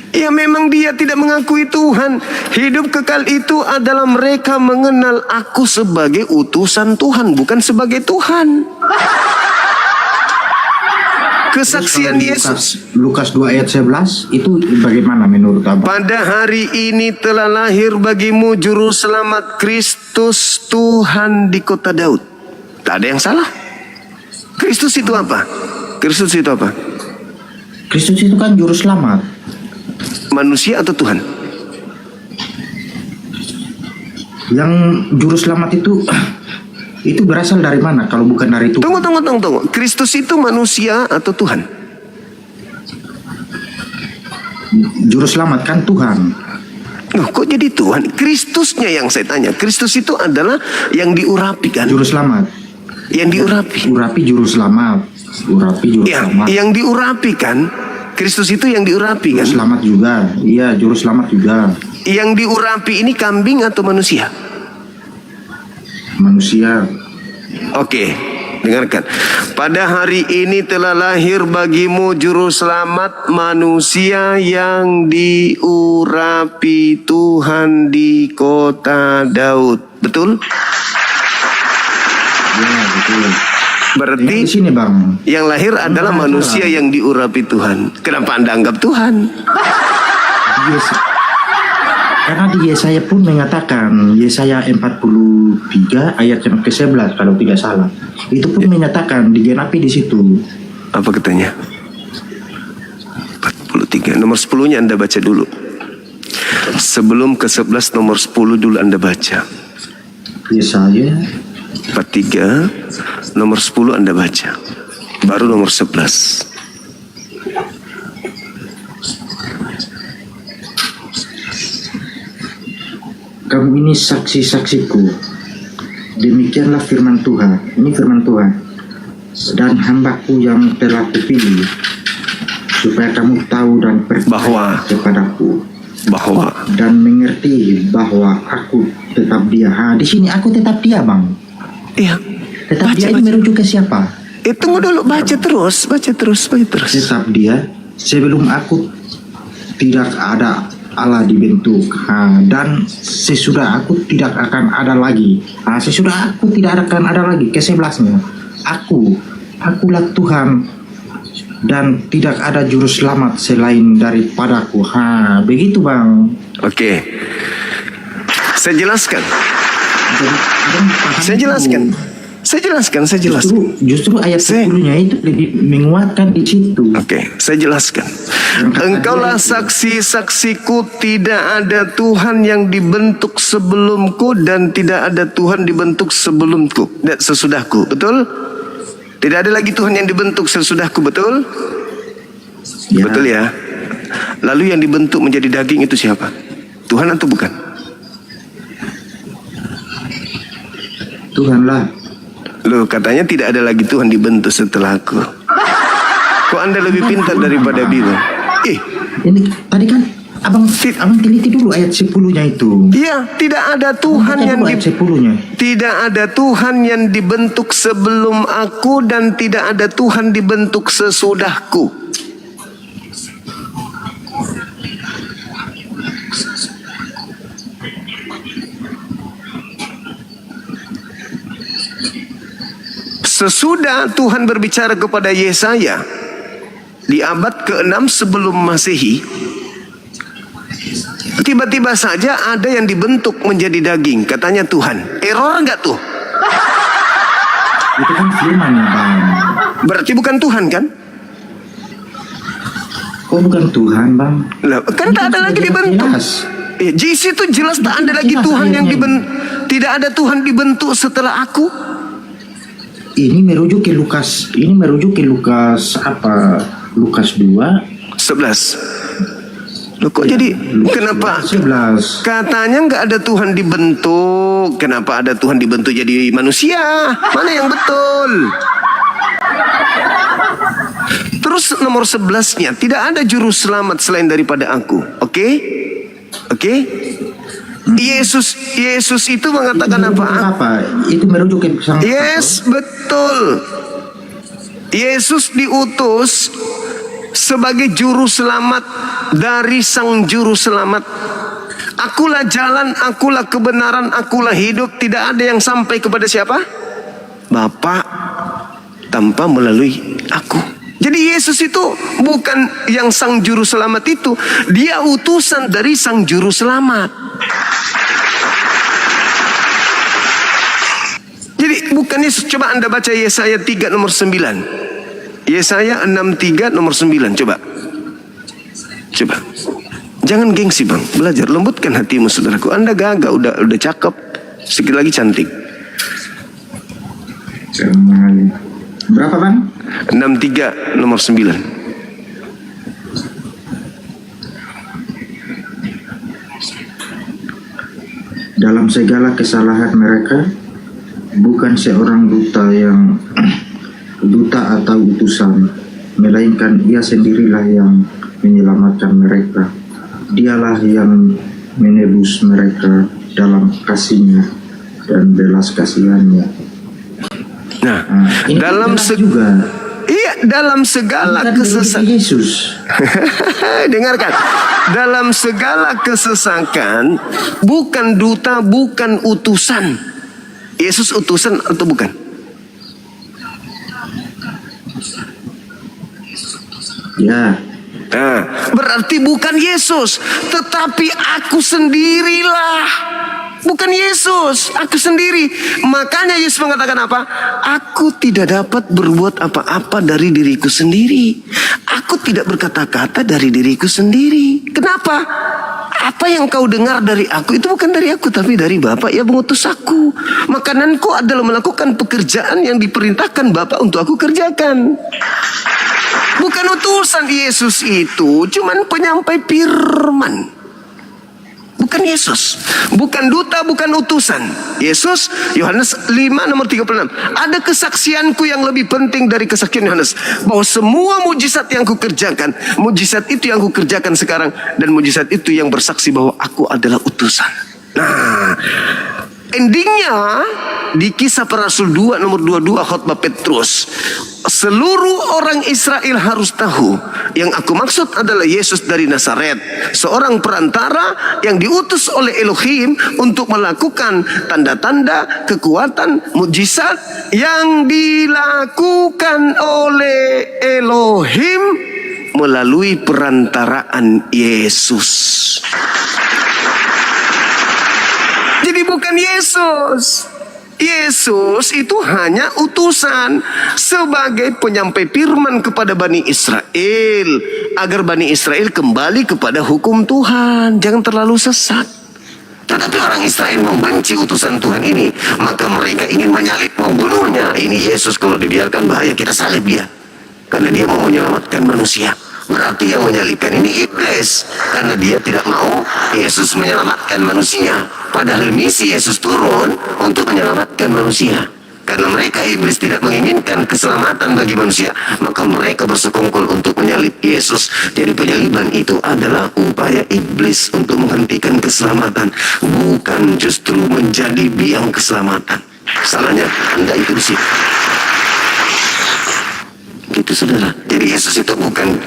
Ya memang dia tidak mengakui Tuhan. Hidup kekal itu adalah mereka mengenal aku sebagai utusan Tuhan, bukan sebagai Tuhan. Kesaksian Yesus. Lukas 2 ayat 11 itu bagaimana menurut abang? Pada hari ini telah lahir bagimu juru selamat Kristus Tuhan di kota Daud. Tak ada yang salah. Kristus itu apa? Kristus itu apa? Kristus itu kan juru selamat. Manusia atau Tuhan? Yang juru selamat itu berasal dari mana kalau bukan dari Tuhan? Tunggu. Kristus itu manusia atau Tuhan? Juru selamat kan Tuhan. Loh, kok jadi Tuhan? Kristusnya yang saya tanya. Kristus itu adalah yang diurapi kan? Juru selamat. Yang diurapi. Urapi juru selamat. Urapi juru selamat. Yang diurapi kan? Kristus itu yang diurapi kan? Juru selamat juga. Iya, juru selamat juga. Yang diurapi ini kambing atau manusia? Manusia. Oke, dengarkan. Pada hari ini telah lahir bagimu juru selamat, manusia yang diurapi Tuhan di kota Daud. Betul? Ya, betul. Berarti di sini, Bang, yang lahir adalah manusia yang diurapi Tuhan. Kenapa Anda anggap Tuhan? Yes. Karena di Yesaya pun mengatakan, Yesaya 43 ayat yang ke-11 kalau tidak salah. Itu pun menyatakan digenapi di situ. Apa katanya? 43. Nomor 10-nya Anda baca dulu. Sebelum ke 11 nomor 10 dulu Anda baca. Yesaya 43 nomor 10 Anda baca. Baru nomor 11. Kamu ini saksi-saksiku. Demikianlah firman Tuhan. Ini firman Tuhan. Dan hambaku yang telah kupilih, supaya kamu tahu dan percaya kepadaku. Dan mengerti bahwa aku tetap dia. Di sini aku tetap dia, Bang. Iya. Tetap dia ini merujuk ke siapa? Tunggu dulu, baca terus. Tetap dia. Sebelum aku tidak ada Allah dibentuk, dan sesudah aku tidak akan ada lagi. Sesudah aku tidak akan ada lagi. Ke-11-nya, akulah Tuhan, dan tidak ada juru selamat selain daripadaku. Begitu, Bang. Oke. Saya jelaskan. Saya jelaskan. Justru ayat 10-nya itu lebih menguatkan di situ. Oke, saya jelaskan. Engkaulah saksi-saksiku, tidak ada Tuhan yang dibentuk sebelumku dan tidak ada Tuhan dibentuk sebelumku dan sesudahku. Betul? Tidak ada lagi Tuhan yang dibentuk sesudahku, betul? Ya. Betul ya? Lalu yang dibentuk menjadi daging itu siapa? Tuhan atau bukan? Tuhanlah. Loh, katanya tidak ada lagi Tuhan dibentuk setelahku. Kok Anda lebih pintar daripada Bible? Ini tadi kan abang teliti dulu ayat 10-nya itu. Iya, tidak ada Tuhan tidak ada Tuhan yang dibentuk sebelum aku dan tidak ada Tuhan dibentuk sesudahku. Sesudah Tuhan berbicara kepada Yesaya di abad ke-6 sebelum Masehi, tiba-tiba saja ada yang dibentuk menjadi daging, katanya Tuhan. Error enggak tuh? Itu kan firman, Bang. Berarti bukan Tuhan kan? Kok bukan Tuhan, Bang? Lah, kan tak ada lagi dibentuk. JC itu jelas tak ada lagi Tuhan yang dibentuk. Tidak ada Tuhan dibentuk setelah aku. Ini merujuk ke Lukas. Ini merujuk ke Lukas apa? Lukas 2 11. Loh, kok jadi kenapa 11. Katanya nggak ada Tuhan dibentuk. Kenapa ada Tuhan dibentuk jadi manusia? Mana yang betul? Terus nomor 11-nya, tidak ada juru selamat selain daripada aku. Oke? Yesus itu mengatakan apa? Itu merujuk ke sang Yes, betul. Yesus diutus sebagai juru selamat dari sang juru selamat. Akulah jalan, akulah kebenaran, akulah hidup. Tidak ada yang sampai kepada siapa? Bapa tanpa melalui aku. Jadi Yesus itu bukan yang sang juru selamat itu. Dia utusan dari sang juru selamat. Jadi bukan Yesus. Coba Anda baca Yesaya 3 nomor 9. Yesaya 63 nomor 9. Coba. Jangan gengsi bang, belajar, lembutkan hatimu saudaraku. Anda gagah, udah cakep, sedikit lagi cantik. Berapa bang? 63 nomor 9. Dalam segala kesalahan mereka, bukan seorang duta atau utusan, melainkan ia sendirilah yang menyelamatkan mereka. Dialah yang menebus mereka dalam kasih-Nya dan belas kasihan-Nya. Nah, dalam segala kesesakan Yesus. Dengarkan, dalam segala kesesakan, bukan duta, bukan utusan. Yesus utusan atau bukan? Ya. Nah, berarti bukan Yesus, tetapi aku sendirilah. Bukan Yesus, aku sendiri. Makanya Yesus mengatakan apa? Aku tidak dapat berbuat apa-apa dari diriku sendiri. Aku tidak berkata-kata dari diriku sendiri. Kenapa? Apa yang kau dengar dari aku itu bukan dari aku, tapi dari Bapa yang mengutus aku. Makananku adalah melakukan pekerjaan yang diperintahkan Bapa untuk aku kerjakan. Bukan utusan. Yesus itu cuman penyampai firman. Bukan Yesus, bukan duta, bukan utusan. Yesus, Yohanes 5 nomor 36. Ada kesaksianku yang lebih penting dari kesaksian Yohanes, bahwa semua mujizat yang kukerjakan, mujizat itu yang kukerjakan sekarang, dan mujizat itu yang bersaksi bahwa aku adalah utusan. Nah, endingnya di Kisah Para Rasul 2 nomor 22 khotbah Petrus. Seluruh orang Israel harus tahu, yang aku maksud adalah Yesus dari Nazaret, seorang perantara yang diutus oleh Elohim untuk melakukan tanda-tanda, kekuatan, mujizat yang dilakukan oleh Elohim melalui perantaraan Yesus. Jadi bukan Yesus. Yesus itu hanya utusan sebagai penyampai firman kepada Bani Israel, agar Bani Israel kembali kepada hukum Tuhan, jangan terlalu sesat. Tetapi orang Israel membenci utusan Tuhan ini, maka mereka ingin menyalib, membunuhnya. Ini Yesus kalau dibiarkan bahaya, kita salib dia, karena dia mau menyelamatkan manusia. Berarti yang menyalibkan ini iblis, karena dia tidak mau Yesus menyelamatkan manusia. Padahal misi Yesus turun untuk menyelamatkan manusia. Karena mereka iblis tidak menginginkan keselamatan bagi manusia, maka mereka bersekongkol untuk menyalib Yesus. Jadi penyaliban itu adalah upaya iblis untuk menghentikan keselamatan, bukan justru menjadi biang keselamatan. Salahnya Anda itu di situ. Gitu saudara. Jadi Yesus itu bukan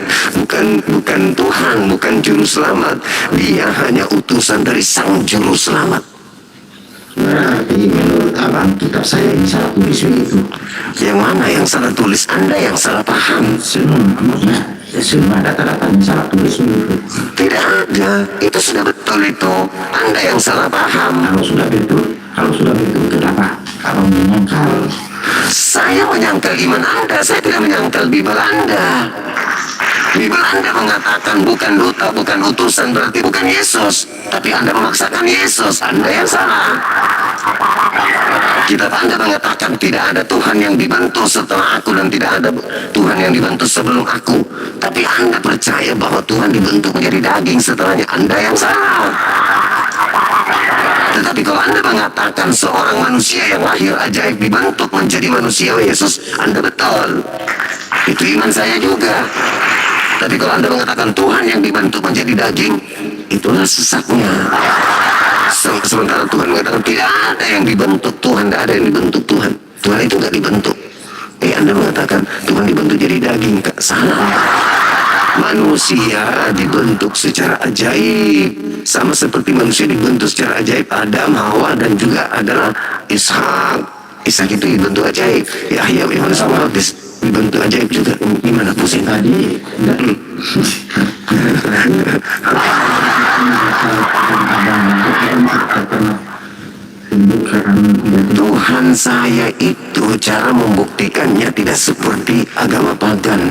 Tuhan, bukan juru selamat. Dia hanya utusan dari sang juru selamat. Berarti menurut abang kitab saya ini salah tulis begitu. Yang mana yang salah tulis? Anda yang salah paham. Semua data-datanya salah tulis begitu. Tidak ada. Itu sudah betul itu. Anda yang salah paham. Kalau sudah betul, kenapa abang menyangkal? Saya menyangkal iman Anda, saya tidak menyangkal Bible Anda. Bible Anda mengatakan bukan duta, bukan utusan, berarti bukan Yesus. Tapi Anda memaksakan Yesus, Anda yang salah. Kitab Anda mengatakan tidak ada Tuhan yang dibentuk setelah aku, dan tidak ada Tuhan yang dibentuk sebelum aku. Tapi Anda percaya bahwa Tuhan dibentuk menjadi daging setelahnya, Anda yang salah. Tetapi kalau Anda mengatakan seorang manusia yang lahir ajaib dibentuk menjadi manusia Yesus, Anda betul. Itu iman saya juga. Tapi kalau Anda mengatakan Tuhan yang dibentuk menjadi daging, itulah sesatnya. Sementara Tuhan mengatakan tidak ada yang dibentuk Tuhan, tidak ada yang dibentuk Tuhan. Tuhan itu nggak dibentuk. Anda mengatakan Tuhan dibentuk jadi daging, salah. Manusia dibentuk secara ajaib, sama seperti manusia dibentuk secara ajaib. Adam, Hawa, dan juga adalah Ishak. Ishak itu dibentuk ajaib. Yahya, Yohanes sama Baptis dibentuk ajaib juga. Gimana pusing tadi? Tuhan saya itu cara membuktikannya tidak seperti agama pagan.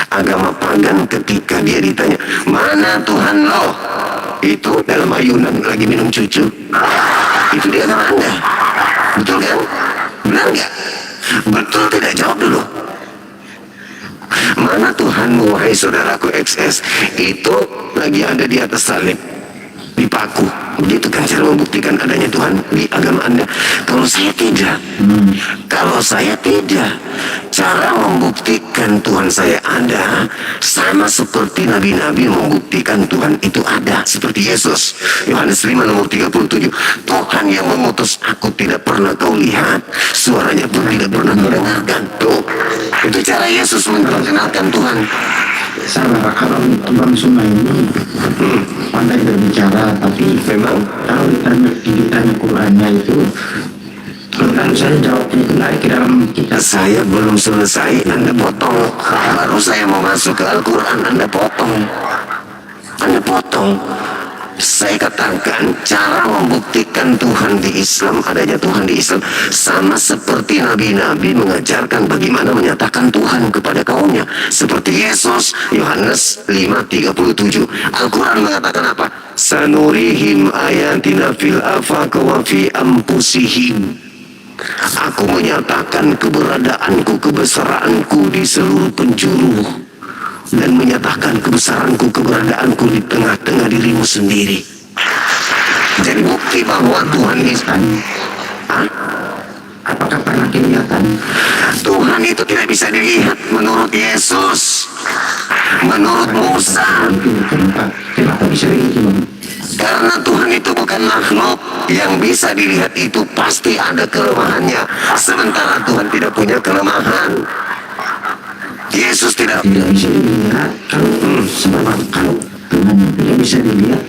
Agama pagan ketika dia ditanya, mana Tuhan lo? Itu dalam ayunan lagi minum cucu. Itu di agama Anda. Betul kan? Benar nggak? Betul tidak? Jawab dulu. Mana Tuhanmu, wahai saudaraku XS? Itu lagi ada di atas salib, dipaku. Begitu kan cara membuktikan adanya Tuhan di agama Anda. Kalau saya tidak, cara membuktikan Tuhan saya ada sama seperti nabi-nabi membuktikan Tuhan itu ada, seperti Yesus. Yohanes 5 nomor 37. Tuhan yang mengutus aku tidak pernah kau lihat, suaranya pun tidak pernah kau dengarkan. Tuh, itu cara Yesus memperkenalkan Tuhan. Sama kalau Bang Suma ini pandai berbicara, tapi memang kalau ditanya Qurannya itu, kalau saya jawabnya itu lari ke dalam kitab. Saya belum selesai, Anda potong. Baru saya mau masuk ke Al-Quran, Anda potong. Saya katakan cara membuktikan Tuhan di Islam, adanya Tuhan di Islam, sama seperti nabi-nabi mengajarkan bagaimana menyatakan Tuhan kepada kaumnya, seperti Yesus. Yohanes 5:37. Al-Quran mengatakan apa? Sanurihim ayatina fil afaq wa fi anfusihim. Aku menyatakan keberadaanku, kebesaranku di seluruh penjuru, dan menyatakan kebesaranku, keberadaanku di tengah-tengah dirimu sendiri. Jadi bukti bahwa Tuhan itu, apakah pernah kelihatan? Tuhan itu tidak bisa dilihat menurut Yesus, menurut Musa. Kenapa bisa begitu, Bang? Karena Tuhan itu bukan makhluk yang bisa dilihat, itu pasti ada kelemahannya. Sementara Tuhan tidak punya kelemahan. Yesus tidak bisa dilihat. Sebab kalau Tuhan tidak bisa dilihat,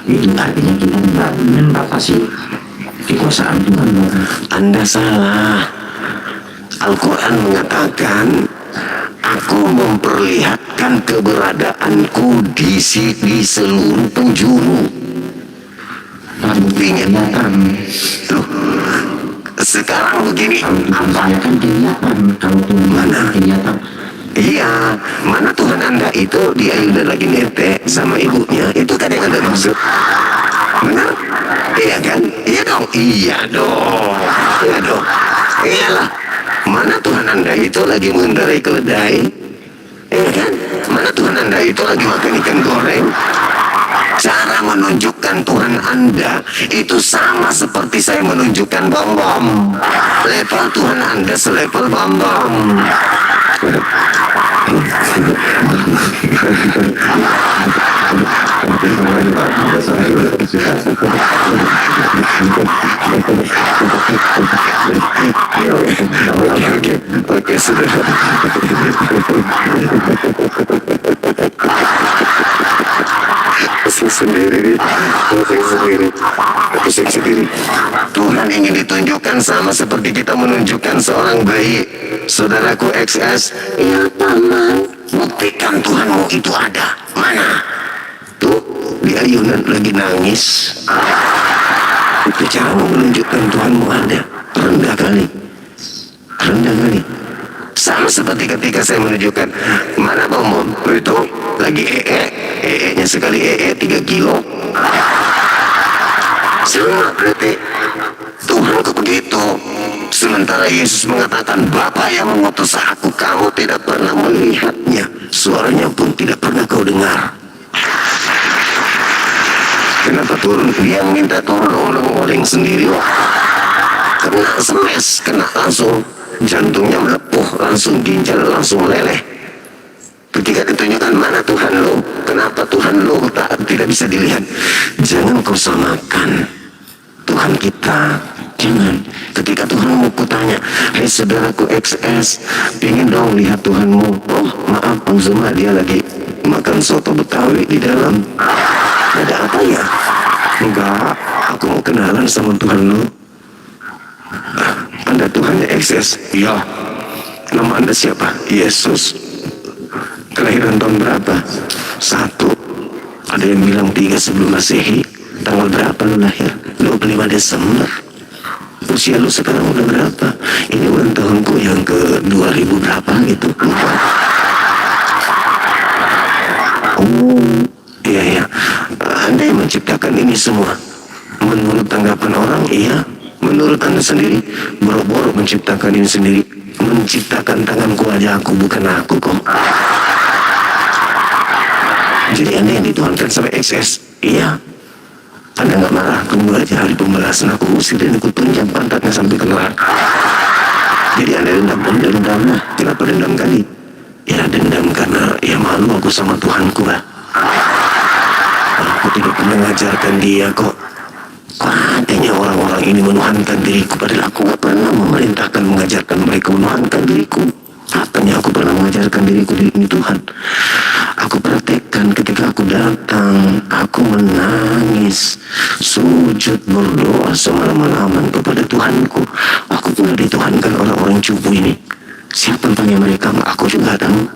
itu artinya kita membatasi kekuasaan Tuhan. Anda salah. Al-Quran mengatakan, aku memperlihatkan keberadaanku di seluruh penjuru. Buktinya, tuh. Sekarang begini, apa kan kelihatan kalau Tuhan mana kelihatan? Iya, mana Tuhan Anda itu dia udah lagi nete sama ibunya, itu kan yang Anda maksud. Benar? Iya kan? Iya dong. Iyalah. Mana Tuhan Anda itu lagi mengendarai keledai? Iya kan? Mana Tuhan Anda itu lagi makan ikan goreng? Cara menunjukkan Tuhan Anda itu sama seperti saya menunjukkan bom-bom. Level Tuhan Anda selevel bom-bom. Oke, sudah. Pusing sendiri. Tuhan ingin ditunjukkan sama seperti kita menunjukkan seorang bayi. Saudaraku XS, ya paman, buktikan Tuhanmu itu ada. Mana? Tuh, di ayunan lagi nangis. Itu cara menunjukkan Tuhanmu ada. Rendah kali. Sama seperti ketika saya menunjukkan, mana bom itu lagi nya sekali 3 kilo. Sama berarti Tuhan kok begitu. Sementara Yesus mengatakan, Bapa yang mengutus aku, kamu tidak pernah melihatnya, suaranya pun tidak pernah kau dengar. Kenapa turun? Dia minta turun, oleng sendiri. Kena smash, kena langsung. jantungnya melepuh, langsung ginjal langsung meleleh. Ketika ditunjukkan mana Tuhan lo, kenapa Tuhan lo tidak bisa dilihat. Jangan kau samakan Tuhan kita, jangan. Ketika Tuhanmu kutanya, hei saudaraku XS, pengen dong lihat Tuhanmu. Oh maaf Bang Zuma, dia lagi makan soto Betawi di dalam. Ada apa ya? Enggak, aku mau kenalan sama Tuhan lo. Anda Tuhannya XS? Iya. Nama Anda siapa? Yesus. Kelahiran tahun berapa? 1. Ada yang bilang 3 sebelum Masehi. Tanggal berapa lu lahir? 25 Desember. Usia lu sekarang udah berapa? Ini ulang tahunku yang ke 2000 berapa gitu. Oh, iya. Anda yang menciptakan ini semua. Menurut tanggapan orang, iya. Menurut Anda sendiri, boro-boro menciptakan ini sendiri. Menciptakan tanganku aja aku, bukan aku kok. Jadi Anda yang dituhankan sampai XS. Iya. Anda gak marah, tunggu aja hari pembalasan, aku usir dan aku tunjang pantatnya sampai ke neraka. Jadi Anda dendam lah. Kenapa dendam kali? Ya dendam karena ya malu aku sama Tuhanku lah. Aku tidak pernah mengajarkan dia kok. Katanya orang-orang ini menuhankan diriku, padahal aku gak pernah memerintahkan mengajarkan mereka menuhankan diriku. Katanya aku pernah mengajarkan diriku ini Tuhan. Aku praktekkan ketika aku datang, aku menangis, sujud, berdoa semalam-malaman kepada Tuhanku. Aku pernah dituhankan orang-orang cupu ini. Siapa tanya mereka? Aku juga tahu.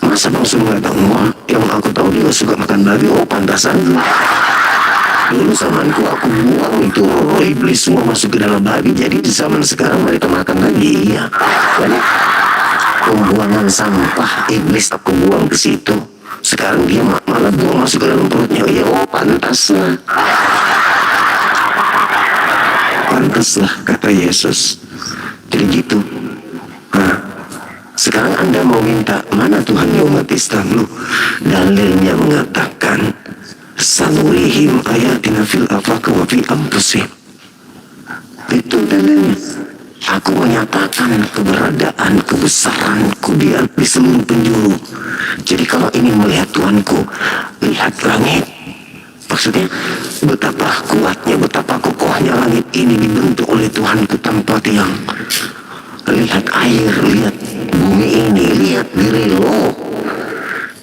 Masa Bang semua gak tahu? Yang aku tahu dia suka makan babi. Oh pantas aja. Dulu zamanku aku buang itu roh iblis semua masuk ke dalam babi. Jadi di zaman sekarang mereka makan lagi. Iya. Pembuangan sampah iblis aku buang ke situ. Sekarang dia malah buang masuk ke dalam perutnya. Ya oh pantaslah. Pantaslah kata Yesus. Jadi gitu. Sekarang Anda mau minta mana Tuhan umat Islam lu? Dalilnya mengatakan sanurihim ayatina fil afaq wa fi anfusihim. Itu dalilnya. Aku menyatakan keberadaan kebesaranku di seluruh penjuru. Jadi kalau ingin melihat Tuhanku, lihat langit. Maksudnya betapa kuatnya, betapa kokohnya langit ini dibentuk oleh Tuhanku tanpa tiang. Lihat air, lihat bumi ini, lihat diri lo.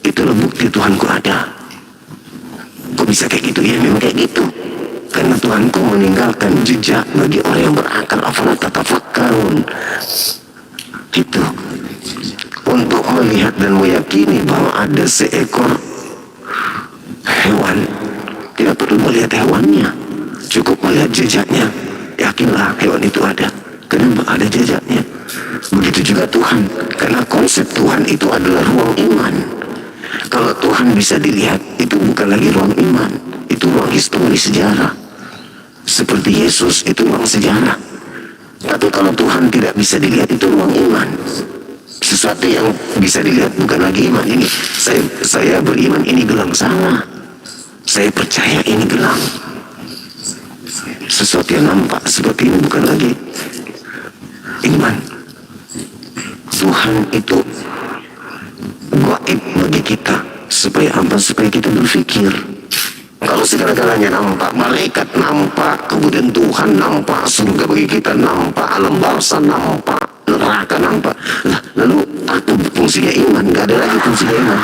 Itulah bukti Tuhanku ada. Kok bisa kayak gitu? Ya memang kayak gitu. Karena Tuhanku meninggalkan jejak bagi orang yang berakal. Afala tatafakkarun. Itu untuk melihat dan meyakini bahwa ada seekor hewan. Tidak perlu melihat hewannya, cukup melihat jejaknya. Yakinlah hewan itu ada. Kenapa? Ada jejaknya. Begitu juga Tuhan. Karena konsep Tuhan itu adalah ruang iman. Kalau Tuhan bisa dilihat, itu bukan lagi ruang iman, itu ruang histori sejarah. Seperti Yesus, itu ruang sejarah. Tapi kalau Tuhan tidak bisa dilihat, itu ruang iman. Sesuatu yang bisa dilihat bukan lagi iman. Ini saya beriman, ini gelang salah. Saya percaya ini gelang. Sesuatu yang nampak seperti ini bukan lagi iman. Tuhan itu gaib bagi kita. Supaya apa? Supaya kita berpikir. Kalau segala-galanya nampak, malaikat nampak, kemudian Tuhan nampak, surga bagi kita nampak, alam bawah nampak, neraka nampak. Lalu apa fungsinya iman? Gak ada lagi fungsinya iman.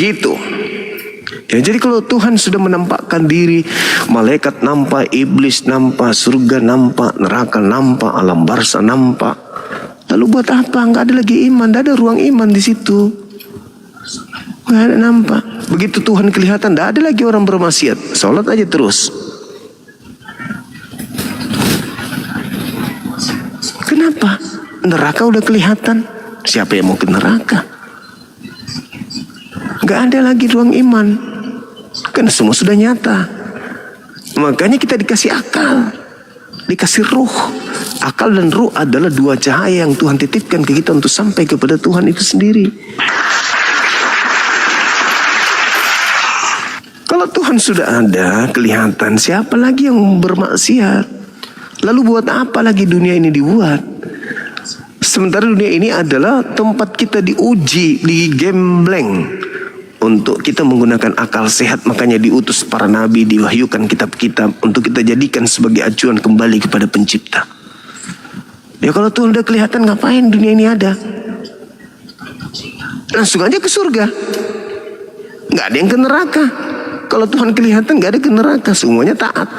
Begitu. Ya, jadi kalau Tuhan sudah menampakkan diri, malaikat nampak, iblis nampak, surga nampak, neraka nampak, alam barzah nampak. Lalu buat apa? Nggak ada lagi iman, nggak ada ruang iman di situ. Nggak ada nampak. Begitu Tuhan kelihatan, nggak ada lagi orang bermaksiat. Sholat aja terus. Kenapa? Neraka udah kelihatan. Siapa yang mau ke neraka? Gak ada lagi ruang iman. Karena semua sudah nyata. Makanya kita dikasih akal, dikasih ruh. Akal dan ruh adalah dua cahaya yang Tuhan titipkan ke kita untuk sampai kepada Tuhan itu sendiri. Kalau Tuhan sudah ada, kelihatan, siapa lagi yang bermaksiat? Lalu buat apa lagi dunia ini dibuat? Sementara dunia ini adalah tempat kita diuji, digembleng untuk kita menggunakan akal sehat. Makanya diutus para nabi, diwahyukan kitab-kitab untuk kita jadikan sebagai acuan kembali kepada pencipta. Ya kalau Tuhan udah kelihatan, ngapain dunia ini ada? Langsung aja ke surga. Gak ada yang ke neraka. Kalau Tuhan kelihatan, gak ada ke neraka, semuanya taat.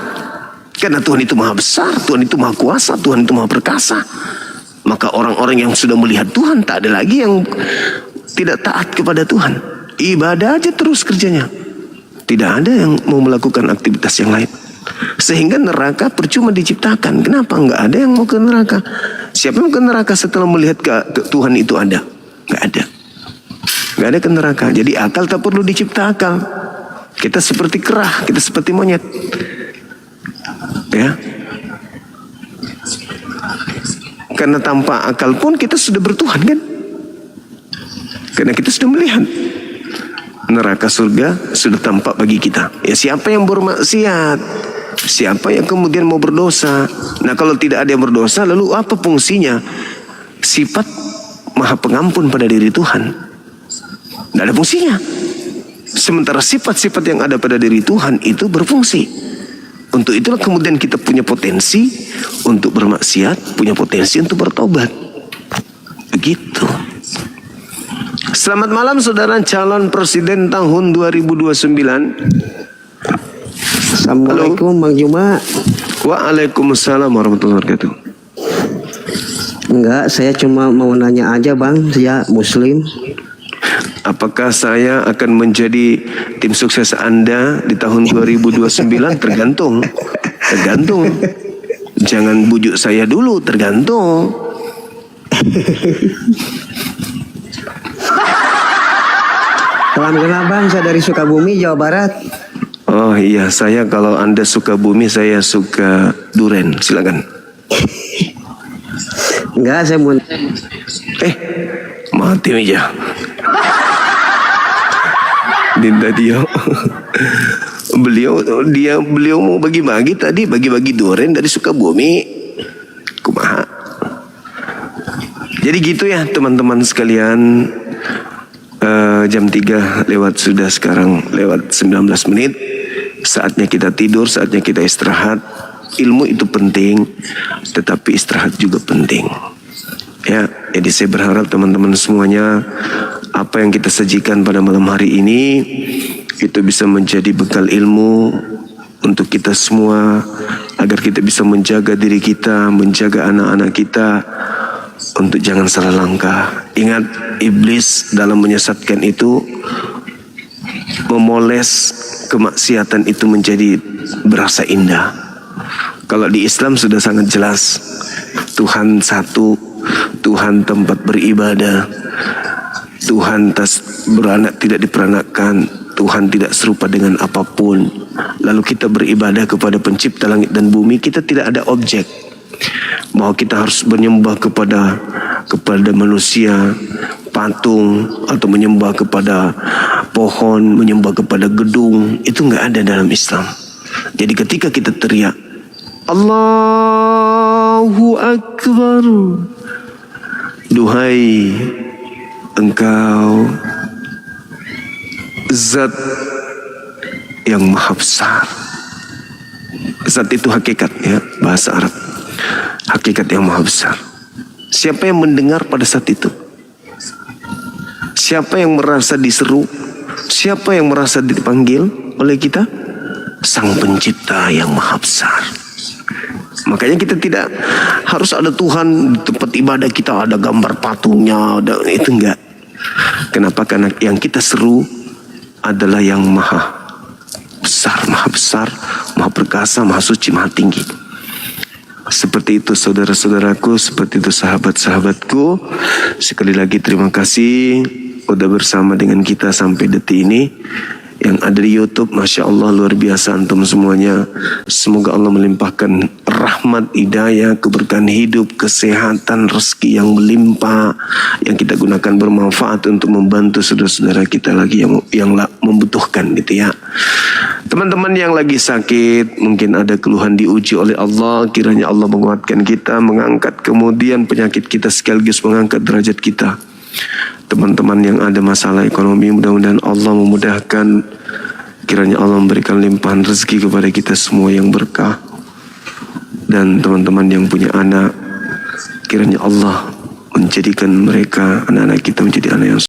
Karena Tuhan itu maha besar, Tuhan itu maha kuasa, Tuhan itu maha perkasa. Maka orang-orang yang sudah melihat Tuhan, tak ada lagi yang tidak taat kepada Tuhan. Ibadah aja terus kerjanya. Tidak ada yang mau melakukan aktivitas yang lain. Sehingga neraka percuma diciptakan. Kenapa? Nggak ada yang mau ke neraka. Siapa yang mau ke neraka setelah melihat Tuhan itu ada? Nggak ada. Nggak ada ke neraka. Jadi akal tak perlu dicipta akal. Kita seperti kerah, kita seperti monyet. Ya. Karena tanpa akal pun kita sudah bertuhan kan? Karena kita sudah melihat neraka surga sudah tampak bagi kita. Ya siapa yang bermaksiat? Siapa yang kemudian mau berdosa? Nah kalau tidak ada yang berdosa, lalu apa fungsinya sifat maha pengampun pada diri Tuhan? Tidak ada fungsinya. Sementara sifat-sifat yang ada pada diri Tuhan itu berfungsi. Untuk itulah kemudian kita punya potensi untuk bermaksiat, punya potensi untuk bertobat. Begitu. Selamat malam saudara calon presiden tahun 2029. Assalamualaikum Bang Juma. Waalaikumsalam warahmatullahi wabarakatuh. Enggak, saya cuma mau nanya aja Bang, saya Muslim. Apakah saya akan menjadi tim sukses Anda di tahun 2029? Tergantung. Tergantung. Jangan bujuk saya dulu, tergantung. Salam kenal Bang, saya dari Sukabumi, Jawa Barat. Oh iya, saya kalau Anda suka bumi, saya suka duren. Silakan. Enggak, saya mau... mati aja. Dinda beliau mau bagi-bagi tadi, bagi-bagi duren dari Sukabumi. Kumaha. Jadi gitu ya teman-teman sekalian. Jam 3 lewat sudah sekarang, lewat 19 menit. Saatnya kita tidur, saatnya kita istirahat. Ilmu itu penting, tetapi istirahat juga penting. Ya, jadi saya berharap teman-teman semuanya, apa yang kita sajikan pada malam hari ini itu bisa menjadi bekal ilmu untuk kita semua, agar kita bisa menjaga diri kita, menjaga anak-anak kita untuk jangan salah langkah. Ingat, iblis dalam menyesatkan itu memoles kemaksiatan itu menjadi berasa indah. Kalau di Islam sudah sangat jelas, Tuhan satu, Tuhan tempat beribadah, Tuhan beranak tidak diperanakkan, Tuhan tidak serupa dengan apapun. Lalu kita beribadah kepada pencipta langit dan bumi, kita tidak ada objek bahwa kita harus menyembah kepada manusia, patung, atau menyembah kepada pohon, menyembah kepada gedung. Itu nggak ada dalam Islam. Jadi ketika kita teriak Allahu Akbar, duhai Engkau Zat yang maha besar. Zat itu hakikat ya, bahasa Arab. Hakikat yang maha besar. Siapa yang mendengar pada saat itu? Siapa yang merasa diseru? Siapa yang merasa dipanggil oleh kita? Sang pencipta yang maha besar. Makanya kita tidak harus ada Tuhan di tempat ibadah kita, ada gambar patungnya, itu enggak. Kenapa? Karena yang kita seru adalah yang maha besar, maha perkasa, maha suci, maha tinggi. Seperti itu saudara-saudaraku, seperti itu sahabat-sahabatku. Sekali lagi terima kasih udah bersama dengan kita sampai detik ini. Yang ada di YouTube, Masya Allah luar biasa antum semuanya. Semoga Allah melimpahkan rahmat, hidayah, keberkahan hidup, kesehatan, rezeki yang melimpah, yang kita gunakan bermanfaat untuk membantu saudara-saudara kita lagi yang membutuhkan gitu ya. Teman-teman yang lagi sakit, mungkin ada keluhan, diuji oleh Allah, kiranya Allah menguatkan kita, mengangkat kemudian penyakit kita sekaligus mengangkat derajat kita. Teman-teman yang ada masalah ekonomi, mudah-mudahan Allah memudahkan, kiranya Allah memberikan limpahan rezeki kepada kita semua yang berkah. Dan teman-teman yang punya anak, kiranya Allah menjadikan mereka, anak-anak kita menjadi anak yang